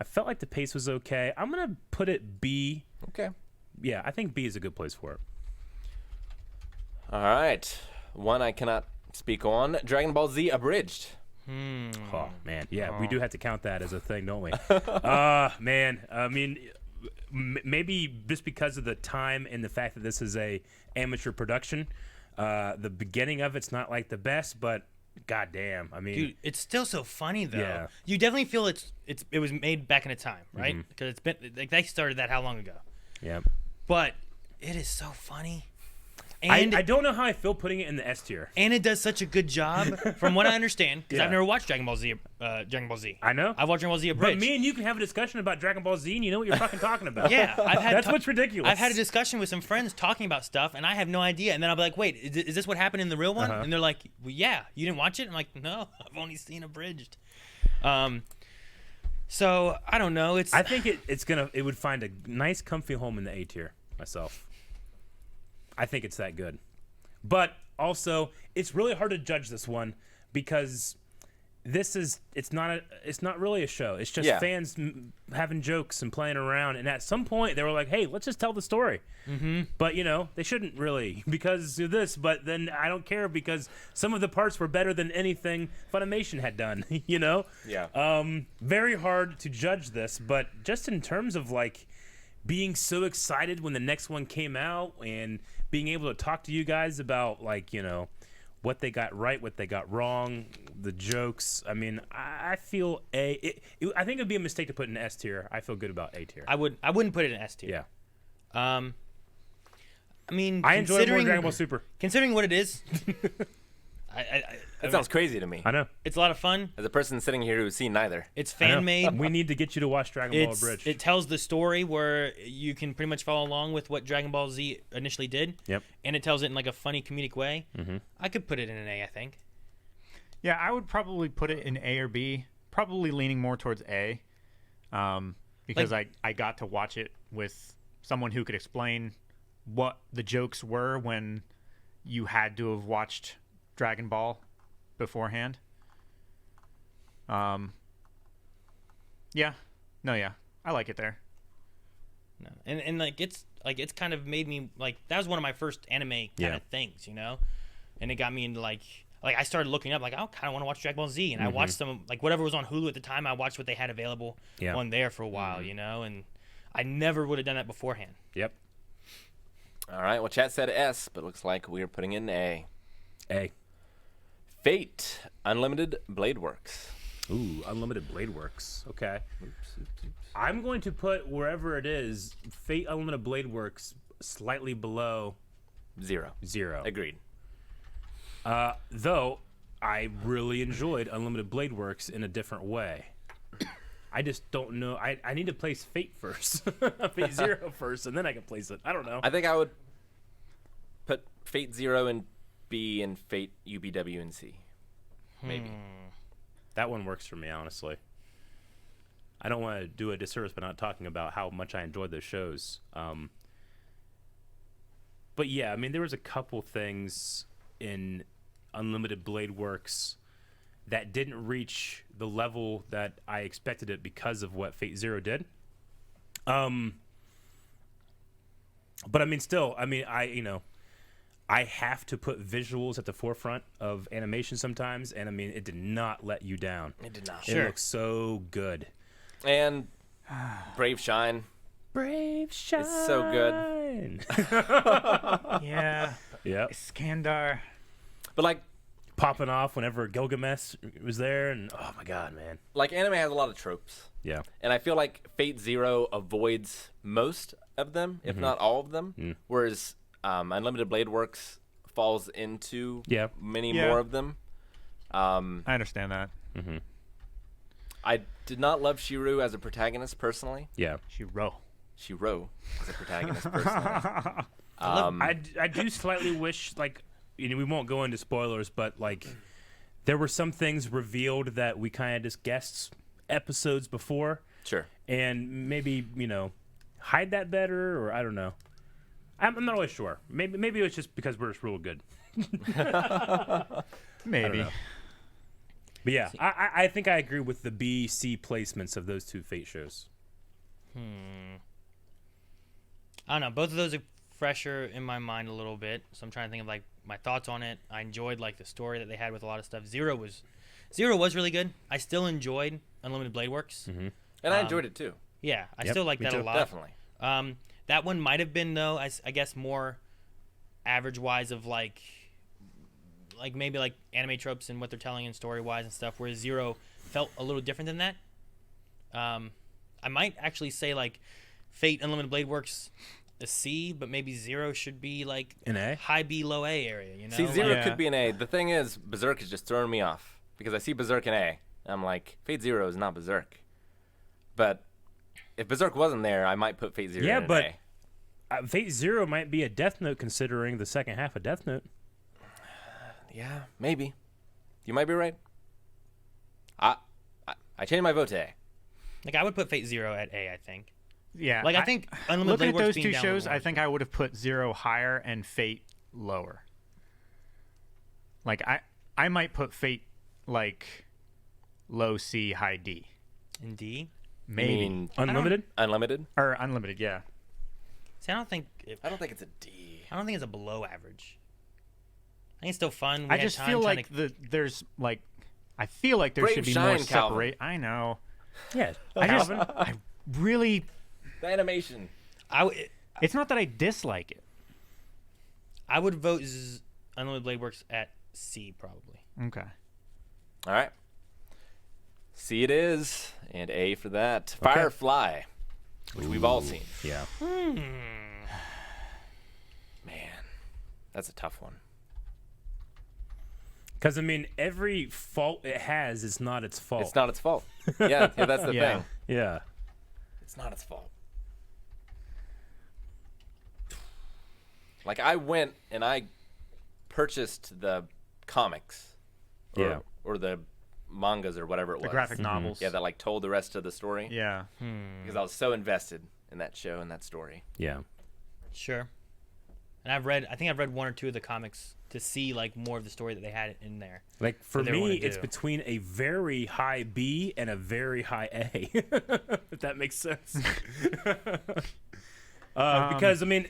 I felt like the pace was okay. I'm gonna put it B. Okay. Yeah, I think B is a good place for it. All right. One I cannot speak on. Dragon Ball Z Abridged. Oh man, yeah, we do have to count that as a thing, don't we? Man, I mean, maybe just because of the time and the fact that this is a amateur production, the beginning of it's not like the best, but goddamn, I mean, Dude, it's still so funny though. Yeah. You definitely feel it was made back in a time, right? Because it's been like they started that how long ago? yeah. But it is so funny. And I don't know how I feel putting it in the S tier. and it does such a good job, from what I understand, because Yeah. I've never watched Dragon Ball Z. Dragon Ball Z. I know. I've watched Dragon Ball Z But Abridged. me and you can have a discussion about Dragon Ball Z, and you know what you're fucking talking about. Yeah, That's what's ridiculous. I've had a discussion with some friends talking about stuff, and I have no idea. And then I'll be like, "Wait, is this what happened in the real one?" And they're like, well, "Yeah, you didn't watch it." I'm like, "No, I've only seen Abridged." So I don't know. I think it would find a nice, comfy home in the A tier myself. I think it's that good. But also, it's really hard to judge this one because it's not really a show. It's just fans having jokes and playing around. And at some point, they were like, "Hey, let's just tell the story." Mm-hmm. But they shouldn't really because of this. But then I don't care because some of the parts were better than anything Funimation had done. Yeah. Very hard to judge this, but just in terms of like being so excited when the next one came out and being able to talk to you guys about like what they got right, what they got wrong, the jokes. I mean, I feel I think it would be a mistake to put in S tier. I feel good about A tier. I wouldn't put it in S tier. Yeah. I mean, I enjoy more Dragon Ball Super. Considering what it is, That sounds crazy to me. I know. it's a lot of fun. As a person sitting here who's seen neither. It's I know. fan made. We need to get you to watch Dragon Ball Abridged. It tells the story where you can pretty much follow along with what Dragon Ball Z initially did. Yep. And it tells it in like a funny comedic way. Mm-hmm. I could put it in an A, I think. Yeah, I would probably put it in A or B. Probably leaning more towards A, because I got to watch it with someone who could explain what the jokes were when you had to have watched Dragon Ball beforehand. Yeah, I like it there. No. And it's kind of made me like, that was one of my first anime kind of things, you know, and it got me into like I started looking up like, I kind of want to watch Dragon Ball Z, and I watched some like whatever was on Hulu at the time. I watched what they had available on there for a while, you know, and I never would have done that beforehand. Yep. All right. Well, chat said S, but looks like we're putting in A. A. Fate Unlimited Blade Works. Ooh, Unlimited Blade Works. Okay. Oops. I'm going to put wherever it is, Fate Unlimited Blade Works slightly below 0. Agreed. Though I really enjoyed Unlimited Blade Works in a different way. I just don't know. I need to place Fate first. Fate 0 first, and then I can place it. I don't know. I think I would put Fate 0 in B and Fate UBW in C. Maybe. That one works for me, honestly. I don't want to do a disservice by not talking about how much I enjoyed those shows. But yeah, I mean, there was a couple things in Unlimited Blade Works that didn't reach the level that I expected it because of what Fate Zero did. But I mean, still, I mean, I have to put visuals at the forefront of animation sometimes, and I mean, it did not let you down. It did not. It looks so good. And Brave Shine. Brave Shine. It's so good. Yeah. Yep. Iskandar. But like, Popping off whenever Gilgamesh was there, and oh my god, man. like anime has a lot of tropes. Yeah. And I feel like Fate Zero avoids most of them, if not all of them. Whereas Unlimited Blade Works falls into many more of them. I understand that. I did not love Shiru as a protagonist personally. Yeah. Shiro as a protagonist personally. I do slightly wish, like, you know, we won't go into spoilers, but like, there were some things revealed that we kind of just guessed episodes before. Sure. And maybe, you know, hide that better, or I don't know. I'm not really sure. Maybe it was just because we're just real good. Maybe. But yeah, I think I agree with the B, C placements of those two Fate shows. I don't know. Both of those are fresher in my mind a little bit, so I'm trying to think of like my thoughts on it. I enjoyed like the story that they had with a lot of stuff. Zero was really good. I still enjoyed Unlimited Blade Works, And I enjoyed it too. Yeah, I still like that a lot. Definitely. That one might have been though, I guess more average wise of like maybe like anime tropes and what they're telling and story wise and stuff. Whereas Zero felt a little different than that. I might actually say like Fate Unlimited Blade Works a C, but maybe Zero should be like an A, high B, low A area. You know, see, Zero could be an A. The thing is, Berserk is just throwing me off because I see Berserk in A, and I'm like, Fate Zero is not Berserk. But if Berserk wasn't there, I might put Fate Zero in an A. Fate Zero might be a Death Note considering the second half of Death Note. Yeah, maybe. You might be right. I changed my vote to A. Like I would put Fate Zero at A, I think. Yeah. Like I think Unlimited looking Blade at Works those being two down shows, lower. I think I would have put Zero higher and Fate lower. Like I might put Fate like low C, high D. in D. Maybe. You mean Unlimited? Unlimited? Or unlimited, yeah. See, I don't think I don't think it's a D. I don't think it's a below average. I think it's still fun. I just feel like there's like I feel like there Brave should be Shine, more Calvin. separate. I know. Yeah. I really The animation. it's not that I dislike it. I would vote Unlimited Blade Works at C probably. Okay. All right. C it is, and A for that. Firefly, which we've all seen. Yeah. Man, that's a tough one. Because, I mean, every fault it has is not its fault. It's not its fault. Yeah, that's the Yeah. thing. Yeah. It's not its fault. Like, I went and I purchased the comics. Yeah. Or the mangas or whatever it was. The graphic novels. Yeah, that, like, told the rest of the story. Yeah. Because I was so invested in that show and that story. Yeah. Sure. And I think I've read one or two of the comics to see like more of the story that they had in there. Like, for they wanna me, it's do. between a very high B and a very high A, if that makes sense. Because, I mean,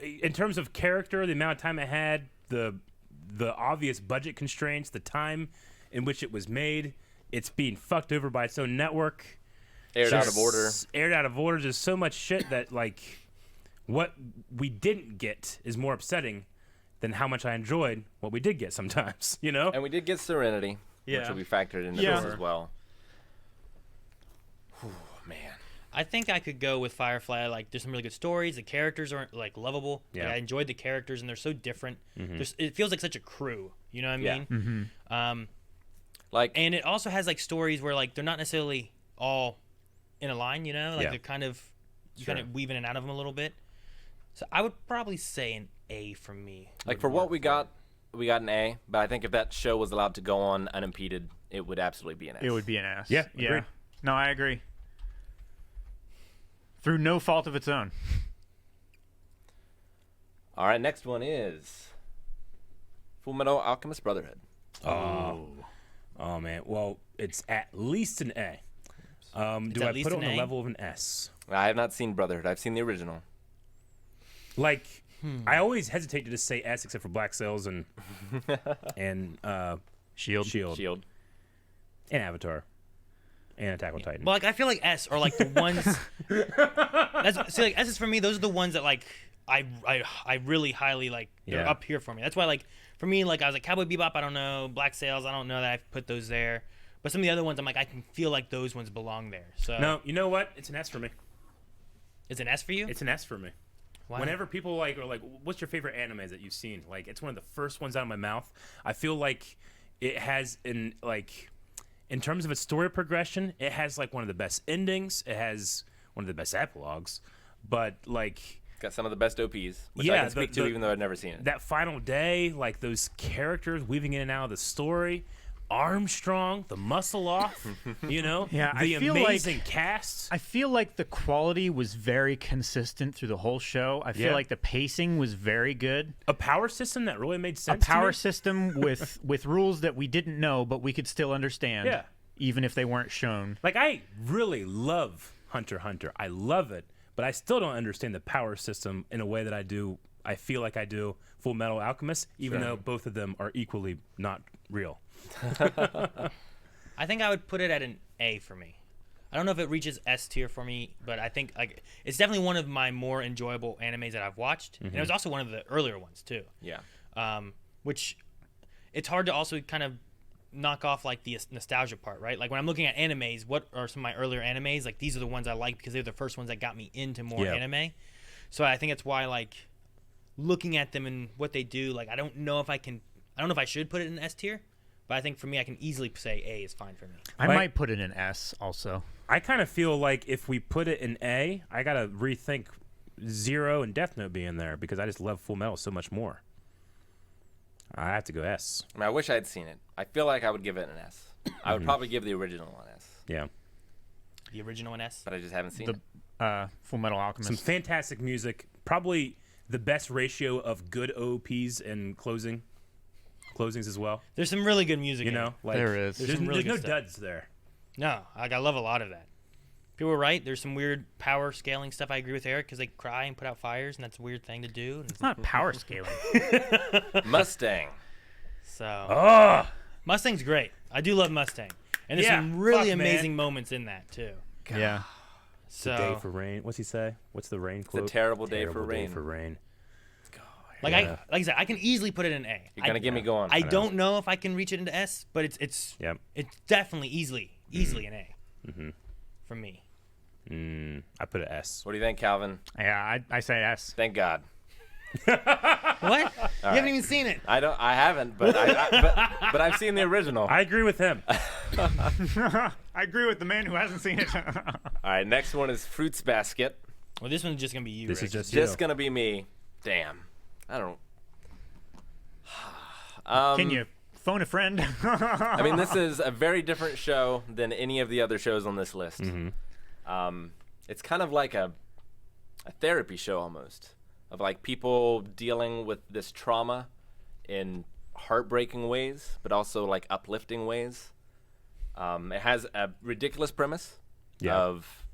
in terms of character, the amount of time it had, the obvious budget constraints, the time in which it was made, it's being fucked over by its own network. Aired out of order. Aired out of order. There's so much shit that, like, what we didn't get is more upsetting than how much I enjoyed what we did get sometimes, you know? And we did get Serenity, which Yeah. will be factored into Yeah. this as well. Whew, man. I think I could go with Firefly. Like, there's some really good stories. The characters are like lovable. Yeah. Like, I enjoyed the characters, and they're so different. It feels like such a crew. You know what I Yeah. mean? Like, And it also has like stories where like they're not necessarily all in a line. You know, like Yeah. they're kind of you kind of weave in and out of them a little bit. So I would probably say an A for me. for what we got an A. But I think if that show was allowed to go on unimpeded, it would absolutely be an S. It would be an S. Yeah, Yeah. agreed. No, I agree. Through no fault of its own. All right, next one is Full Metal Alchemist Brotherhood. Oh, man. Well, it's at least an A. Do at Hmm. I least put it an on the A? level of an S? I have not seen Brotherhood. I've seen the original. Like, I always hesitate to just say S except for Black Sails and Shield. Shield and Avatar and Attack on Titan. Well, like I feel like S are like the ones. Like S is for me. Those are the ones that like I really highly like. They're Yeah. up here for me. That's why like for me like I was like Cowboy Bebop. I don't know Black Sails. I don't know that I've put those there. But some of the other ones, I'm like I can feel like those ones belong there. So No, you know what? It's an S for me. it's an S for you. It's an S for me. Why? Whenever people like are like, "What's your favorite anime that you've seen?" Like, it's one of the first ones out of my mouth. I feel like it has in terms of its story progression, it has like one of the best endings. It has one of the best epilogues, but like Got some of the best OPs, which I Yeah, can speak to even though I've never seen it. that final day, like those characters weaving in and out of the story. Armstrong, the muscle off, you know, Yeah, the I feel like- amazing cast. I feel like the quality was very consistent through the whole show. I feel Yeah. like the pacing was very good. A power system that really made A sense. power to me. system with rules that we didn't know, but we could still understand. Yeah. Even if they weren't shown. Like, I really love Hunter x Hunter. I love it, but I still don't understand the power system in a way that I feel like I do Full Metal Alchemist, even though both of them are equally not real. I think I would put it at an A for me. I don't know if it reaches S tier for me, but I think like it's definitely one of my more enjoyable animes that I've watched, and it was also one of the earlier ones too. Yeah. Which it's hard to also kind of knock off like the nostalgia part, right? Like when I'm looking at animes, what are some of my earlier animes? Like these are the ones I like because they're the first ones that got me into more Yeah. anime. So I think it's why like looking at them and what they do, like I don't know if I should put it in S tier, but I think for me I can easily say A is fine for me. I Like- might put it in S also. I kind of feel like if we put it in A, I gotta rethink Zero and Death Note being there because I just love Full Metal so much more. I have to go S. I mean, I wish I had seen it. I feel like I would give it an S. I would probably give the original an S, Yeah. The original an S. but I just haven't seen it. Full Metal Alchemist. Some fantastic music. Probably the best ratio of good OPs and closings as well. There's some really good music. You in know, it. like There is. There's some really no good stuff. duds there. No, like I love a lot of that. People were right. There's some weird power scaling stuff. I agree with Eric because they cry and put out fires, and that's a weird thing to do. And It's not power scaling. Mustang. so Oh, Mustang's great. I do love Mustang, and there's Yeah, some really fuck, man. amazing moments in that too. Yeah. So day for rain. What's he say? What's the rain a quote? terrible day for Terrible rain. Day for rain. Like Yeah. like I said, I can easily put it in A. You're gonna get me going. I don't know if I can reach it into S, but it's Yep. it's definitely easily an A. For me. I put an S. What do you think, Calvin? Yeah, I say S. Thank God. What? You haven't even seen it. I haven't, but but I've seen the original. I agree with him. I agree with the man who hasn't seen it. All right, next one is Fruits Basket. Well, this one's just gonna be you. This Rick. is just Just you. gonna be me. Damn. I don't. Can you phone a friend? I mean, this is a very different show than any of the other shows on this list. It's kind of like a therapy show almost, of like people dealing with this trauma in heartbreaking ways, but also like uplifting ways. It has a ridiculous premise of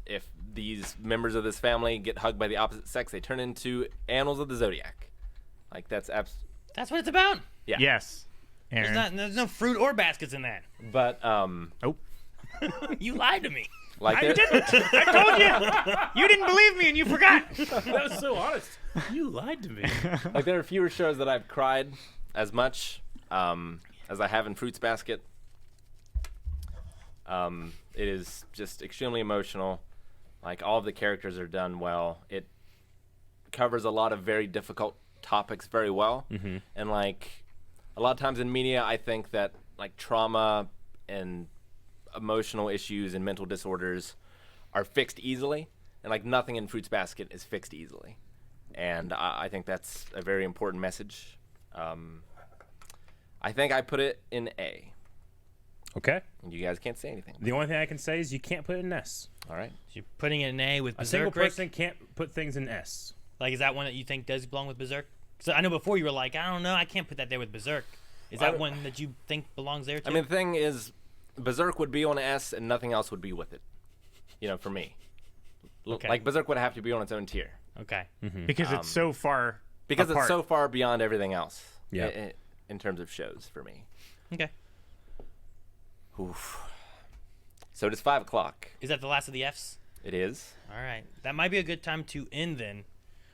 if these members of this family get hugged by the opposite sex, they turn into animals of the zodiac. Like that's That's what it's about. yeah. Yes. Aaron. There's no fruit or baskets in that. But Oh. You lied to me. like I there- didn't. I told you. You didn't believe me and you forgot. That was so honest. You lied to me. like there are fewer shows that I've cried as much as I have in Fruits Basket. It is just extremely emotional. Like all of the characters are done well. It covers a lot of very difficult topics very well. And like a lot of times in media, I think that like trauma and emotional issues and mental disorders are fixed easily. And like nothing in Fruits Basket is fixed easily. And I think that's a very important message. I think I put it in A. Okay. And you guys can't say anything. The only thing I can say is you can't put it in S. All right. So you're putting it in A with A single Berserk. Rick? person can't put things in S. Like, is that one that you think does belong with Berserk? So I know before you were like, I don't know, I can't put that there with Berserk. Is that one that you think belongs there too? I mean, the thing is, Berserk would be on S and nothing else would be with it. You know, for me. Okay. Like, Berserk would have to be on its own tier. Okay. Because it's so far Because apart. it's so far beyond everything else. Yeah. In terms of shows for me. Okay. Oof. So does 5 o'clock. Is that the last of the Fs? It is. All right. That might be a good time to end then.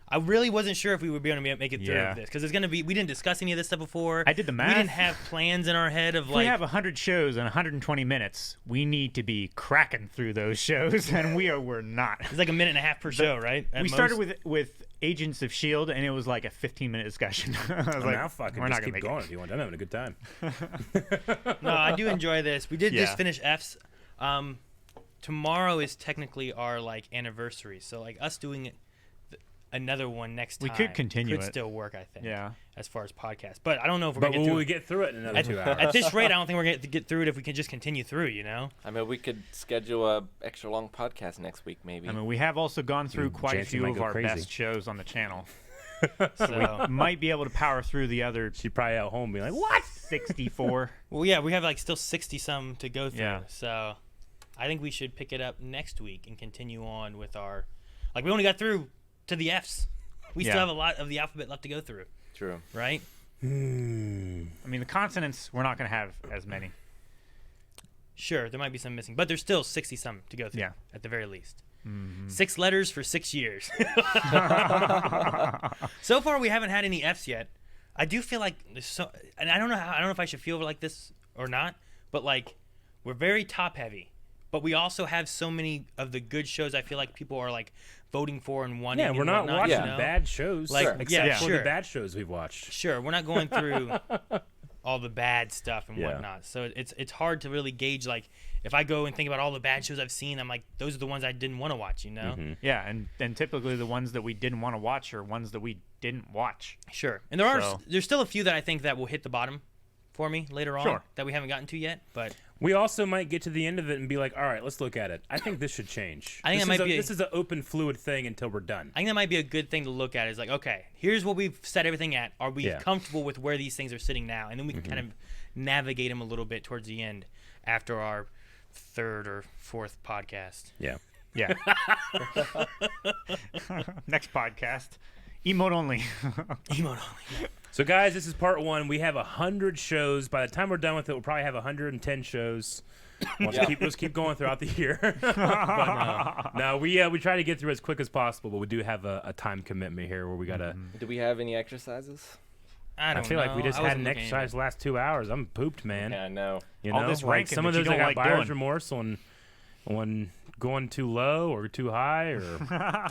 I really wasn't sure if we would be able to make it through Yeah. this because it's gonna be. We didn't discuss any of this stuff before. I did the math. We didn't have plans in our head of If like. we have 100 shows and 120 minutes, we need to be cracking through those shows, and we're not. It's like a minute and a half per show, right? At We most? started with Agents of S.H.I.E.L.D., and it was like a 15-minute discussion. I was like, Now fucking we're just not going to keep make going it. if you want. I'm having a good time. No, I do enjoy this. We did Yeah. just finish Fs. Tomorrow is technically our like anniversary, so like us doing another one next time. We could continue could it. still work, I think. Yeah. As far as podcasts, but I don't know if we're But gonna get will through. we get through it in another 2 hours? At this rate, I don't think we're going to get through it if we can just continue through. You know. I mean, we could schedule a extra long podcast next week, maybe. I mean, we have also gone through quite a Jancy few might of go our crazy. best shows on the channel. So, Might be able to power through the other She'd probably at home be like, "What?" 64. well, yeah, we have like still 60 some to go through. Yeah. So, I think we should pick it up next week and continue on with our. Like we only got through to the Fs. We Yeah. still have a lot of the alphabet left to go through, True. right? I mean, the consonants, we're not going to have as many. Sure, there might be some missing, but there's still 60 some to go through. Yeah. At the very least. 6 letters for 6 years. So far, we haven't had any Fs yet. I do feel like there's so, and I don't know if I should feel like this or not, but like we're very top heavy, but we also have so many of the good shows. I feel like people are like voting for and wanting. Yeah, we're and not whatnot, watching you know? bad shows. Like, Sure. except yeah, for sure. the bad shows we've watched. Sure, we're not going through all the bad stuff and Yeah. whatnot. So it's hard to really gauge. Like if I go and think about all the bad shows I've seen, I'm like, those are the ones I didn't want to watch. You know. Yeah, and typically the ones that we didn't want to watch are ones that we didn't watch. Sure, and there's So- still a few that I think that will hit the bottom for me later on Sure. that we haven't gotten to yet. But We also might get to the end of it and be like, "All right, let's look at it. I think this should change. I think this it might be this is an open, fluid thing until we're done." I think that might be a good thing to look at. Is like, okay, here's what we've set everything at. Are we Yeah. comfortable with where these things are sitting now? And then we can kind of navigate them a little bit towards the end after our 3rd or 4th podcast. Yeah. Yeah. Next podcast. Emote only. Emote only. So, guys, this is part 1. We have 100 shows. By the time we're done with it, we'll probably have 110 shows. Let's keep going throughout the year. But no, we try to get through as quick as possible, but we do have a time commitment here where we gotta. Do we have any exercises? I feel like we just had an exercise the last 2 hours. I'm pooped, man. Yeah, I know. You All know, this like ranking some of that you those I don't got like buyer's doing. remorse on going too low or too high, or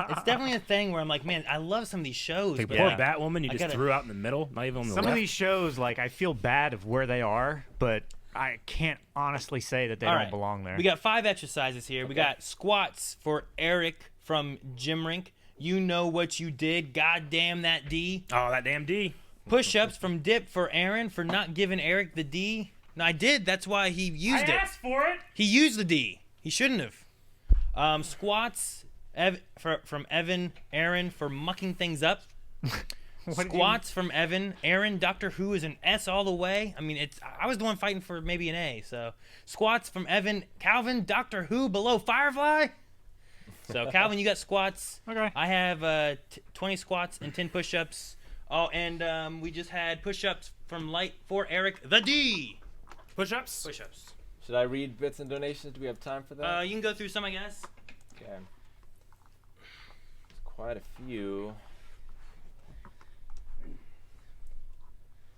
It's definitely a thing where I'm like, man, I love some of these shows. like but poor Batwoman, you I just gotta- threw out in the middle, not even on the Some left. of these shows, like, I feel bad of where they are, but I can't honestly say that they All don't right. belong there. We got 5 exercises here. We got squats for Eric from Gym Rink. You know what you did. Goddamn that D. Oh, that damn D. Push-ups from Dip for Aaron for not giving Eric the D. No, I did. That's why he used it. asked for it. He used the D. He shouldn't have. Squats from Evan, Aaron for mucking things up. Squats from Evan, Aaron. Doctor Who is an S all the way. I mean, I was the one fighting for maybe an A. So squats from Evan, Calvin. Doctor Who below Firefly. So Calvin, you got squats. Okay. I have 20 squats and 10 push-ups. Oh, and we just had push-ups from Light for Eric, the D. Push-ups. Push-ups. Should I read bits and donations? Do we have time for that? You can go through some, I guess. Okay. There's quite a few.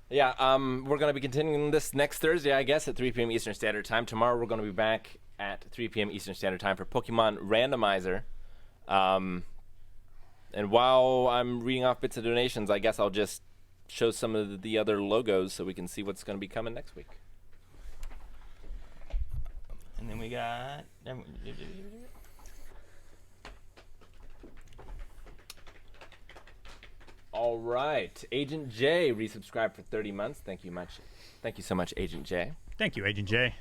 Yeah, we're going to be continuing this next Thursday, I guess, at 3 p.m. Eastern Standard Time. Tomorrow we're going to be back at 3 p.m. Eastern Standard Time for Pokemon Randomizer. And while I'm reading off bits of donations, I guess I'll just show some of the other logos so we can see what's going to be coming next week. And then we got... All right. Agent J resubscribed for 30 months. Thank you much. Thank you so much, Agent J. Thank you, Agent J.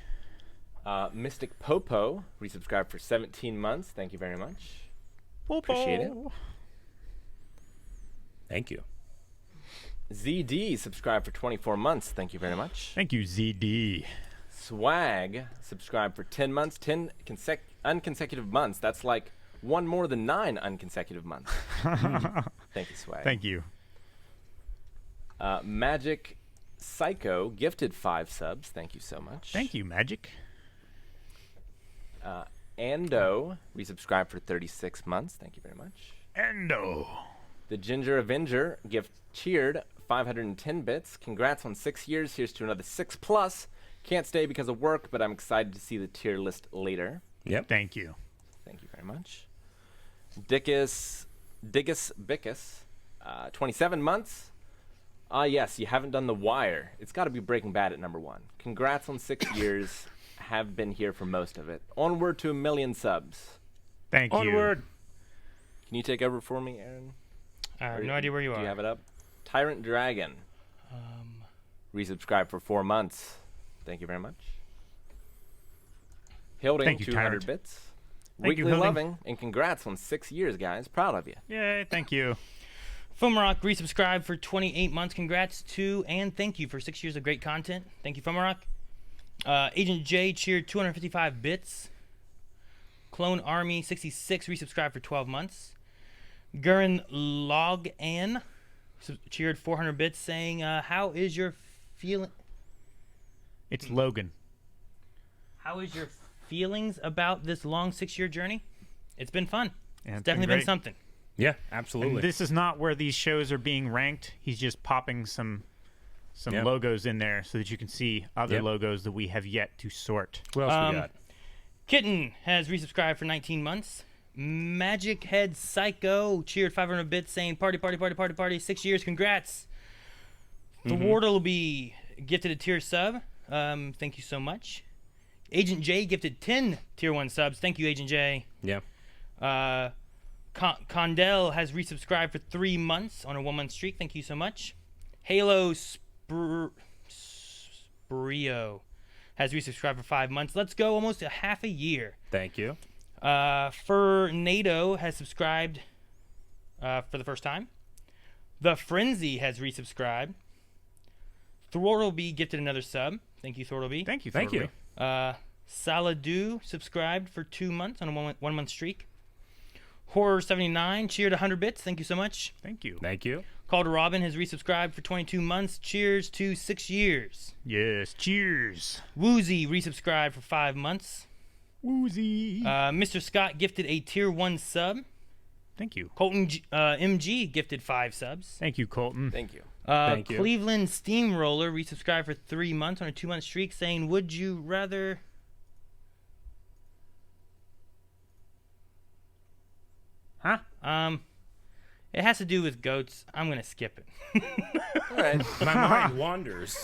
Mystic Popo resubscribed for 17 months. Thank you very much. Appreciate it. Thank you. ZD subscribed for 24 months. Thank you very much. Thank you, ZD. Swag subscribed for 10 months, 10 unconsecutive months. That's like one more than 9 unconsecutive months. Thank you, Swag. Thank you. Magic Psycho gifted 5 subs. Thank you so much. Thank you, Magic. Ando resubscribed for 36 months. Thank you very much. Endo. The Ginger Avenger gift cheered 510 bits. Congrats on 6 years. Here's to another 6 plus. Can't stay because of work, but I'm excited to see the tier list later. Yep. Thank you. Thank you very much. Diggus Bickus, 27 months. Yes, you haven't done The Wire. It's got to be Breaking Bad at number 1. Congrats on 6 years. Have been here for most of it. Onward to 1 million subs. Thank you. Onward. Can you take over for me, Aaron? I have no idea where you are. Do you have it up? Tyrant Dragon. Resubscribe for 4 months. Thank you very much. Hilding, Thank you, 200 Tyrant. bits. Thank you, Weekly Hilding. Loving, and congrats on 6 years, guys. Proud of you. Yay, thank you. Fumarock resubscribed for 28 months. Congrats to and thank you for 6 years of great content. Thank you, Fumarock. Agent J cheered 255 bits. Clone Army 66 resubscribed for 12 months. Gurren Log An cheered 400 bits, saying, "How is your feeling? It's Logan. How is your feelings about this long 6-year journey? It's been fun. Yeah, It's definitely been great. something." Yeah, And absolutely. this is not where these shows are being ranked. He's just popping some Yep. logos in there so that you can see other Yep. logos that we have yet to sort. What else we got? Kitten has resubscribed for 19 months. Magic Head Psycho cheered 500 bits, saying, "Party, party, party, party, party. 6 years. Congrats." The Wardle will be gifted a tier sub. Thank you so much. Agent J gifted 10 tier 1 subs. Thank you, Agent J. Yeah. Condell has resubscribed for 3 months on a 1-month streak. Thank you so much. Halo Sprio has resubscribed for 5 months. Let's go almost a half a year. Thank you. Fernado has subscribed for the first time. The Frenzy has resubscribed. Thortleby gifted another sub. Thank you, Thortleby. Thank you. Thank you. Saladu subscribed for 2 months on a 1-month streak. Horror79 cheered 100 bits. Thank you so much. Thank you. Thank you. Calder Robin has resubscribed for 22 months. Cheers to 6 years. Yes, cheers. Woozy resubscribed for 5 months. Woozy. Mr. Scott gifted a tier 1 sub. Thank you. Colton MG gifted 5 subs. Thank you, Colton. Thank you. Thank you. Cleveland Steamroller resubscribed for 3 months on a 2-month streak, saying, "Would you rather?" Huh? It has to do with goats. I'm gonna skip it. All right. My mind wanders.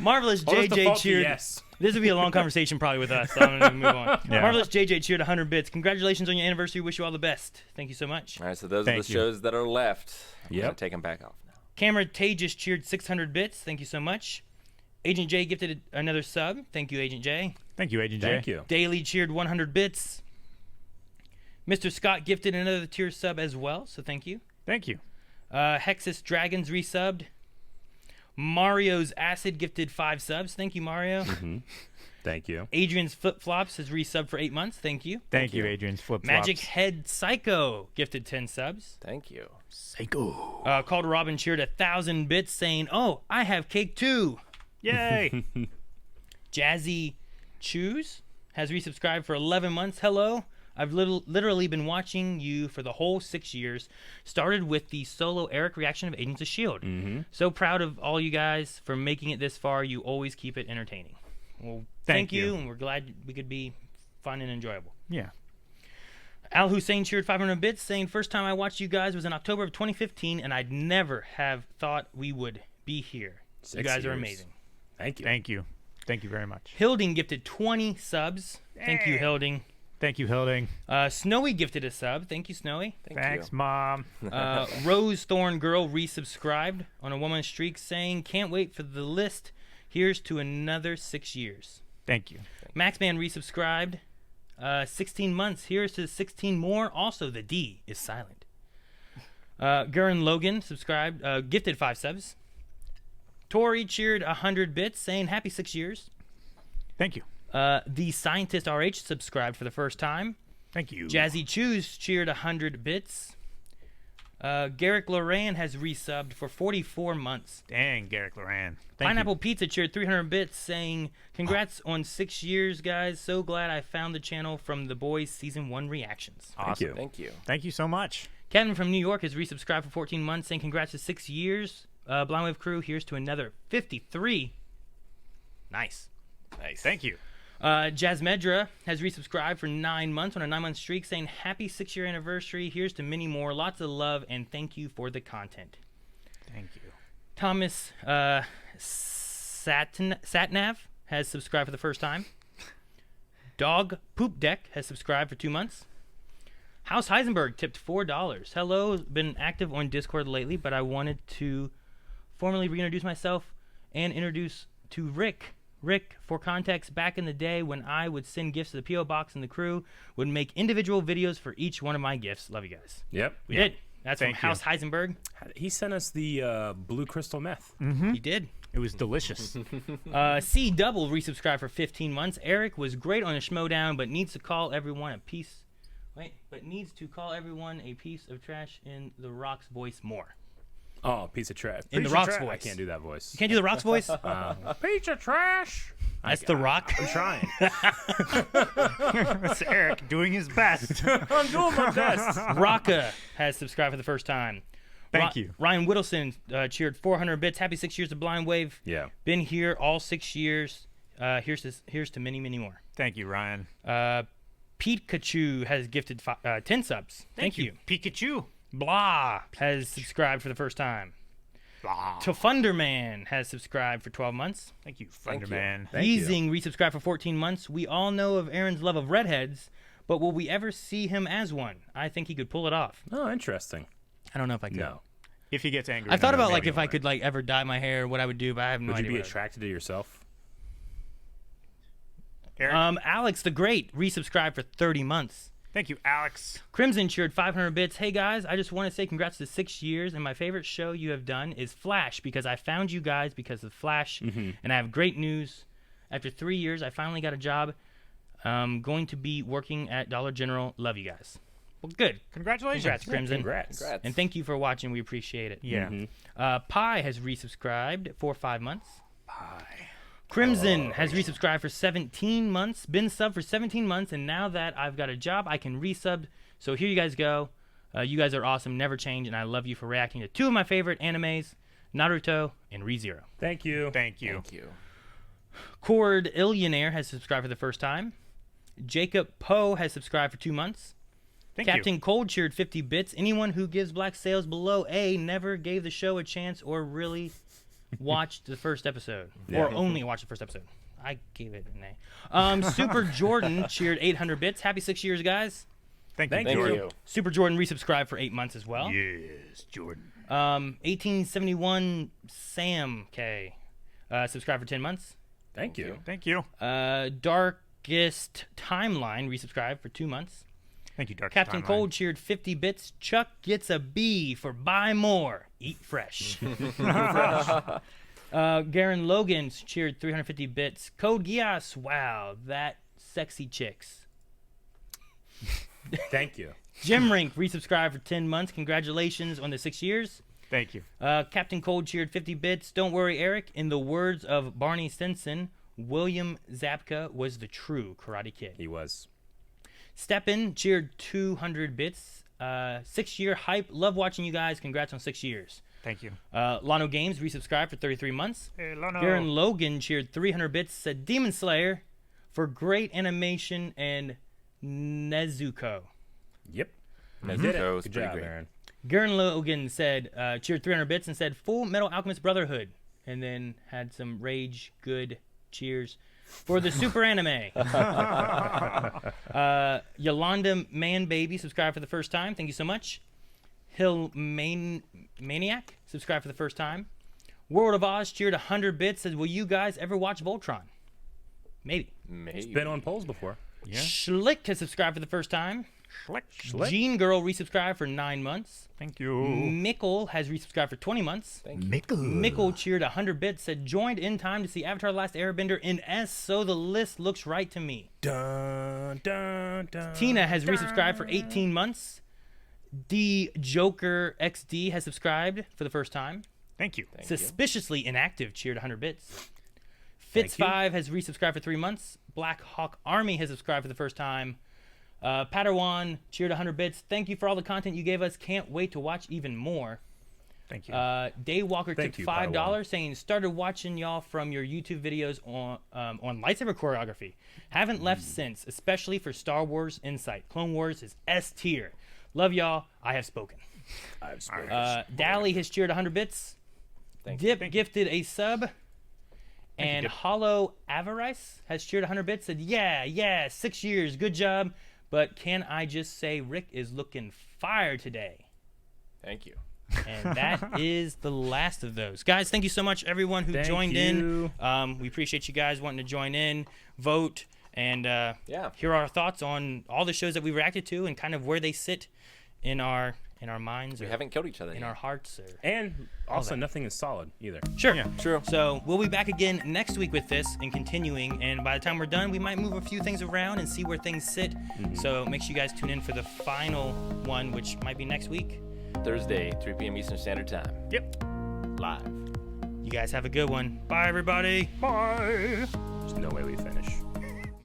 Marvelous I'll just JJ default to cheered. yes. This would be a long conversation probably with us. So I'm gonna move on. Yeah. Marvelous JJ cheered 100 bits. Congratulations on your anniversary. Wish you all the best. Thank you so much. All right, so those are Thank the you. shows that are left. I'm gonna Yep. take them back off now. Camera Tages cheered 600 bits. Thank you so much. Agent J gifted another sub. Thank you, Agent J. Thank you, Agent J. Thank you. Daily cheered 100 bits. Mr. Scott gifted another tier sub as well, so thank you. Thank you. Hexus Dragons resubbed. Mario's Acid gifted 5 subs. Thank you, Mario. Thank you. Adrian's Flip Flops has resubbed for 8 months. Thank you. Thank you, Adrian's flip Magic Head Psycho gifted 10 subs. Thank you. Psycho. Calder Robin cheered 1,000 bits, saying, "Oh, I have cake too." Yay. Jazzy Choose has resubscribed for 11 months. Hello. I've literally been watching you for the whole 6 years. Started with the solo Eric reaction of Agents of S.H.I.E.L.D. So proud of all you guys for making it this far. You always keep it entertaining. Well, thank you, and we're glad we could be fun and enjoyable. Yeah. Al Hussein cheered 500 bits, saying, "First time I watched you guys was in October of 2015, and I'd never have thought we would be here. You 6 guys are years. amazing." Thank you. Thank you. Thank you very much. Hilding gifted 20 subs. Thank you, Hilding. Thank you, Hilding. Snowy gifted a sub. Thank you, Snowy. Thanks, you. Mom. Rose Thorn Girl resubscribed on a 1-month streak, saying, "Can't wait for the list. Here's to another 6 years." Thank you. Maxman resubscribed. 16 months. Here's to 16 more. Also, the D is silent. Gurren Logan subscribed, gifted 5 subs. Tori cheered 100 bits, saying, "Happy 6 years." Thank you. The Scientist RH subscribed for the first time. Thank you. Jazzy Choose cheered 100 bits. Garrick Loran has resubbed for 44 months. Dang, Garrick Loran. Thank Pineapple Pizza cheered 300 bits, saying, "Congrats on 6 years, guys. So glad I found the channel from The Boys Season 1 reactions." you. Awesome. Thank you. Thank you. Thank you so much. Kevin from New York has resubscribed for 14 months, saying, "Congrats to 6 years. Blind Wave Crew, here's to another 53. Nice. Nice. Thank you. Jazz Medra has resubscribed for 9 months on a 9-month streak, saying, "Happy 6-year anniversary. Here's to many more. Lots of love, and thank you for the content." Thank you. Thomas Satnav has subscribed for the first time. Dog Poop Deck has subscribed for 2 months. House Heisenberg tipped $4. Hello, been active on Discord lately, but I wanted to formally reintroduce myself and introduce to Rick. Rick, for context, back in the day when I would send gifts to the P.O. Box and the crew would make individual videos for each one of my gifts. Love you guys. Yep. We did. That's Thank from you. House Heisenberg. He sent us the blue crystal meth. He did. It was delicious. C Double resubscribed for 15 months. Eric was great on a Schmodown, but needs to call everyone a piece. Needs to call everyone a piece of trash in the Rock's voice more. Oh, piece of trash. In the Piece of Rock's I voice. can't do that voice. You can't do the Rock's voice? Piece of trash. That's the Rock. I'm trying. It's Eric doing his best. I'm doing my best. Rocka has subscribed for the first time. Thank you. Ryan Whittleson cheered 400 bits. Happy 6 years of Blind Wave. Yeah. Been here all 6 years. Here's to many, many more. Thank you, Ryan. Pikachu has gifted 10 subs. Thank you. Pikachu. Blah has subscribed for the first time. Blah. Tofunderman has subscribed for 12 months. Thank you, Thank you. Thunderman. Thank you. Yeezing resubscribed for 14 months. We all know of Aaron's love of redheads, but will we ever see him as one? I think he could pull it off. Oh, interesting. I don't know if I could. No. If he gets angry. I thought about maybe if I one. could ever dye my hair, what I would do, but I have no Would you idea. be what I attracted to yourself? Eric. Alex the Great resubscribed for 30 months. Thank you, Alex. Crimson cheered 500 bits. Hey guys, I just want to say congrats to 6 years, and my favorite show you have done is Flash, because I found you guys because of Flash, and I have great news. After 3 years, I finally got a job. Going to be working at Dollar General. Love you guys. Well, good. Congratulations. Congrats, Crimson. Congrats. Congrats. And thank you for watching. We appreciate it. Yeah. Pi has resubscribed for 5 months. Crimson has resubscribed for 17 months. Been sub for 17 months, and now that I've got a job, I can resub. So here you guys go. You guys are awesome. Never change, and I love you for reacting to 2 of my favorite animes, Naruto and ReZero. Thank you. Thank you. Thank you. Cord Illionaire has subscribed for the first time. Jacob Poe has subscribed for 2 months. Thank Captain you. Cold cheered 50 bits. Anyone who gives black sales below A never gave the show a chance or really watched the first episode. Or only watched the first episode. I gave it an A. Super Jordan cheered 800 bits. Happy 6 years, guys. Thank you. Thank Jordan. you. Super Jordan resubscribed for 8 months as well. Yes, Jordan. 1871 Sam K subscribed for 10 months. Thank you. Thank you. Darkest Timeline resubscribed for 2 months. Thank you, Dark Captain Timeline. Cold cheered 50 bits. Chuck gets a B for buy more. Eat fresh. Garen Logan's cheered 350 bits. Code Geass. Wow, that sexy chicks. Thank you. Jim Rink resubscribed for 10 months. Congratulations on the 6 years. Thank you. Captain Cold cheered 50 bits. Don't worry, Eric. In the words of Barney Stinson, William Zabka was the true Karate Kid. He was. Steppen cheered 200 bits. 6-year hype. Love watching you guys. Congrats on 6 years. Thank you. Lano Games resubscribed for 33 months. Hey, Lano. Garen Logan cheered 300 bits. Said Demon Slayer for great animation and Nezuko. Yep. Nezuko Did it. was Good pretty job, great. Aaron. Garen Logan said, cheered 300 bits and said Full Metal Alchemist Brotherhood. And then had some rage good cheers for the super anime. Yolanda Man Baby subscribed for the first time. Thank you so much. Hill Maniac subscribed for the first time. World of Oz cheered 100 bits. Said, will you guys ever watch Voltron? Maybe. Maybe. Been on polls before. Yeah. Schlick has subscribed for the first time. Schlick. Gene Girl resubscribed for 9 months. Thank you. Mickle has resubscribed for 20 months. Thank you. Mickle cheered 100 bits. Said, joined in time to see Avatar The Last Airbender in S, so the list looks right to me. Dun, dun, dun, Tina has dun. resubscribed for 18 months. D Joker XD has subscribed for the first time. Thank you. Thank you. Suspiciously Inactive cheered 100 bits. Thank you. Fitz5 has resubscribed for 3 months. Black Hawk Army has subscribed for the first time. Padawan cheered 100 bits. Thank you for all the content you gave us. Can't wait to watch even more. Thank you. Daywalker Thank took you, $5 Padawan. saying started watching y'all from your YouTube videos on lightsaber choreography. Haven't left since, especially for Star Wars Insight. Clone Wars is S tier. Love y'all. I have spoken. I've spoken. Dally has cheered 100 bits. Thank Dip gifted a sub. And Dip. Hollow Avarice has cheered 100 bits. Said, yeah, 6 years. Good job. But can I just say Rick is looking fire today? Thank you. And that is the last of those. Guys, thank you so much, everyone who Thank joined you. in. We appreciate you guys wanting to join in, vote, and Yeah. hear our thoughts on all the shows that we reacted to and kind of where they sit in our minds We or haven't killed each other in yet. our hearts. Or And also, that. nothing is solid either. Sure. Yeah. True. So we'll be back again next week with this and continuing. And by the time we're done, we might move a few things around and see where things sit. So make sure you guys tune in for the final one, which might be next week. Thursday, 3 p.m. Eastern Standard Time. Yep. Live. You guys have a good one. Bye, everybody. Bye. There's no way we finish.